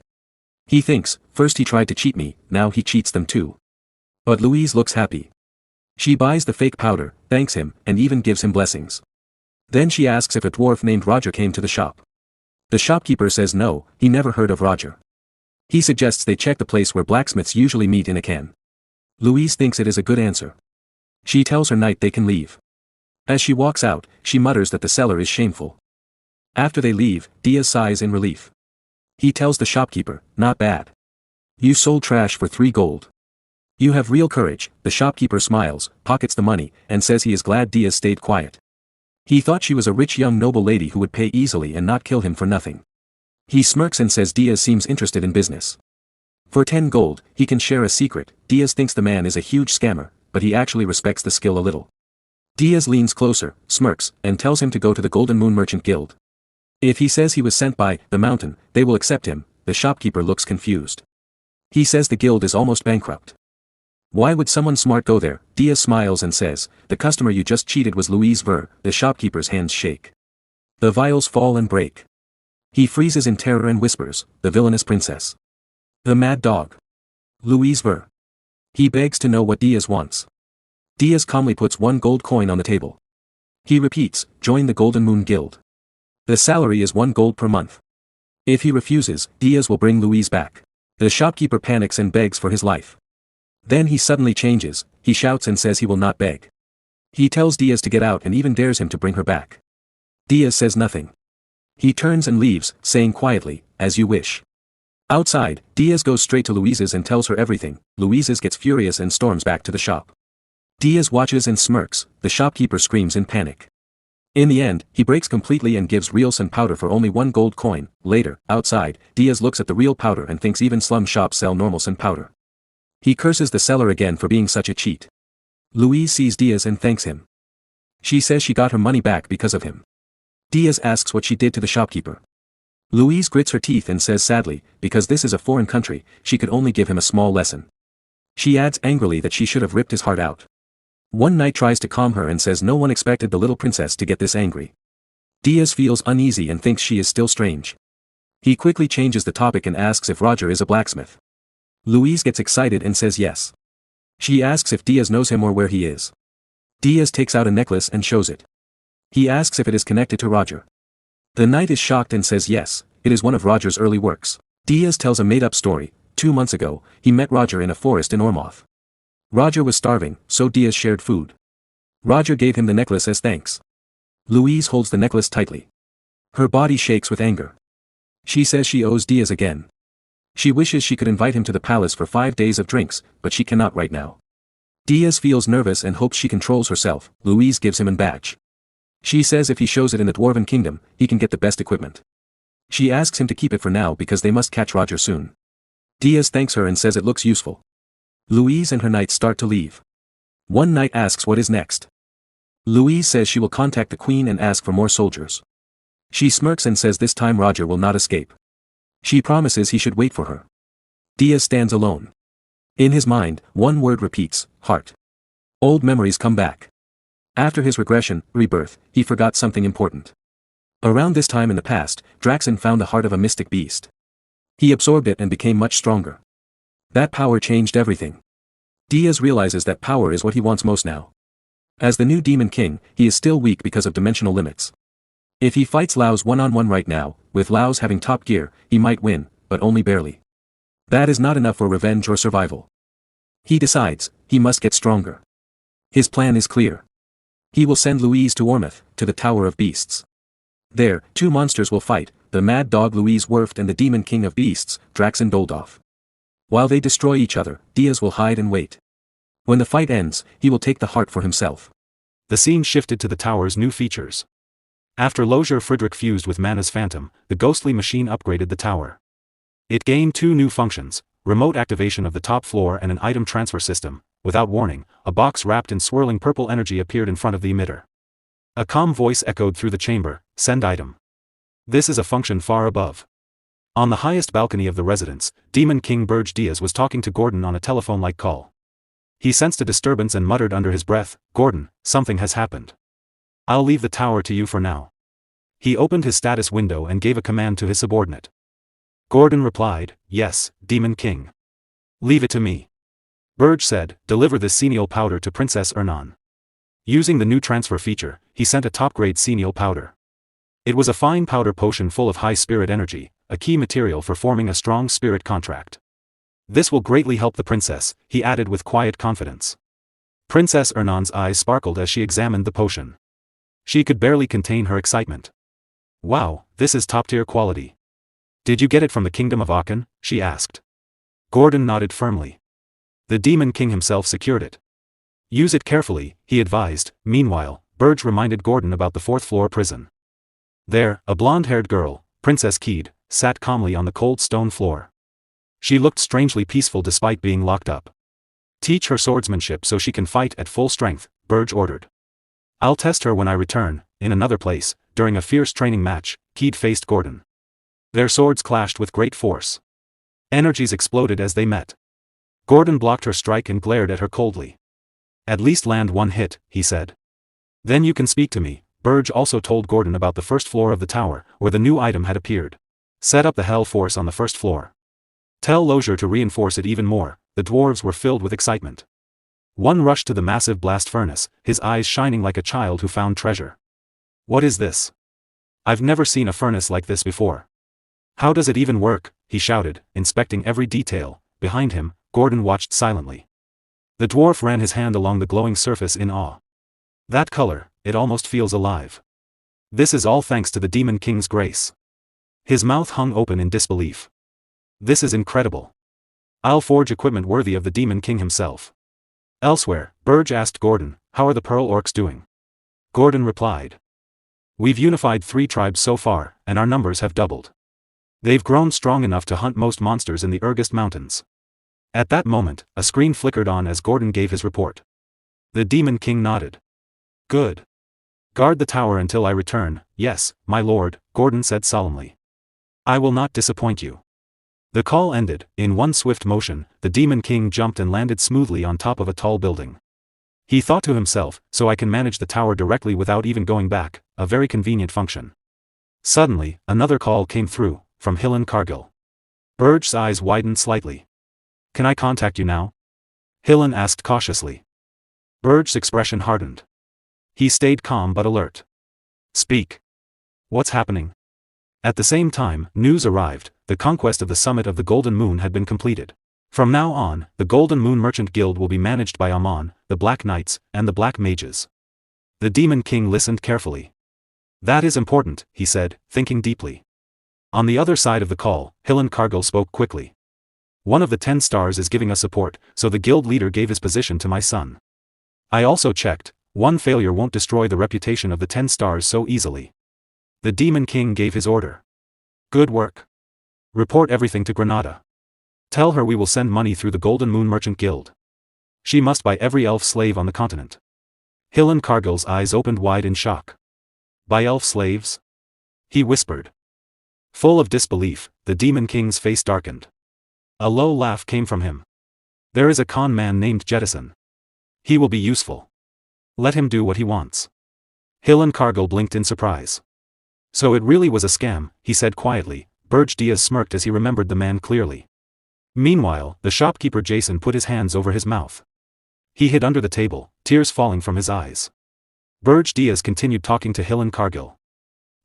He thinks, first he tried to cheat me, now he cheats them too. But Louise looks happy. She buys the fake powder, thanks him, and even gives him blessings. Then she asks if a dwarf named Roger came to the shop. The shopkeeper says no, he never heard of Roger. He suggests they check the place where blacksmiths usually meet in a can. Louise thinks it is a good answer. She tells her knight they can leave. As she walks out, she mutters that the seller is shameful. After they leave, Diaz sighs in relief. He tells the shopkeeper, not bad. You sold trash for 3 gold. You have real courage. The shopkeeper smiles, pockets the money, and says he is glad Diaz stayed quiet. He thought she was a rich young noble lady who would pay easily and not kill him for nothing. He smirks and says Diaz seems interested in business. For 10 gold, he can share a secret. Diaz thinks the man is a huge scammer, but he actually respects the skill a little. Diaz leans closer, smirks, and tells him to go to the Golden Moon Merchant Guild. If he says he was sent by the mountain, they will accept him. The shopkeeper looks confused. He says the guild is almost bankrupt. Why would someone smart go there? Diaz smiles and says, the customer you just cheated was Louise Ver. The shopkeeper's hands shake. The vials fall and break. He freezes in terror and whispers, the villainous princess. The mad dog. Louise Ver. He begs to know what Diaz wants. Diaz calmly puts 1 gold coin on the table. He repeats, join the Golden Moon Guild. The salary is 1 gold per month. If he refuses, Diaz will bring Louise back. The shopkeeper panics and begs for his life. Then he suddenly changes, he shouts and says he will not beg. He tells Diaz to get out and even dares him to bring her back. Diaz says nothing. He turns and leaves, saying quietly, as you wish. Outside, Diaz goes straight to Louise's and tells her everything. Louise's gets furious and storms back to the shop. Diaz watches and smirks, the shopkeeper screams in panic. In the end, he breaks completely and gives real sun powder for only 1 gold coin. Later, outside, Diaz looks at the real powder and thinks even slum shops sell normal sun powder. He curses the seller again for being such a cheat. Louise sees Diaz and thanks him. She says she got her money back because of him. Diaz asks what she did to the shopkeeper. Louise grits her teeth and says sadly, because this is a foreign country, she could only give him a small lesson. She adds angrily that she should have ripped his heart out. One knight tries to calm her and says no one expected the little princess to get this angry. Diaz feels uneasy and thinks she is still strange. He quickly changes the topic and asks if Roger is a blacksmith. Louise gets excited and says yes. She asks if Diaz knows him or where he is. Diaz takes out a necklace and shows it. He asks if it is connected to Roger. The knight is shocked and says yes, it is one of Roger's early works. Diaz tells a made-up story. 2 months ago, he met Roger in a forest in Ormoth. Roger was starving, so Diaz shared food. Roger gave him the necklace as thanks. Louise holds the necklace tightly. Her body shakes with anger. She says she owes Diaz again. She wishes she could invite him to the palace for 5 days of drinks, but she cannot right now. Diaz feels nervous and hopes she controls herself. Louise gives him a badge. She says if he shows it in the Dwarven Kingdom, he can get the best equipment. She asks him to keep it for now because they must catch Roger soon. Diaz thanks her and says it looks useful. Louise and her knights start to leave. One knight asks what is next. Louise says she will contact the queen and ask for more soldiers. She smirks and says this time Roger will not escape. She promises he should wait for her. Diaz stands alone. In his mind, one word repeats, heart. Old memories come back. After his regression, rebirth, he forgot something important. Around this time in the past, Draxen found the heart of a mystic beast. He absorbed it and became much stronger. That power changed everything. Diaz realizes that power is what he wants most now. As the new Demon King, he is still weak because of dimensional limits. If he fights Laos one-on-one right now, with Laos having top gear, he might win, but only barely. That is not enough for revenge or survival. He decides, he must get stronger. His plan is clear. He will send Louise to Ormouth, to the Tower of Beasts. There, two monsters will fight, the mad dog Louise Werft and the Demon King of Beasts, Draxen Doldorf. While they destroy each other, Diaz will hide and wait. When the fight ends, he will take the heart for himself. The scene shifted to the tower's new features. After Lozier Friedrich fused with Mana's Phantom, the ghostly machine upgraded the tower. It gained two new functions, remote activation of the top floor and an item transfer system. Without warning, a box wrapped in swirling purple energy appeared in front of the emitter. A calm voice echoed through the chamber, send item. This is a function far above. On the highest balcony of the residence, Demon King Berge Diaz was talking to Gordon on a telephone-like call. He sensed a disturbance and muttered under his breath, Gordon, something has happened. I'll leave the tower to you for now. He opened his status window and gave a command to his subordinate. Gordon replied, yes, Demon King. Leave it to me. Berge said, deliver this senile powder to Princess Ernan. Using the new transfer feature, he sent a top-grade senile powder. It was a fine powder potion full of high spirit energy, a key material for forming a strong spirit contract. This will greatly help the princess, he added with quiet confidence. Princess Ernan's eyes sparkled as she examined the potion. She could barely contain her excitement. Wow, this is top-tier quality. Did you get it from the Kingdom of Aachen? She asked. Gordon nodded firmly. The Demon King himself secured it. Use it carefully, he advised. Meanwhile, Berge reminded Gordon about the fourth-floor prison. There, a blonde-haired girl, Princess Keed, sat calmly on the cold stone floor. She looked strangely peaceful despite being locked up. Teach her swordsmanship so she can fight at full strength, Berge ordered. I'll test her when I return. In another place, during a fierce training match, Keed faced Gordon. Their swords clashed with great force. Energies exploded as they met. Gordon blocked her strike and glared at her coldly. At least land one hit, he said. Then you can speak to me. Berge also told Gordon about the first floor of the tower, where the new item had appeared. Set up the Hell Force on the first floor. Tell Lozier to reinforce it even more. The dwarves were filled with excitement. One rushed to the massive blast furnace, his eyes shining like a child who found treasure. What is this? I've never seen a furnace like this before. How does it even work? He shouted, inspecting every detail. Behind him, Gordon watched silently. The dwarf ran his hand along the glowing surface in awe. That color, it almost feels alive. This is all thanks to the Demon King's grace. His mouth hung open in disbelief. This is incredible. I'll forge equipment worthy of the Demon King himself. Elsewhere, Berge asked Gordon, how are the Pearl Orcs doing? Gordon replied. We've unified 3 tribes so far, and our numbers have doubled. They've grown strong enough to hunt most monsters in the Ergest Mountains. At that moment, a screen flickered on as Gordon gave his report. The Demon King nodded. Good. Guard the tower until I return. Yes, my lord, Gordon said solemnly. I will not disappoint you. The call ended. In one swift motion, the Demon King jumped and landed smoothly on top of a tall building. He thought to himself, so I can manage the tower directly without even going back, a very convenient function. Suddenly, another call came through, from Hillen Cargill. Berge's eyes widened slightly. Can I contact you now? Hillen asked cautiously. Berge's expression hardened. He stayed calm but alert. Speak. What's happening? At the same time, news arrived. The conquest of the summit of the Golden Moon had been completed. From now on, the Golden Moon Merchant Guild will be managed by Amon, the Black Knights, and the Black Mages. The Demon King listened carefully. That is important, he said, thinking deeply. On the other side of the call, Hillen Cargill spoke quickly. One of the 10 stars is giving us support, so the guild leader gave his position to my son. I also checked, one failure won't destroy the reputation of the 10 stars so easily. The Demon King gave his order. Good work. Report everything to Granada. Tell her we will send money through the Golden Moon Merchant Guild. She must buy every elf slave on the continent. Hillen Cargill's eyes opened wide in shock. Buy elf slaves? He whispered. Full of disbelief, the Demon King's face darkened. A low laugh came from him. There is a con man named Jettison. He will be useful. Let him do what he wants. Hillen Cargill blinked in surprise. So it really was a scam, he said quietly. Berge Diaz smirked as he remembered the man clearly. Meanwhile, the shopkeeper Jason put his hands over his mouth. He hid under the table, tears falling from his eyes. Berge Diaz continued talking to Hillen Cargill.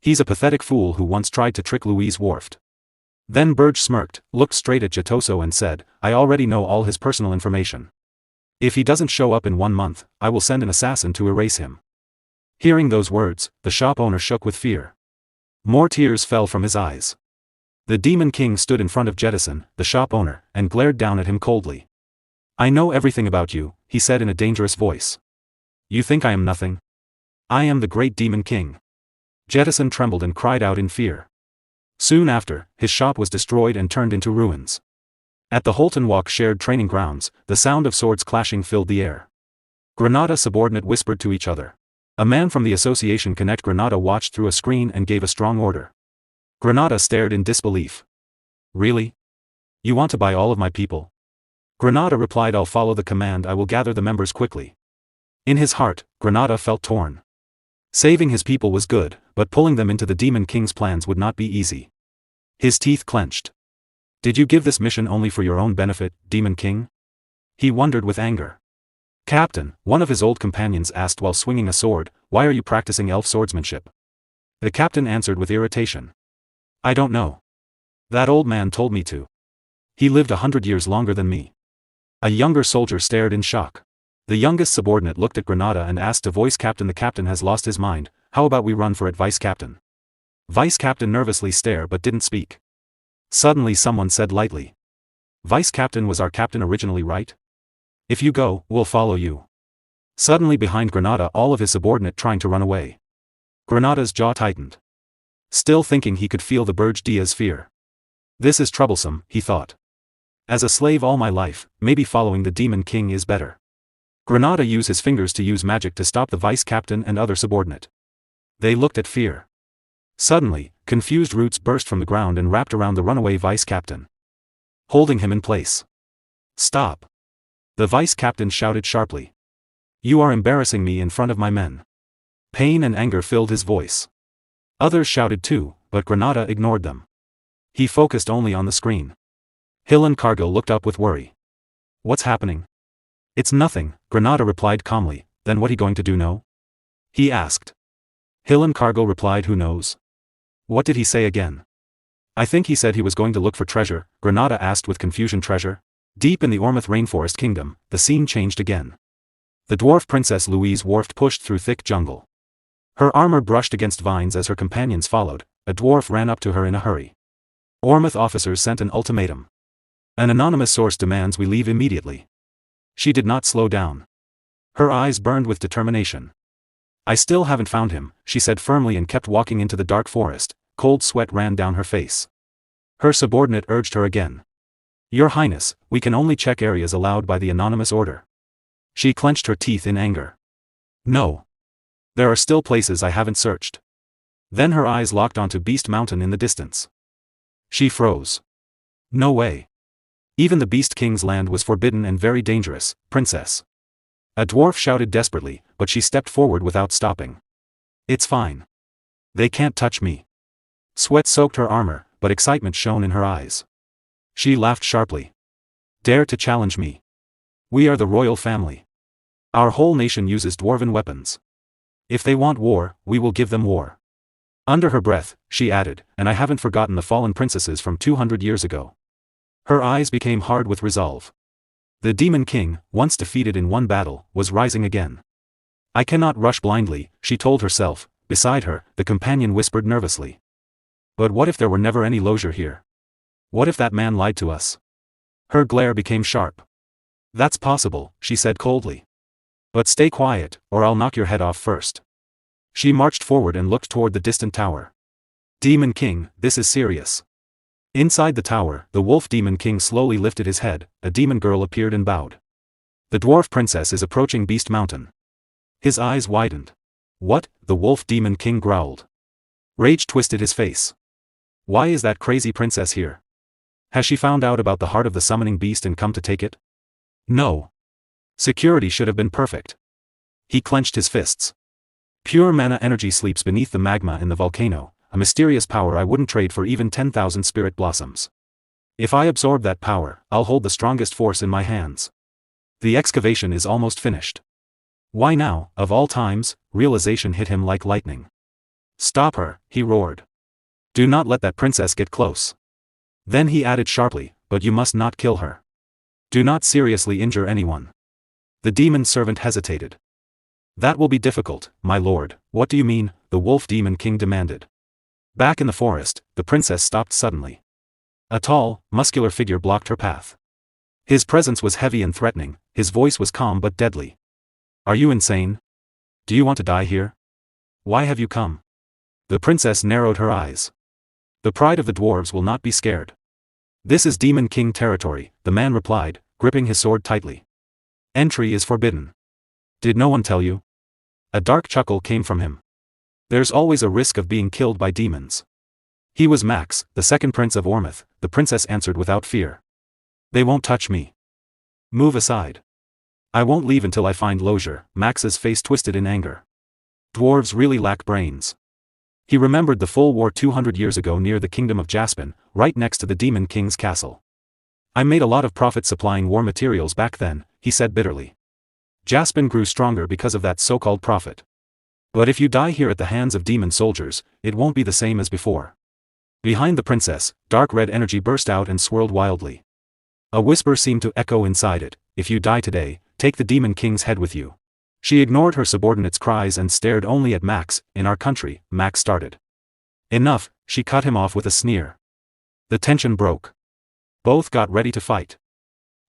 He's a pathetic fool who once tried to trick Louise Worft. Then Berge smirked, looked straight at Jatoso and said, I already know all his personal information. If he doesn't show up in 1 month, I will send an assassin to erase him. Hearing those words, the shop owner shook with fear. More tears fell from his eyes. The Demon King stood in front of Jettison, the shop owner, and glared down at him coldly. I know everything about you, he said in a dangerous voice. You think I am nothing? I am the great Demon King. Jettison trembled and cried out in fear. Soon after, his shop was destroyed and turned into ruins. At the Holton Walk shared training grounds, the sound of swords clashing filled the air. Granada subordinate whispered to each other. A man from the Association Connect Granada watched through a screen and gave a strong order. Granada stared in disbelief. Really? You want to buy all of my people? Granada replied, I'll follow the command, I will gather the members quickly. In his heart, Granada felt torn. Saving his people was good, but pulling them into the Demon King's plans would not be easy. His teeth clenched. Did you give this mission only for your own benefit, Demon King? He wondered with anger. Captain, one of his old companions asked while swinging a sword, why are you practicing elf swordsmanship? The captain answered with irritation. I don't know. That old man told me to. He lived 100 years longer than me. A younger soldier stared in shock. The youngest subordinate looked at Granada and asked to voice captain. The captain has lost his mind, how about we run for it, vice captain? Vice captain nervously stared but didn't speak. Suddenly someone said lightly. Vice captain was our captain originally, right? If you go, we'll follow you. Suddenly behind Granada all of his subordinate trying to run away. Granada's jaw tightened. Still thinking, he could feel the Berge Diaz fear. This is troublesome, he thought. As a slave all my life, maybe following the Demon King is better. Granada used his fingers to use magic to stop the vice captain and other subordinate. They looked at fear. Suddenly, confused roots burst from the ground and wrapped around the runaway vice captain, holding him in place. Stop! The vice captain shouted sharply. You are embarrassing me in front of my men. Pain and anger filled his voice. Others shouted too, but Granada ignored them. He focused only on the screen. Hillen Cargill looked up with worry. What's happening? It's nothing, Granada replied calmly. Then what he going to do, no? He asked. Hillen Cargill replied, who knows? What did he say again? I think he said he was going to look for treasure, Granada asked with confusion. Treasure? Deep in the Ormouth Rainforest Kingdom, the scene changed again. The dwarf princess Louise Worft pushed through thick jungle. Her armor brushed against vines as her companions followed. A dwarf ran up to her in a hurry. Ormouth officers sent an ultimatum. An anonymous source demands we leave immediately. She did not slow down. Her eyes burned with determination. I still haven't found him, she said firmly and kept walking into the dark forest. Cold sweat ran down her face. Her subordinate urged her again. Your Highness, we can only check areas allowed by the anonymous order. She clenched her teeth in anger. No. There are still places I haven't searched. Then her eyes locked onto Beast Mountain in the distance. She froze. No way. Even the Beast King's land was forbidden and very dangerous, princess. A dwarf shouted desperately, but she stepped forward without stopping. It's fine. They can't touch me. Sweat soaked her armor, but excitement shone in her eyes. She laughed sharply. Dare to challenge me? We are the royal family. Our whole nation uses dwarven weapons. If they want war, we will give them war. Under her breath, she added, and I haven't forgotten the fallen princesses from 200 years ago. Her eyes became hard with resolve. The Demon King, once defeated in one battle, was rising again. I cannot rush blindly, she told herself. Beside her, the companion whispered nervously. But what if there were never any Lozier here? What if that man lied to us? Her glare became sharp. That's possible, she said coldly. But stay quiet, or I'll knock your head off first. She marched forward and looked toward the distant tower. Demon King, this is serious. Inside the tower, the wolf Demon King slowly lifted his head, a demon girl appeared and bowed. The dwarf princess is approaching Beast Mountain. His eyes widened. What? The wolf Demon King growled. Rage twisted his face. Why is that crazy princess here? Has she found out about the heart of the summoning beast and come to take it? No. Security should have been perfect. He clenched his fists. Pure mana energy sleeps beneath the magma in the volcano, a mysterious power I wouldn't trade for even 10,000 spirit blossoms. If I absorb that power, I'll hold the strongest force in my hands. The excavation is almost finished. Why now, of all times? Realization hit him like lightning. Stop her, he roared. Do not let that princess get close. Then he added sharply, but you must not kill her. Do not seriously injure anyone. The demon servant hesitated. That will be difficult, my lord. What do you mean? The wolf Demon King demanded. Back in the forest, the princess stopped suddenly. A tall, muscular figure blocked her path. His presence was heavy and threatening, his voice was calm but deadly. Are you insane? Do you want to die here? Why have you come? The princess narrowed her eyes. The pride of the dwarves will not be scared. This is Demon King territory, the man replied, gripping his sword tightly. Entry is forbidden. Did no one tell you? A dark chuckle came from him. There's always a risk of being killed by demons. He was Max, the second prince of Ormith, the princess answered without fear. They won't touch me. Move aside. I won't leave until I find Lozier. Max's face twisted in anger. Dwarves really lack brains. He remembered the full war 200 years ago near the kingdom of Jaspin, right next to the Demon King's castle. I made a lot of profit supplying war materials back then, he said bitterly. Jaspin grew stronger because of that so-called profit. But if you die here at the hands of demon soldiers, it won't be the same as before. Behind the princess, dark red energy burst out and swirled wildly. A whisper seemed to echo inside it, if you die today, take the Demon King's head with you. She ignored her subordinates' cries and stared only at Max. In our country, Max started. Enough, she cut him off with a sneer. The tension broke. Both got ready to fight.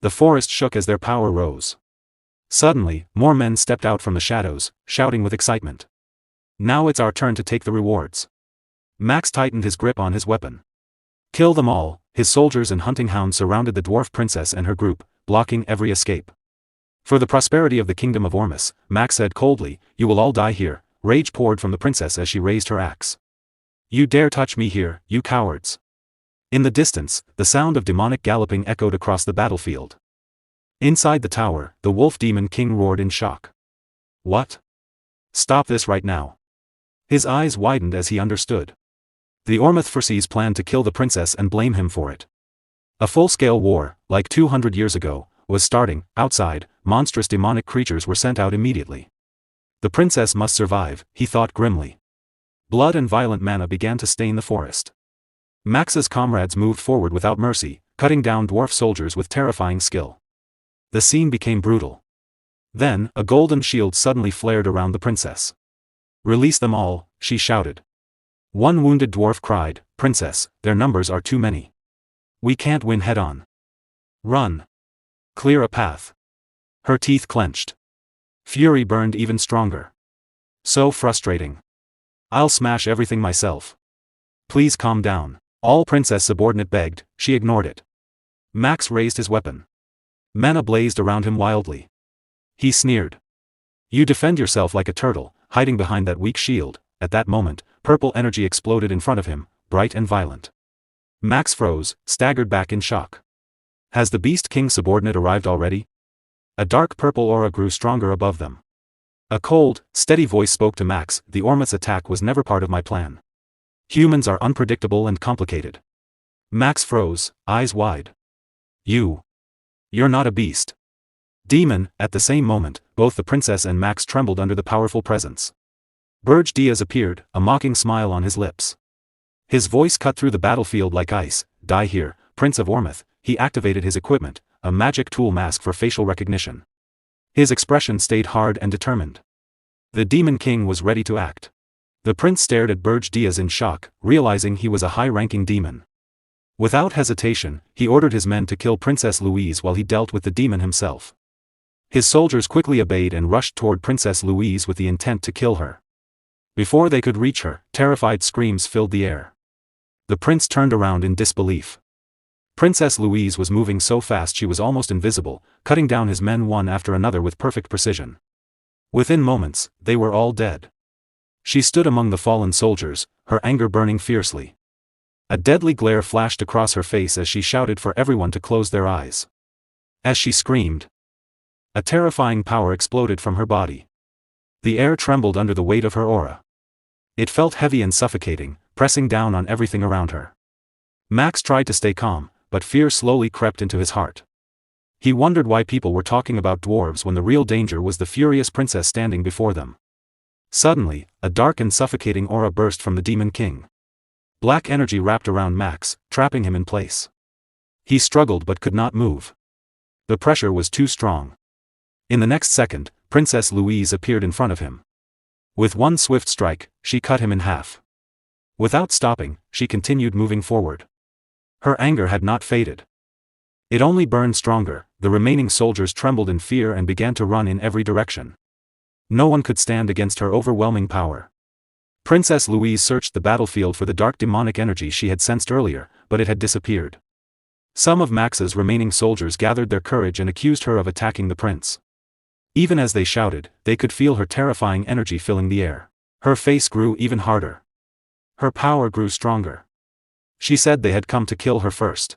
The forest shook as their power rose. Suddenly, more men stepped out from the shadows, shouting with excitement. Now it's our turn to take the rewards. Max tightened his grip on his weapon. Kill them all. His soldiers and hunting hounds surrounded the dwarf princess and her group, blocking every escape. For the prosperity of the kingdom of Ormus, Max said coldly, you will all die here. Rage poured from the princess as she raised her axe. You dare touch me here, you cowards. In the distance, the sound of demonic galloping echoed across the battlefield. Inside the tower, the wolf Demon King roared in shock. What? Stop this right now. His eyes widened as he understood. The Ormith Furcies planned to kill the princess and blame him for it. A full-scale war, like 200 years ago, was starting. Outside, monstrous demonic creatures were sent out immediately. The princess must survive, he thought grimly. Blood and violent mana began to stain the forest. Max's comrades moved forward without mercy, cutting down dwarf soldiers with terrifying skill. The scene became brutal. Then, a golden shield suddenly flared around the princess. Release them all, she shouted. One wounded dwarf cried, Princess, their numbers are too many. We can't win head-on. Run. Clear a path. Her teeth clenched. Fury burned even stronger. So frustrating. I'll smash everything myself. Please calm down. All princess subordinate begged, she ignored it. Max raised his weapon. Mana blazed around him wildly. He sneered. You defend yourself like a turtle, hiding behind that weak shield. At that moment, purple energy exploded in front of him, bright and violent. Max froze, staggered back in shock. Has the Beast King subordinate arrived already? A dark purple aura grew stronger above them. A cold, steady voice spoke to Max, the Ormith's attack was never part of my plan. Humans are unpredictable and complicated. Max froze, eyes wide. You're not a beast. Demon. At the same moment, both the princess and Max trembled under the powerful presence. Berge appeared, a mocking smile on his lips. His voice cut through the battlefield like ice. Die here, Prince of Ormith. He activated his equipment, a magic tool mask for facial recognition. His expression stayed hard and determined. The Demon King was ready to act. The prince stared at Berge Diaz in shock, realizing he was a high-ranking demon. Without hesitation, he ordered his men to kill Princess Louise while he dealt with the demon himself. His soldiers quickly obeyed and rushed toward Princess Louise with the intent to kill her. Before they could reach her, terrified screams filled the air. The prince turned around in disbelief. Princess Louise was moving so fast she was almost invisible, cutting down his men one after another with perfect precision. Within moments, they were all dead. She stood among the fallen soldiers, her anger burning fiercely. A deadly glare flashed across her face as she shouted for everyone to close their eyes. As she screamed, a terrifying power exploded from her body. The air trembled under the weight of her aura. It felt heavy and suffocating, pressing down on everything around her. Max tried to stay calm, but fear slowly crept into his heart. He wondered why people were talking about dwarves when the real danger was the furious princess standing before them. Suddenly, a dark and suffocating aura burst from the Demon King. Black energy wrapped around Max, trapping him in place. He struggled but could not move. The pressure was too strong. In the next second, Princess Louise appeared in front of him. With one swift strike, she cut him in half. Without stopping, she continued moving forward. Her anger had not faded. It only burned stronger. The remaining soldiers trembled in fear and began to run in every direction. No one could stand against her overwhelming power. Princess Louise searched the battlefield for the dark demonic energy she had sensed earlier, but it had disappeared. Some of Max's remaining soldiers gathered their courage and accused her of attacking the prince. Even as they shouted, they could feel her terrifying energy filling the air. Her face grew even harder. Her power grew stronger. She said they had come to kill her first.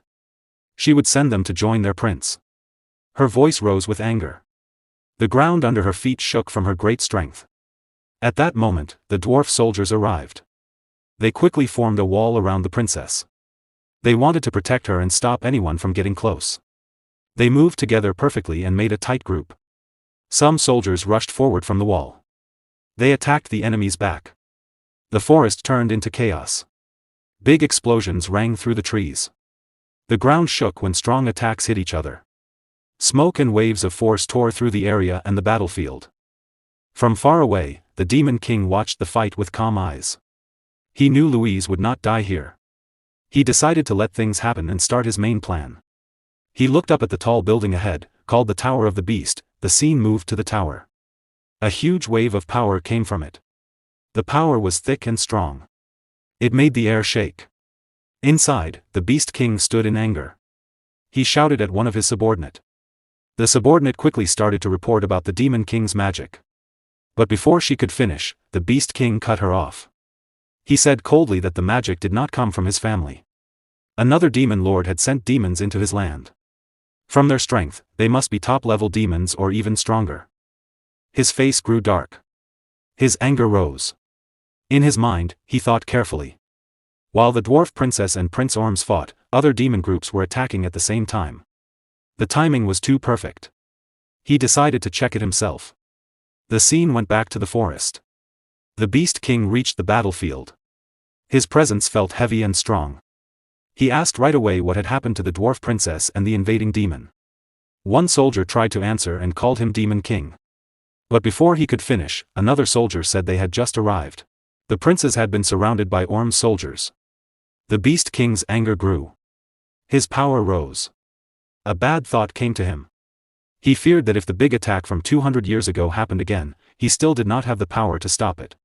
She would send them to join their prince. Her voice rose with anger. The ground under her feet shook from her great strength. At that moment, the dwarf soldiers arrived. They quickly formed a wall around the princess. They wanted to protect her and stop anyone from getting close. They moved together perfectly and made a tight group. Some soldiers rushed forward from the wall. They attacked the enemy's back. The forest turned into chaos. Big explosions rang through the trees. The ground shook when strong attacks hit each other. Smoke and waves of force tore through the area and the battlefield. From far away, the Demon King watched the fight with calm eyes. He knew Louise would not die here. He decided to let things happen and start his main plan. He looked up at the tall building ahead, called the Tower of the Beast. The scene moved to the tower. A huge wave of power came from it. The power was thick and strong. It made the air shake. Inside, the Beast King stood in anger. He shouted at one of his subordinate. The subordinate quickly started to report about the Demon King's magic. But before she could finish, the Beast King cut her off. He said coldly that the magic did not come from his family. Another demon lord had sent demons into his land. From their strength, they must be top-level demons or even stronger. His face grew dark. His anger rose. In his mind, he thought carefully. While the dwarf princess and Prince Orms fought, other demon groups were attacking at the same time. The timing was too perfect. He decided to check it himself. The scene went back to the forest. The Beast King reached the battlefield. His presence felt heavy and strong. He asked right away what had happened to the dwarf princess and the invading demon. One soldier tried to answer and called him Demon King. But before he could finish, another soldier said they had just arrived. The princes had been surrounded by Orm's soldiers. The Beast King's anger grew. His power rose. A bad thought came to him. He feared that if the big attack from 200 years ago happened again, he still did not have the power to stop it.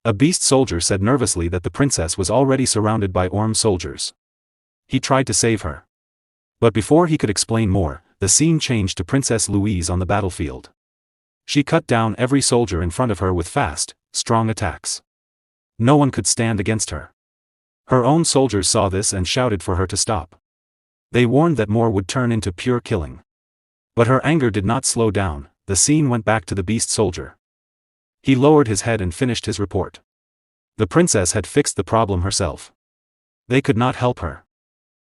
A beast soldier said nervously that the princess was already surrounded by Orm soldiers. He tried to save her. But before he could explain more, the scene changed to Princess Louise on the battlefield. She cut down every soldier in front of her with fast, strong attacks. No one could stand against her. Her own soldiers saw this and shouted for her to stop. They warned that more would turn into pure killing. But her anger did not slow down. The scene went back to the beast soldier. He lowered his head and finished his report. The princess had fixed the problem herself. They could not help her.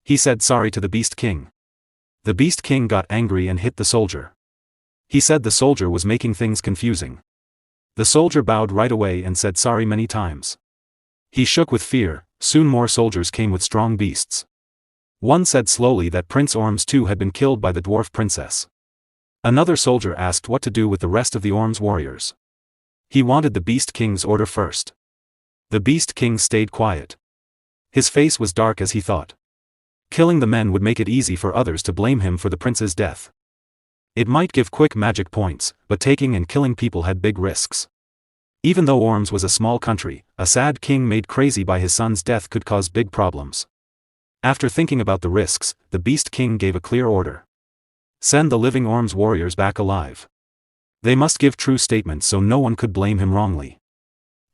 He said sorry to the Beast King. The Beast King got angry and hit the soldier. He said the soldier was making things confusing. The soldier bowed right away and said sorry many times. He shook with fear. Soon more soldiers came with strong beasts. One said slowly that Prince Orms too had been killed by the dwarf princess. Another soldier asked what to do with the rest of the Orms warriors. He wanted the Beast King's order first. The Beast King stayed quiet. His face was dark as he thought. Killing the men would make it easy for others to blame him for the prince's death. It might give quick magic points, but taking and killing people had big risks. Even though Orms was a small country, a sad king made crazy by his son's death could cause big problems. After thinking about the risks, the Beast King gave a clear order. Send the living Orms warriors back alive. They must give true statements so no one could blame him wrongly.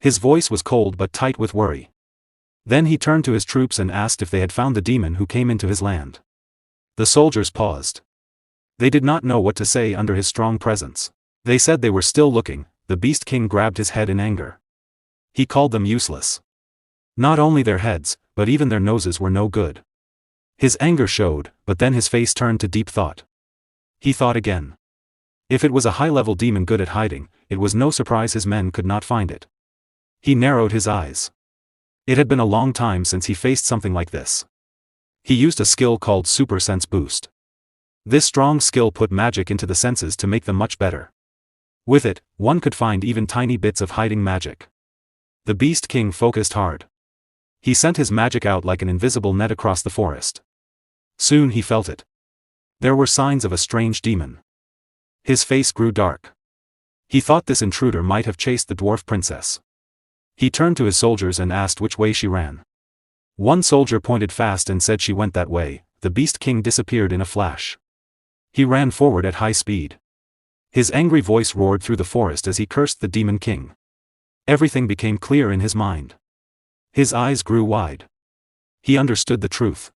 His voice was cold but tight with worry. Then he turned to his troops and asked if they had found the demon who came into his land. The soldiers paused. They did not know what to say under his strong presence. They said they were still looking. The Beast King grabbed his head in anger. He called them useless. Not only their heads, but even their noses were no good. His anger showed, but then his face turned to deep thought. He thought again. If it was a high-level demon good at hiding, it was no surprise his men could not find it. He narrowed his eyes. It had been a long time since he faced something like this. He used a skill called Super Sense Boost. This strong skill put magic into the senses to make them much better. With it, one could find even tiny bits of hiding magic. The Beast King focused hard. He sent his magic out like an invisible net across the forest. Soon he felt it. There were signs of a strange demon. His face grew dark. He thought this intruder might have chased the dwarf princess. He turned to his soldiers and asked which way she ran. One soldier pointed fast and said she went that way. The Beast King disappeared in a flash. He ran forward at high speed. His angry voice roared through the forest as he cursed the Demon King. Everything became clear in his mind. His eyes grew wide. He understood the truth.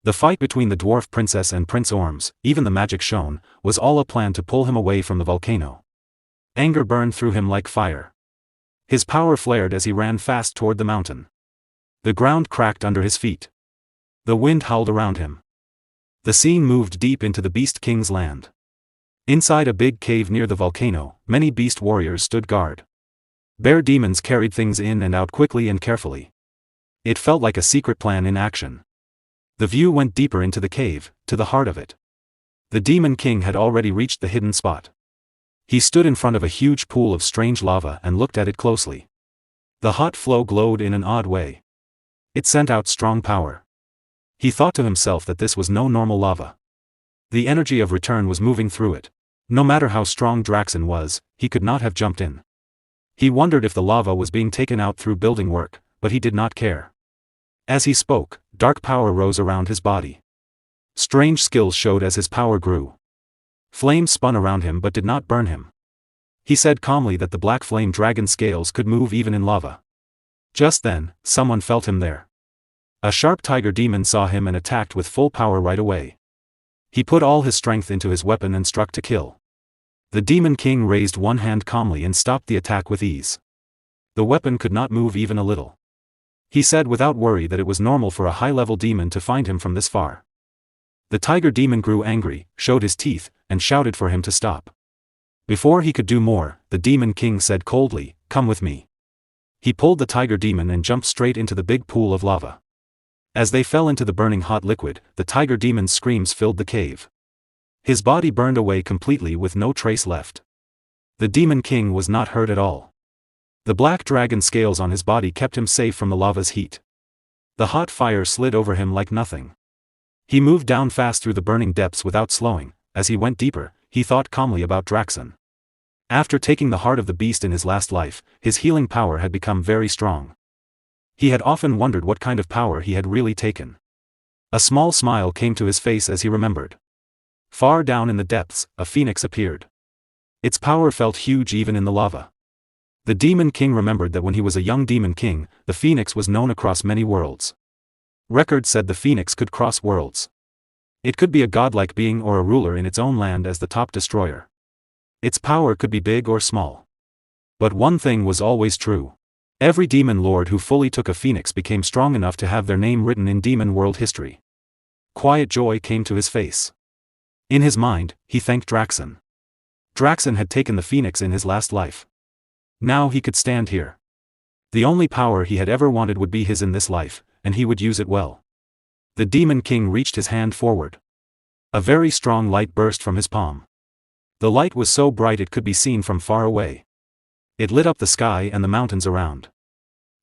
The fight between the dwarf princess and Prince Orms, even the magic shown, was all a plan to pull him away from the volcano. Anger burned through him like fire. His power flared as he ran fast toward the mountain. The ground cracked under his feet. The wind howled around him. The scene moved deep into the Beast King's land. Inside a big cave near the volcano, many beast warriors stood guard. Bear demons carried things in and out quickly and carefully. It felt like a secret plan in action. The view went deeper into the cave, to the heart of it. The Demon King had already reached the hidden spot. He stood in front of a huge pool of strange lava and looked at it closely. The hot flow glowed in an odd way. It sent out strong power. He thought to himself that this was no normal lava. The energy of return was moving through it. No matter how strong Draxen was, he could not have jumped in. He wondered if the lava was being taken out through building work, but he did not care. As he spoke, dark power rose around his body. Strange skills showed as his power grew. Flames spun around him but did not burn him. He said calmly that the black flame dragon scales could move even in lava. Just then, someone felt him there. A sharp tiger demon saw him and attacked with full power right away. He put all his strength into his weapon and struck to kill. The Demon King raised one hand calmly and stopped the attack with ease. The weapon could not move even a little. He said without worry that it was normal for a high-level demon to find him from this far. The tiger demon grew angry, showed his teeth, and shouted for him to stop. Before he could do more, the Demon King said coldly, "Come with me." He pulled the tiger demon and jumped straight into the big pool of lava. As they fell into the burning hot liquid, the tiger demon's screams filled the cave. His body burned away completely with no trace left. The Demon King was not hurt at all. The black dragon scales on his body kept him safe from the lava's heat. The hot fire slid over him like nothing. He moved down fast through the burning depths without slowing. As he went deeper, he thought calmly about Draxen. After taking the heart of the beast in his last life, his healing power had become very strong. He had often wondered what kind of power he had really taken. A small smile came to his face as he remembered. Far down in the depths, a phoenix appeared. Its power felt huge even in the lava. The Demon King remembered that when he was a young Demon King, the phoenix was known across many worlds. Records said the phoenix could cross worlds. It could be a godlike being or a ruler in its own land as the top destroyer. Its power could be big or small. But one thing was always true. Every demon lord who fully took a phoenix became strong enough to have their name written in demon world history. Quiet joy came to his face. In his mind, he thanked Draxen. Draxen had taken the phoenix in his last life. Now he could stand here. The only power he had ever wanted would be his in this life, and he would use it well. The Demon King reached his hand forward. A very strong light burst from his palm. The light was so bright it could be seen from far away. It lit up the sky and the mountains around.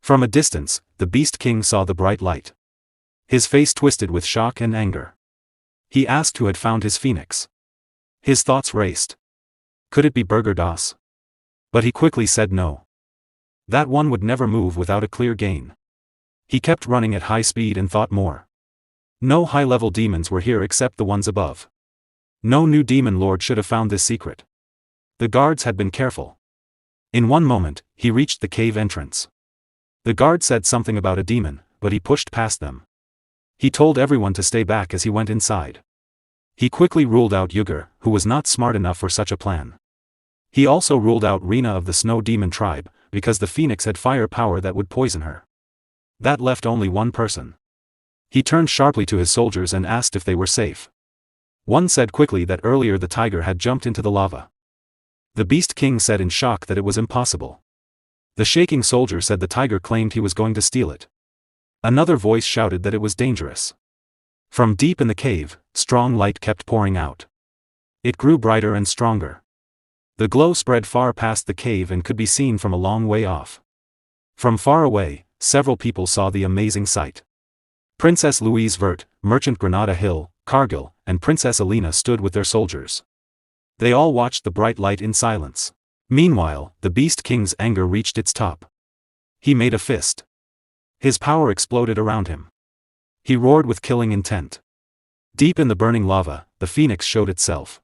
From a distance, the Beast King saw the bright light. His face twisted with shock and anger. He asked who had found his phoenix. His thoughts raced. Could it be Berge? But he quickly said no. That one would never move without a clear gain. He kept running at high speed and thought more. No high-level demons were here except the ones above. No new demon lord should have found this secret. The guards had been careful. In one moment, he reached the cave entrance. The guard said something about a demon, but he pushed past them. He told everyone to stay back as he went inside. He quickly ruled out Yuger, who was not smart enough for such a plan. He also ruled out Rina of the Snow Demon tribe, because the phoenix had fire power that would poison her. That left only one person. He turned sharply to his soldiers and asked if they were safe. One said quickly that earlier the tiger had jumped into the lava. The Beast King said in shock that it was impossible. The shaking soldier said the tiger claimed he was going to steal it. Another voice shouted that it was dangerous. From deep in the cave, strong light kept pouring out. It grew brighter and stronger. The glow spread far past the cave and could be seen from a long way off. From far away, several people saw the amazing sight. Princess Louise Vert, Merchant Granada Hill, Cargill, and Princess Alina stood with their soldiers. They all watched the bright light in silence. Meanwhile, the Beast King's anger reached its top. He made a fist. His power exploded around him. He roared with killing intent. Deep in the burning lava, the phoenix showed itself.